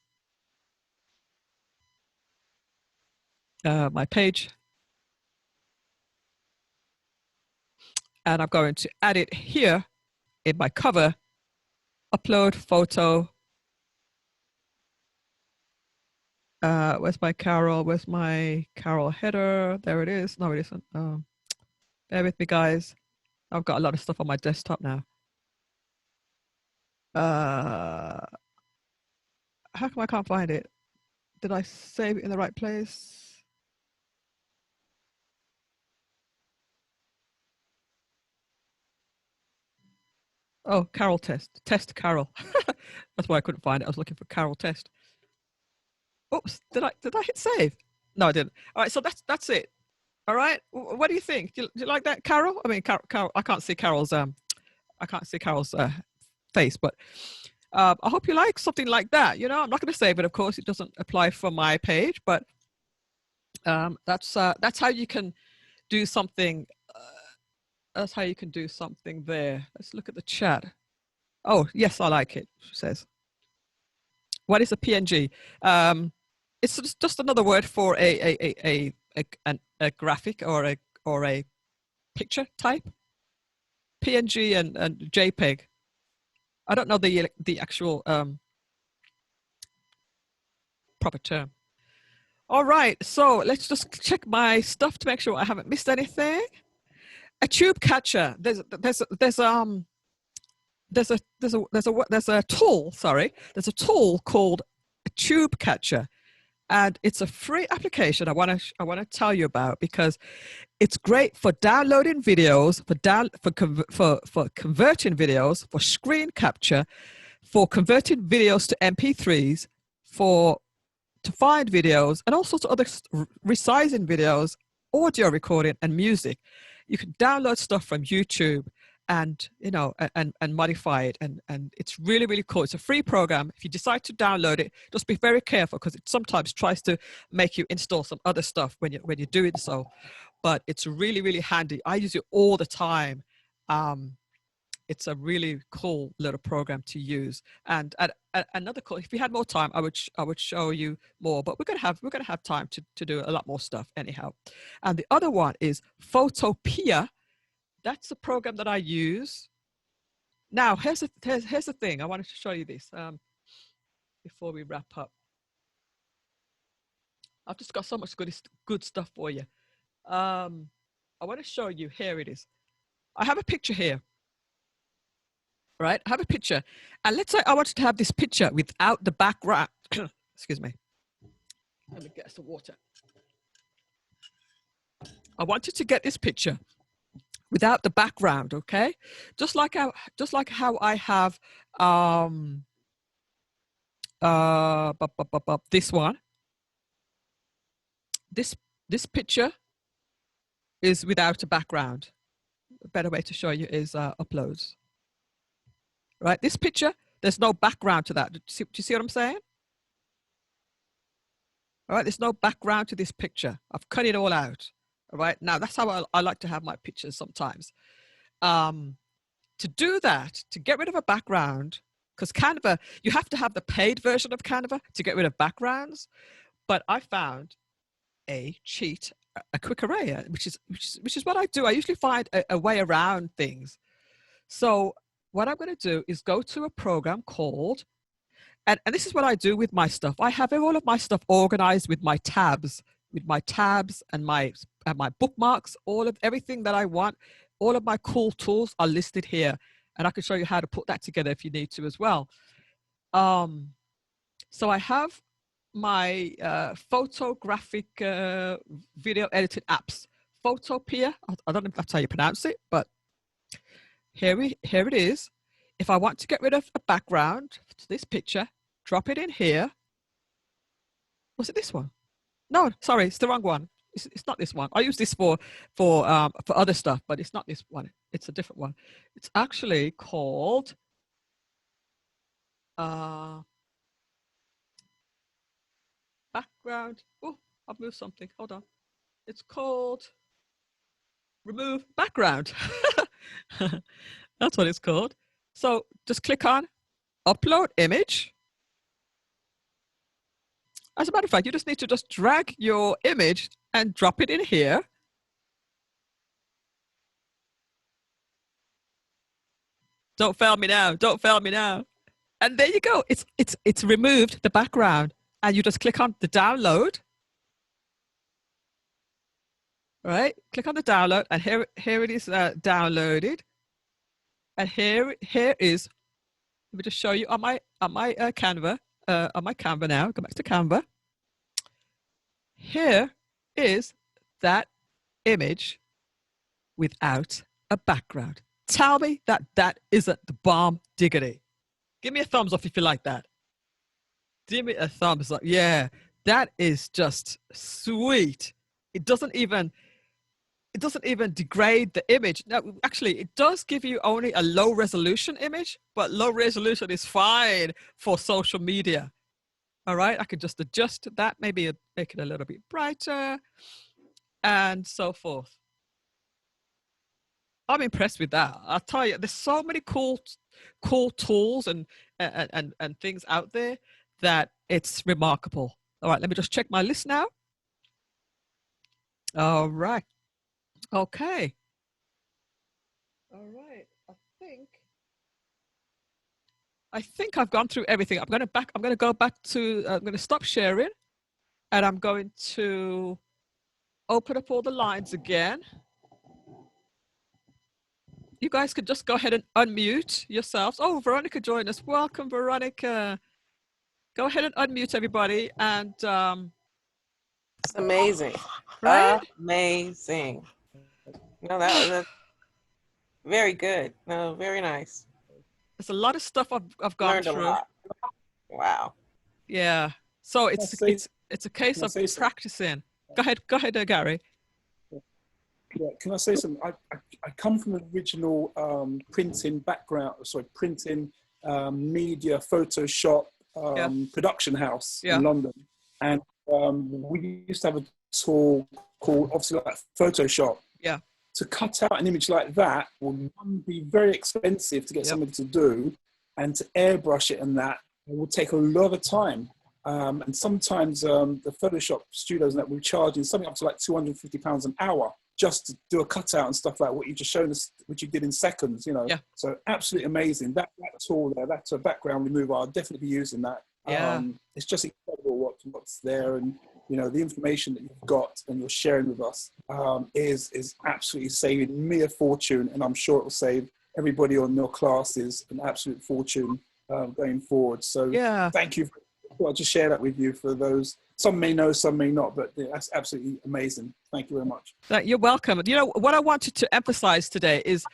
My page, and I'm going to add it here in my cover, upload photo. Where's my Carol? Where's my Carol header? There it is. No, it isn't. Bear with me, guys. I've got a lot of stuff on my desktop now. how come I can't find it? Did I save it in the right place? Oh, Carol test Carol. That's why I couldn't find it. I was looking for Carol test. Oops, did I hit save? No, I didn't. All right, so that's it. All right, what do you think? Do you like that, Carol? I mean, Carol, I can't see Carol's face, but I hope you like something like that. You know, I'm not going to save it, of course. It doesn't apply for my page, but that's how you can do something. That's how you can do something there. Let's look at the chat. Oh, yes, I like it, she says. What is a PNG? It's just another word for a graphic or a picture type. PNG and JPEG. I don't know the actual proper term. All right, so let's just check my stuff to make sure I haven't missed anything. A tube catcher. There's a tool. Sorry, there's a tool called a tube catcher, and it's a free application. I want to tell you about because it's great for downloading videos, for converting videos, for screen capture, for converting videos to MP3s, to find videos, and all sorts of other resizing videos, audio recording, and music. You can download stuff from YouTube and and modify it, and it's really, really cool. It's a free program. If you decide to download it, just be very careful because it sometimes tries to make you install some other stuff when you're doing so. But it's really, really handy. I use it all the time. It's a really cool little program to use. And another cool. If we had more time, I would show you more. But we're gonna have time to do a lot more stuff anyhow. And the other one is Photopea. That's the program that I use. Now here's the thing. I wanted to show you this before we wrap up. I've just got so much good stuff for you. I want to show you. Here it is. I have a picture here. Right, I have a picture, and let's say I wanted to have this picture without the background. Excuse me. Let me get some water. I wanted to get this picture without the background, okay? Just like how I have this one. This picture is without a background. A better way to show you is uploads. Right, this picture, there's no background to that. Do you see what I'm saying? All right, there's no background to this picture. I've cut it all out. All right, now that's how I like to have my pictures sometimes. To do that, to get rid of a background, because Canva, you have to have the paid version of Canva to get rid of backgrounds. But I found a cheat, a quick array, which is what I do. I usually find a way around things. So what I'm going to do is go to a program called, and this is what I do with my stuff. I have all of my stuff organized with my tabs and my bookmarks, everything that I want. All of my cool tools are listed here, and I can show you how to put that together if you need to as well. So I have my photographic video editing apps, Photopea. I don't know if that's how you pronounce it, but here it is. If I want to get rid of a background to this picture, drop it in here. Was it this one? No, sorry, it's the wrong one. It's not this one. I use this for other stuff, but it's not this one. It's a different one. It's actually called background. Oh, I've moved something. Hold on. It's called remove background. That's what it's called. So just click on upload image. As a matter of fact, you just need to just drag your image and drop it in here. Don't fail me now. Don't fail me now. And there you go. It's removed the background, and you just click on the download. All right, click on the download, and here it is downloaded. And here is. Let me just show you on my Canva. on my Canva now. Go back to Canva. Here is that image without a background. Tell me that that isn't the bomb diggity. Give me a thumbs up if you like that. Give me a thumbs up. Yeah, that is just sweet. It doesn't even degrade the image. Now, actually, it does give you only a low resolution image, but low resolution is fine for social media. All right, I can just adjust that, maybe make it a little bit brighter and so forth. I'm impressed with that. I'll tell you, there's so many cool tools and things out there that it's remarkable. All right, let me just check my list now. All right. Okay. All right. I think I've gone through everything. I'm going to go back to, I'm going to stop sharing, and I'm going to open up all the lines again. You guys could just go ahead and unmute yourselves. Oh, Veronica joined us. Welcome, Veronica. Go ahead and unmute everybody. And It's amazing. right? Amazing. No, that's very good. No, very nice. There's a lot of stuff I've gone Learned a through. lot. Wow. Yeah. So it's a case of practicing. Go ahead, Gary. Yeah, can I say something? I come from an original printing background, printing, media, Photoshop, production house in London. And we used to have a tool called, obviously, like Photoshop. Yeah. To cut out an image like that would be very expensive to get somebody to do, and to airbrush it and that, it would take a lot of time. And sometimes the Photoshop studios that we're charging something up to like £250 an hour just to do a cutout and stuff like what you just shown us, which you did in seconds, you know. Yeah. So absolutely amazing. That tool there, that's a background remover. I'll definitely be using that. Yeah. It's just incredible what's there, and you know the information that you've got and you're sharing with us is absolutely saving me a fortune, and I'm sure it will save everybody on your classes an absolute fortune going forward. So thank you. I'll just share that with you for those. Some may know, some may not, but that's absolutely amazing. Thank you very much. You're welcome. You know, what I wanted to emphasize today is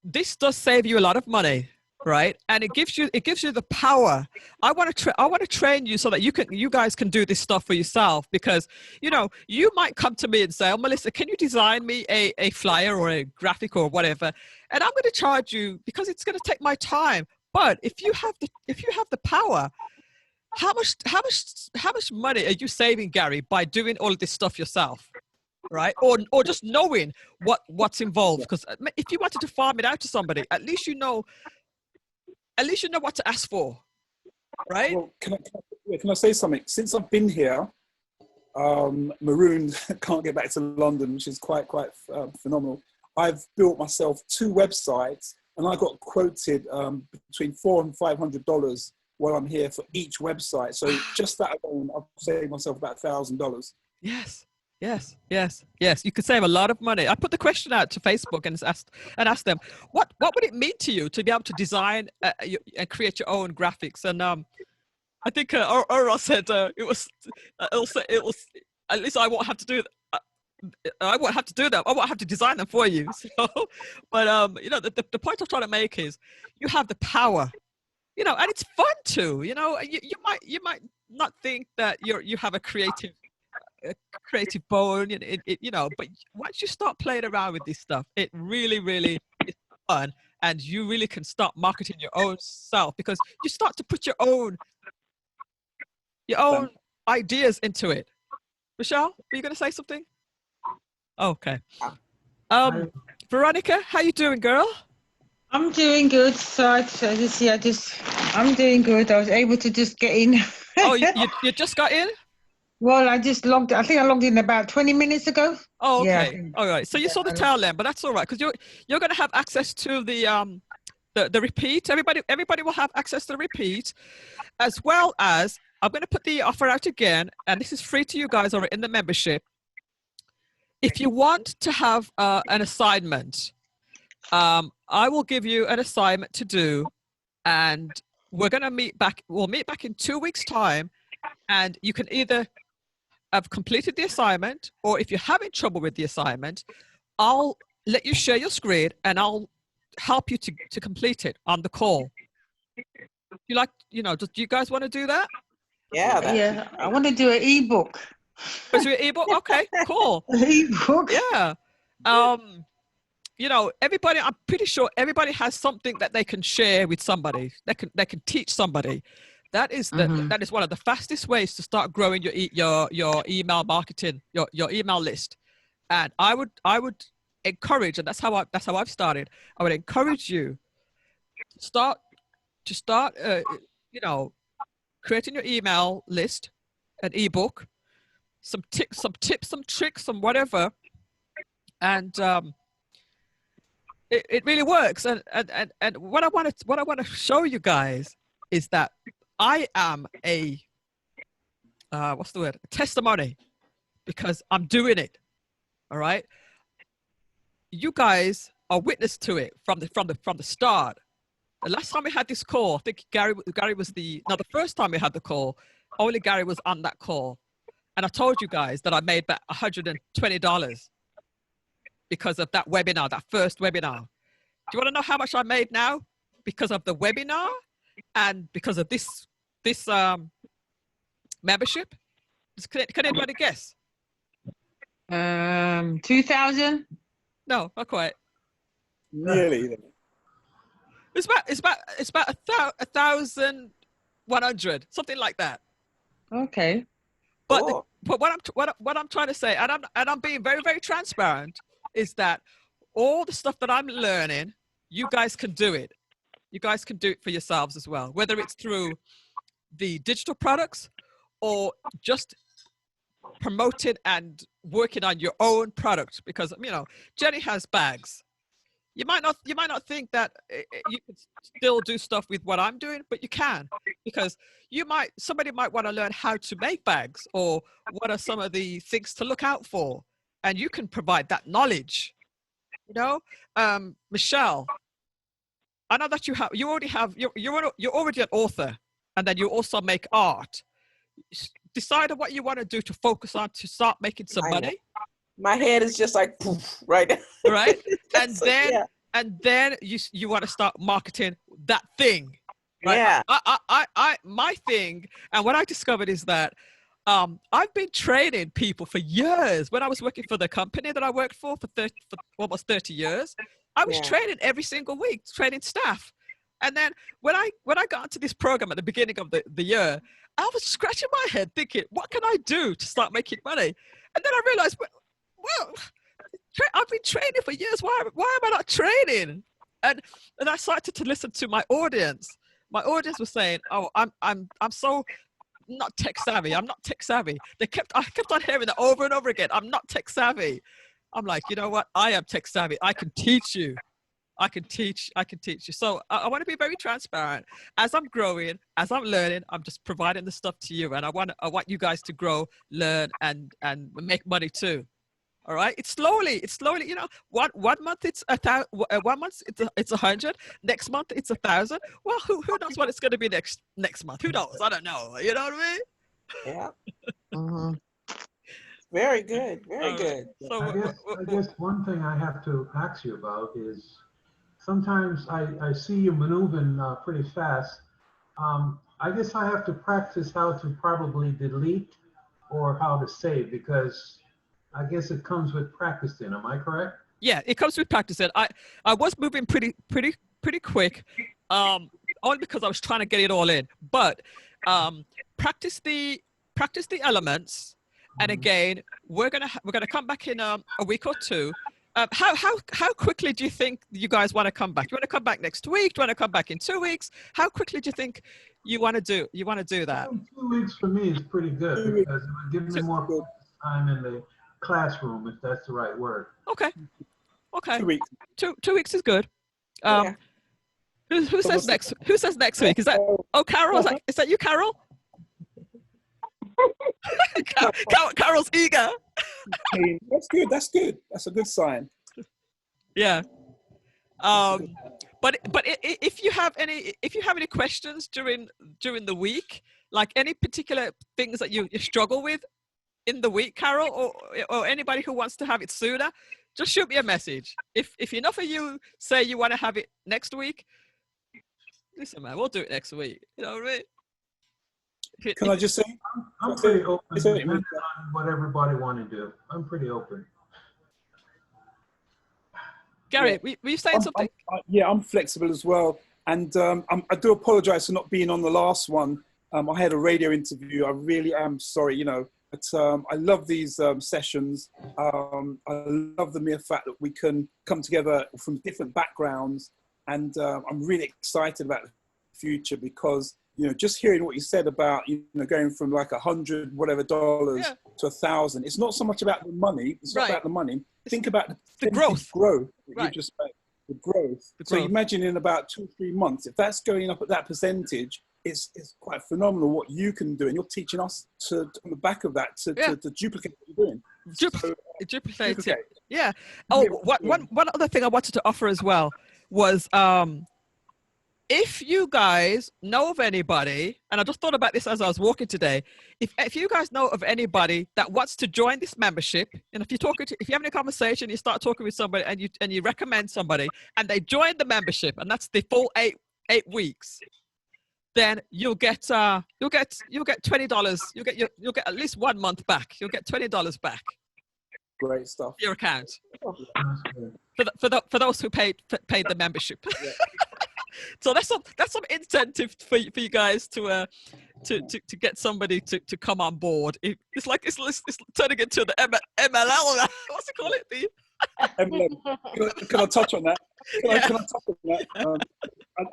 this does save you a lot of money, right? And it gives you the power. I want to train you so that you guys can do this stuff for yourself, because, you know, you might come to me and say, oh, Melissa, can you design me a flyer or a graphic or whatever? And I'm going to charge you because it's going to take my time. But if you have the power, how much money are you saving, Gary, by doing all of this stuff yourself, right? Or just knowing what's involved? Because if you wanted to farm it out to somebody, at least you know what to ask for, right? Well, can I say something? Since I've been here, marooned, can't get back to London, which is quite phenomenal. I've built myself 2 websites, and I got quoted between $400 and $500 while I'm here for each website. So just that alone, I've saved myself about $1,000. Yes. You could save a lot of money. I put the question out to Facebook and asked them, what would it mean to you to be able to design and create your own graphics? And I think Earl said it was at least I won't have to do that. I won't have to do that. I won't have to design them for you. So, but you know, the point I'm trying to make is you have the power, you know, and it's fun too. You know, you might not think that you have a creative bone, you know, but once you start playing around with this stuff, it really is fun, and you really can start marketing your own self, because you start to put your own ideas into it. Michelle, are you going to say something? Okay. Veronica, how you doing, girl? I'm doing good. So I'm doing good. I was able to just get in. Oh, you just got in? Well, I just logged. I think I logged in about 20 minutes ago. Oh, okay. Yeah. All right. So you saw the tail end, but that's all right, because you're going to have access to the repeat. Everybody will have access to the repeat, as well as I'm going to put the offer out again, and this is free to you guys over in the membership. If you want to have an assignment, I will give you an assignment to do, and we're going to meet back. We'll meet back in 2 weeks' time, and you can either have completed the assignment, or if you're having trouble with the assignment, I'll let you share your screen and I'll help you to complete it on the call. You like, do you guys want to do that? Yeah. Yeah, I want to do an ebook. Was your ebook? Okay, cool. An ebook. Yeah. Everybody, I'm pretty sure everybody has something that they can share with somebody. They can teach somebody. That is that is one of the fastest ways to start growing your email marketing, your email list. And I would encourage, and that's how I've started. I would encourage you to start creating your email list, an ebook, some tips, some tricks, some whatever, and it really works. And what I want to show you guys is that I am a what's the word? A testimony, because I'm doing it. All right. You guys are witness to it from the start. The last time we had this call, I think Gary was the first time we had the call, only Gary was on that call. And I told you guys that I made about $120 because of that webinar, that first webinar. Do you want to know how much I made now? Because of the webinar and because of this membership? Can anybody guess? 2,000? No, not quite. Nearly. It's about 1,100, something like that. Okay. But Cool. but what I'm trying to say, and I'm being very, very transparent, is that all the stuff that I'm learning, you guys can do it. You guys can do it for yourselves as well, whether it's through the digital products or just promoting and working on your own product. Because Jenny has bags. You might not think that you can still do stuff with what I'm doing, but you can, because somebody might want to learn how to make bags, or what are some of the things to look out for, and you can provide that knowledge. Michelle, I know that you're already an author, and then you also make art. Decide on what you want to do to focus on to start making some money. My head is just like poof right now. Right. And then you want to start marketing that thing. Right? Yeah. My thing, and what I discovered is that I've been training people for years. When I was working for the company that I worked for almost 30 years, I was training every single week, training staff. And then when I got into this program at the beginning of the year, I was scratching my head thinking, what can I do to start making money? And then I realized, well, I've been training for years. Why am I not training? And I started to listen to my audience. My audience was saying, "Oh, I'm so not tech savvy. I'm not tech savvy." I kept on hearing that over and over again. I'm not tech savvy. I'm like, you know what? I am tech savvy. I can teach you. I can teach you. So I want to be very transparent. As I'm growing, as I'm learning, I'm just providing the stuff to you. And I want you guys to grow, learn, and make money too. All right. It's slowly, one month it's 1 month it's 100. Next month it's 1,000. Well, who knows what it's going to be next month? Who knows? I don't know. You know what I mean? Yeah. Very good. Very good. So I guess one thing I have to ask you about is sometimes I see you maneuvering pretty fast. I guess I have to practice how to probably delete or how to save, because I guess it comes with practicing. Am I correct? Yeah, it comes with practicing. I was moving pretty quick, only because I was trying to get it all in. But practice the elements, and again, we're gonna come back in a week or two. How quickly do you think you guys want to come back? Do you want to come back next week? Do you want to come back in 2 weeks? How quickly do you think you want to do that? 2 weeks for me is pretty good, because it would give me more time in the classroom, if that's the right word. Okay. 2 weeks. 2 weeks is good. Who says next? Who says next week? Is that? Oh, Carol. Is that you, Carol? Carol's eager. That's good. That's good. That's a good sign. Yeah. if you have any questions during the week, like any particular things that you struggle with in the week, Carol, or anybody who wants to have it sooner, just shoot me a message. If enough of you say you want to have it next week, listen, man, we'll do it next week. You know what I mean? Can I just say? I'm pretty open depending on what everybody want to do. I'm pretty open. Gary, were you saying something? I'm flexible as well. And I do apologize for not being on the last one. I had a radio interview. I really am sorry, you know, but I love these sessions. I love the mere fact that we can come together from different backgrounds. And I'm really excited about the future because, you know, just hearing what you said about, you know, going from like $100 whatever dollars to 1,000. It's not so much about the money. It's not about the money. Think about the growth. You just said, the growth. So imagine in about 2 or 3 months, if that's going up at that percentage, it's quite phenomenal what you can do. And you're teaching us on the back of that to duplicate what you're doing. Duplicate it. Yeah. Oh, one other thing I wanted to offer as well was, if you guys know of anybody, and I just thought about this as I was walking today, if you guys know of anybody that wants to join this membership, and if you're having a conversation, you start talking with somebody and you recommend somebody and they join the membership, and that's the full eight weeks, then you'll get $20. You'll get at least 1 month back. You'll get $20 back. Great stuff. Your account. For those who paid the membership. Yeah. So that's some incentive for you guys to get somebody to come on board. It's turning into the MLL. What's it called? MLM. Can I touch on that? Can I touch on that?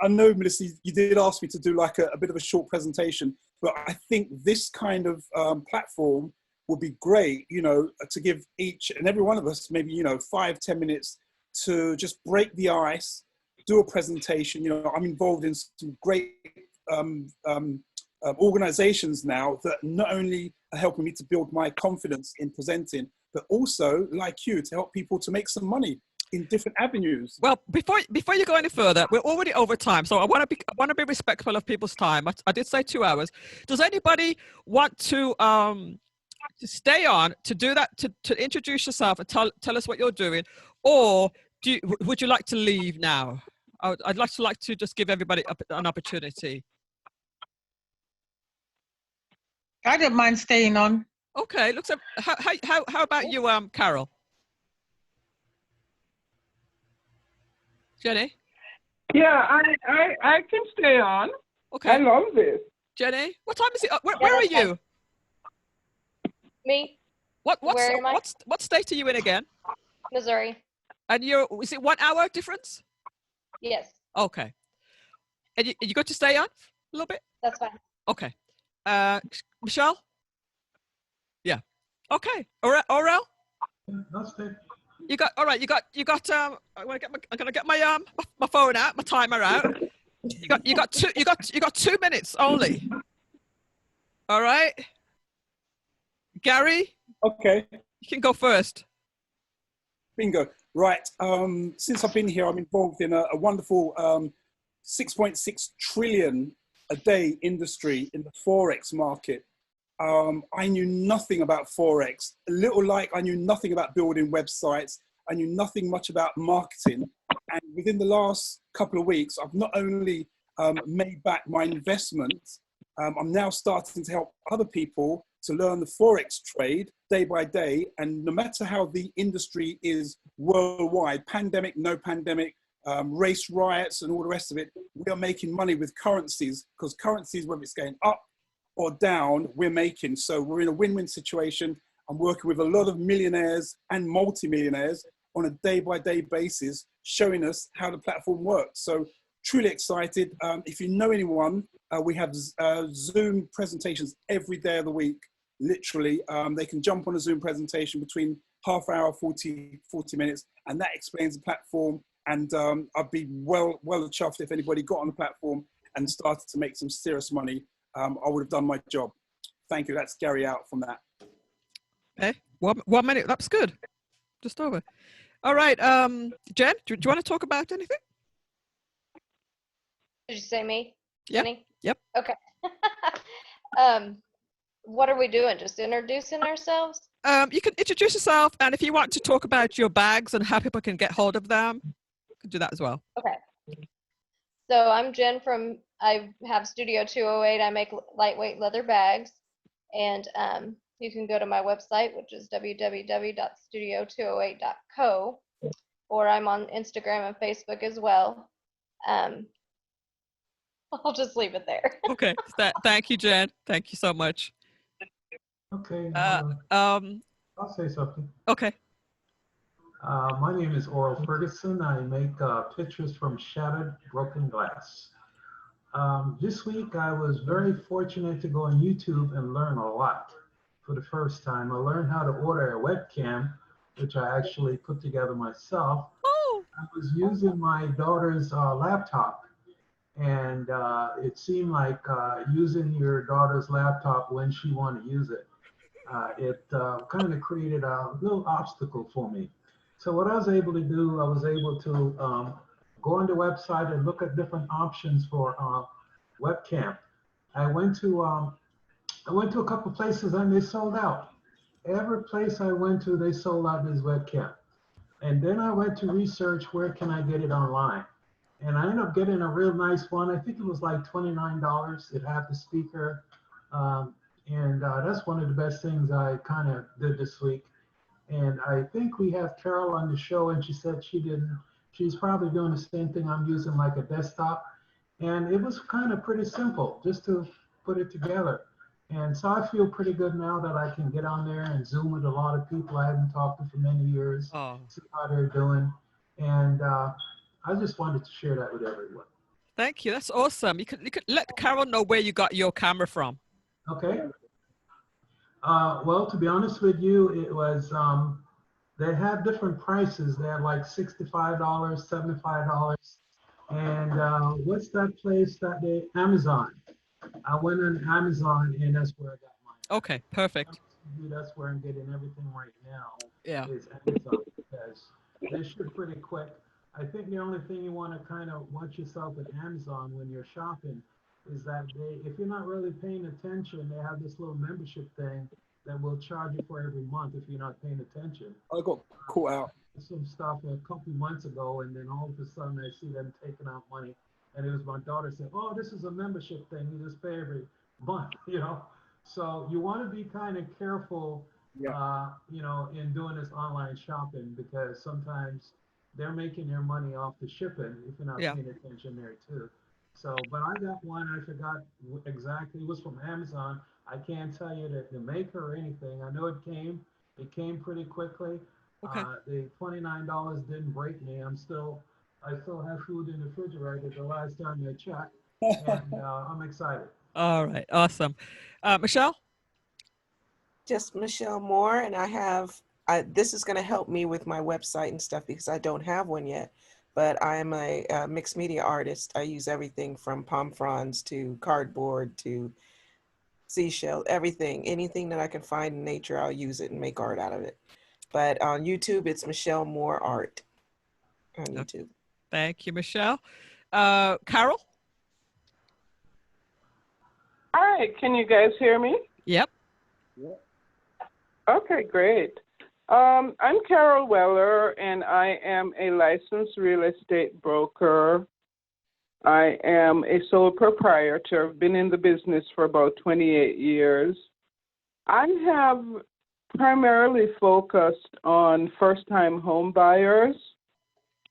I know, Melissa, you did ask me to do like a bit of a short presentation, but I think this kind of platform would be great, you know, to give each and every one of us maybe, you know, 5-10 minutes to just break the ice, do a presentation. You know, I'm involved in some great organizations now that not only are helping me to build my confidence in presenting, but also, like you, to help people to make some money in different avenues. Well, before you go any further, we're already over time, so I want to be respectful of people's time. I did say 2 hours. Does anybody want to stay on to do that, to introduce yourself and tell us what you're doing, or would you like to leave now? I'd like to just give everybody an opportunity. I don't mind staying on. Okay, looks like, how about you, Carol? Jenny? Yeah, I can stay on. Okay. I love this. Jenny, what time is it? Where are you? Me. Where am I? What state are you in again? Missouri. And is it 1 hour difference? Yes. Okay. And you got to stay on a little bit? That's fine. Okay. Michelle? Yeah. Okay. Aurel? That's good. You got I'm gonna get my phone out, my timer out. You got 2 minutes only. All right. Gary? Okay. You can go first. Bingo. Right. Since I've been here, I'm involved in a wonderful 6.6 trillion a day industry in the Forex market. I knew nothing about Forex, a little like I knew nothing about building websites. I knew nothing much about marketing. And within the last couple of weeks, I've not only made back my investment, I'm now starting to help other people to learn the Forex trade day by day. And no matter how the industry is worldwide, pandemic, no pandemic, race riots and all the rest of it, we are making money with currencies, because currencies, whether it's going up or down, we're making. So we're in a win-win situation. I'm working with a lot of millionaires and multi-millionaires on a day-by-day basis, showing us how the platform works. So truly excited. If you know anyone, we have Zoom presentations every day of the week, literally. They can jump on a Zoom presentation between half hour, 40 minutes, and that explains the platform. And I'd be well chuffed if anybody got on the platform and started to make some serious money. I would have done my job. Thank you. That's Gary out from that. Okay, 1 minute. That's good. Just over. All right, Jen, do you want to talk about anything? Did you say me? Yep. Jenny? Yep. Okay. What are we doing? Just introducing ourselves? You can introduce yourself, and if you want to talk about your bags and how people can get hold of them, you can do that as well. Okay. So I'm Jen I have Studio 208. I make lightweight leather bags. And you can go to my website, which is www.studio208.co, or I'm on Instagram and Facebook as well. I'll just leave it there. Okay. Thank you, Jen. Thank you so much. Okay, I'll say something. Okay. My name is Oral Ferguson. I make pictures from shattered, broken glass. This week, I was very fortunate to go on YouTube and learn a lot for the first time. I learned how to order a webcam, which I actually put together myself. Oh. I was using my daughter's laptop, and it seemed like using your daughter's laptop when she wanted to use it. It kind of created a little obstacle for me. So what I was able to do, I was able to go on the website and look at different options for webcam. I went to a couple places and they sold out. Every place I went to, they sold out this webcam. And then I went to research where can I get it online. And I ended up getting a real nice one. I think it was like $29. It had the speaker. And that's one of the best things I kind of did this week. And I think we have Carol on the show, and she said she's probably doing the same thing I'm using, like a desktop. And it was kind of pretty simple just to put it together. And so I feel pretty good now that I can get on there and Zoom with a lot of people I haven't talked to for many years, see how they're doing. And I just wanted to share that with everyone. Thank you. That's awesome. You could let Carol know where you got your camera from. Okay. Well, to be honest with you, it was, they had different prices. They had like $65, $75. And what's that place that Amazon. I went on Amazon and that's where I got mine. Okay, perfect. That's where I'm getting everything right now. Yeah. Is Amazon, because they ship pretty quick. I think the only thing you want to kind of watch yourself with Amazon when you're shopping is that if you're not really paying attention, they have this little membership thing that will charge you for every month if you're not paying attention. I got caught out. Some stuff a couple months ago, and then all of a sudden I see them taking out money. And it was my daughter said, "Oh, this is a membership thing. You just pay every month," you know. So you want to be kind of careful, you know, in doing this online shopping, because sometimes they're making their money off the shipping if you're not paying attention there too. So, but I got one. I forgot exactly. It was from Amazon. I can't tell you the maker or anything. I know it came. It came pretty quickly. Okay. The $29 didn't break me. I still have food in the refrigerator the last time I checked, and I'm excited. All right, awesome. Michelle? Just Michelle Moore, and this is going to help me with my website and stuff because I don't have one yet, but I am a mixed media artist. I use everything from palm fronds to cardboard to seashell, anything that I can find in nature, I'll use it and make art out of it. But on YouTube, it's Michelle Moore Art on YouTube. Thank you, Michelle. Carol? All right, can you guys hear me? Yep. Okay, great. I'm Carol Weller, and I am a licensed real estate broker. I am a sole proprietor. I've been in the business for about 28 years. I have primarily focused on first-time home buyers.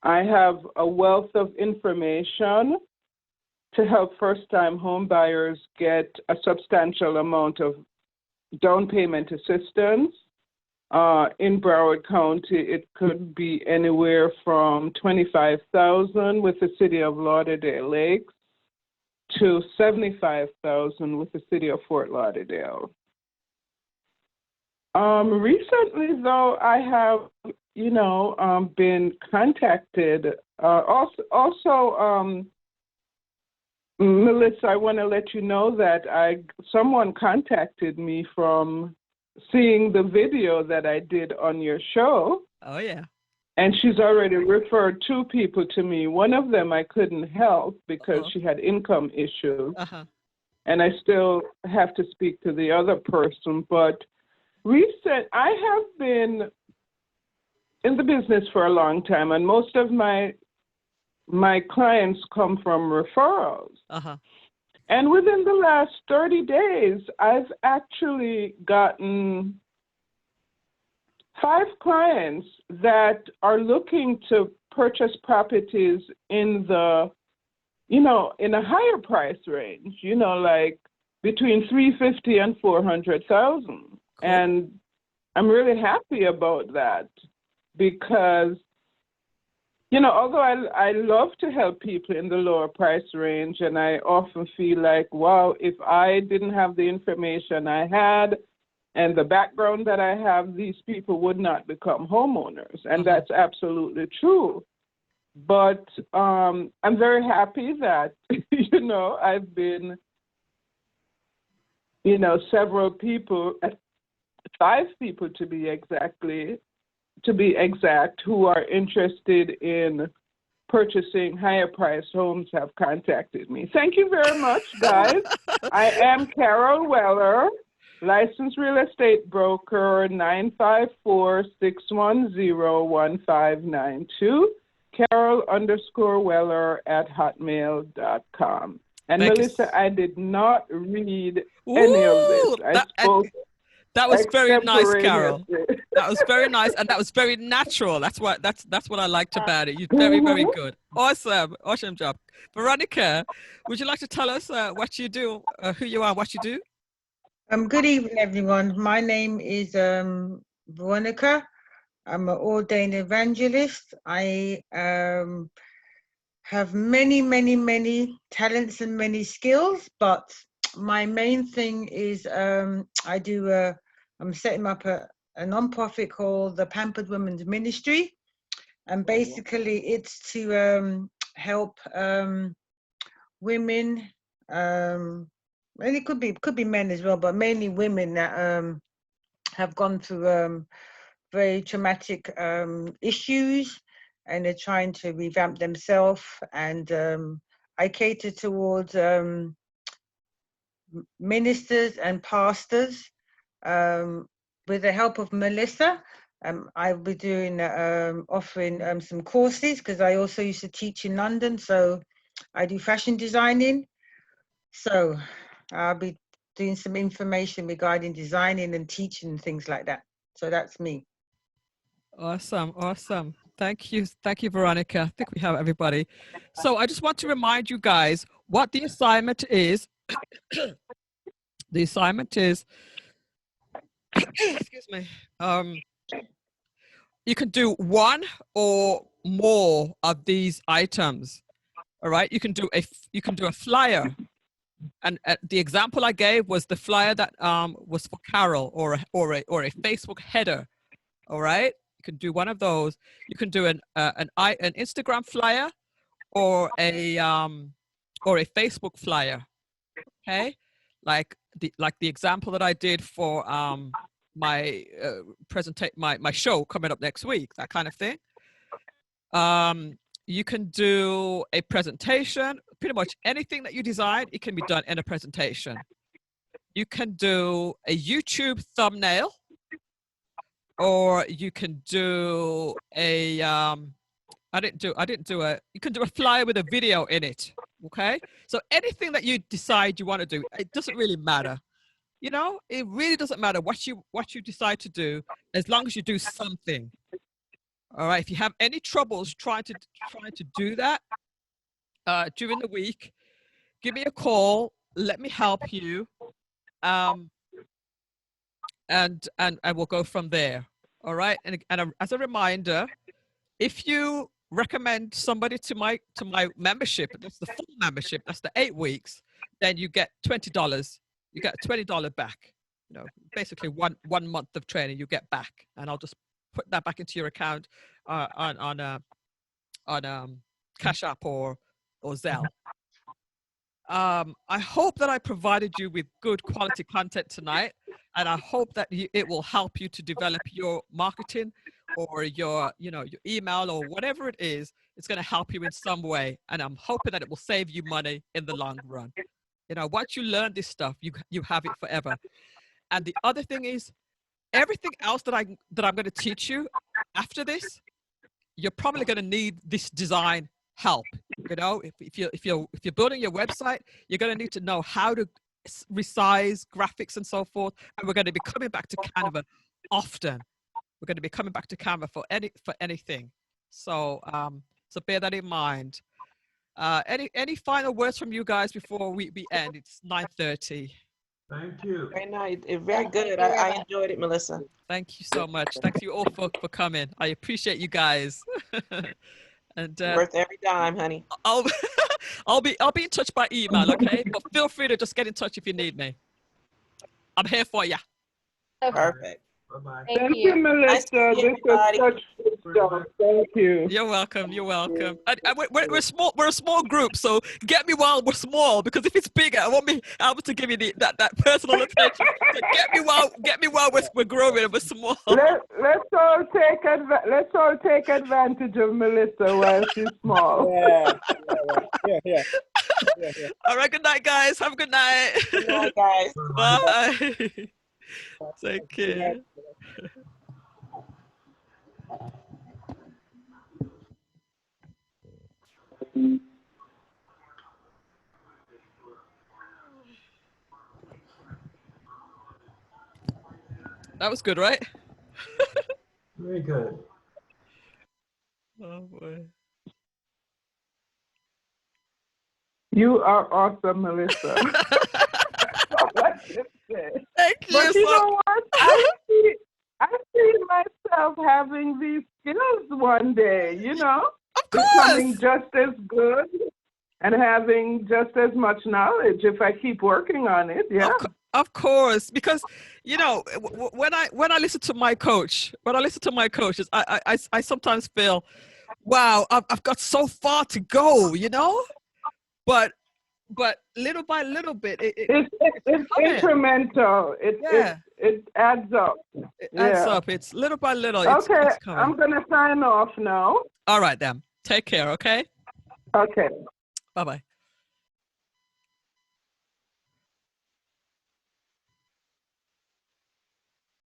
I have a wealth of information to help first-time home buyers get a substantial amount of down payment assistance. In Broward County, it could be anywhere from $25,000 with the city of Lauderdale Lakes to $75,000 with the city of Fort Lauderdale. Recently, though, I have, been contacted. Melissa, I want to let you know that someone contacted me from seeing the video that I did on your show. Oh, yeah. And she's already referred 2 people to me. One of them I couldn't help because she had income issues. And I still have to speak to the other person. But I have been in the business for a long time, and most of my clients come from referrals. And within the last 30 days, I've actually gotten 5 clients that are looking to purchase properties in the, in a higher price range, like between 350 and 400,000. Cool. And I'm really happy about that because, although I love to help people in the lower price range, and I often feel like, wow, if I didn't have the information I had and the background that I have, these people would not become homeowners. And that's absolutely true. But I'm very happy that, I've been, several people, 5 people to be exact, who are interested in purchasing higher priced homes have contacted me. Thank you very much, guys. I am Carol Weller, licensed real estate broker, 954-610-1592, Carol_Weller@hotmail.com. And Thank Melissa, I did not read any of this. I spoke. That was very nice, Carol. That was very nice, and that was very natural. That's what I liked about it. You're very, very good. Awesome job. Veronica, would you like to tell us what you do, who you are, what you do? Good evening, everyone. My name is Veronica. I'm an ordained evangelist. I have many, many, many talents and many skills, but my main thing is I'm setting up a non-profit called the Pampered Women's Ministry, and basically it's to help women, and it could be men as well, but mainly women that have gone through very traumatic issues, and they're trying to revamp themselves. And I cater towards ministers and pastors. With the help of Melissa, I'll be doing offering some courses, because I also used to teach in London, so I do fashion designing. So I'll be doing some information regarding designing and teaching and things like that. So that's me. Awesome. Thank you, Veronica. I think we have everybody. So I just want to remind you guys what the assignment is. The assignment is, excuse me, you can do one or more of these items. All right, you can do a flyer, and the example I gave was the flyer that was for Carol, or a Facebook header. All right, you can do one of those. You can do an Instagram flyer, or a Facebook flyer. Okay, like the example that I did for my my show coming up next week, that kind of thing. You can do a presentation. Pretty much anything that you design, it can be done in a presentation. You can do a YouTube thumbnail, or you can do a you can do a flyer with a video in it. Okay, so anything that you decide you want to do, it doesn't really matter. It really doesn't matter what you decide to do, as long as you do something. All right, if you have any troubles trying to do that during the week, give me a call, let me help you, and we'll go from there. All right, and as a reminder, if you recommend somebody to my membership, that's the full membership, that's the 8 weeks, then you get $20. You get $20 back. Basically one month of training you get back, and I'll just put that back into your account on Cash App or Zelle. I hope that I provided you with good quality content tonight, and I hope that it will help you to develop your marketing or your, your email or whatever it is, it's going to help you in some way. And I'm hoping that it will save you money in the long run. Once you learn this stuff, you have it forever. And the other thing is, everything else that I'm going to teach you after this, you're probably going to need this design help. If you're building your website, you're going to need to know how to resize graphics and so forth. And we're going to be coming back to Canva often. We're going to be coming back to Canva for anything. So so bear that in mind. Any final words from you guys before we end? It's 9:30. Thank you. Very nice. Very good. I enjoyed it, Melissa. Thank you so much. Thank you all for coming. I appreciate you guys. And worth every dime, honey. I'll be in touch by email, okay? But feel free to just get in touch if you need me. I'm here for you. Okay. Perfect. Bye-bye. Thank you, Melissa. This was such good stuff. Thank you. You're welcome. You're welcome. And we're small. We're a small group, so get me while we're small. Because if it's bigger, I won't be able to give you that personal attention. So get me while we're growing and we're small. Let's all take advantage of Melissa while she's small. Yeah. All right. Good night, guys. Have a good night. Good night, guys. Bye. Take care. That was good, right? Very good. Oh boy. You are awesome, Melissa. Thank you. But you know what? I see myself having these skills one day, Of course. becoming just as good and having just as much knowledge if I keep working on it. Yeah. Of course, because when I listen to my coach, coaches, I sometimes feel, wow, I've got so far to go, but little by little bit, it's incremental. It adds up. It adds up. It's little by little. Okay, it's coming. I'm gonna sign off now. All right, then. Take care. Okay. Okay. Bye-bye.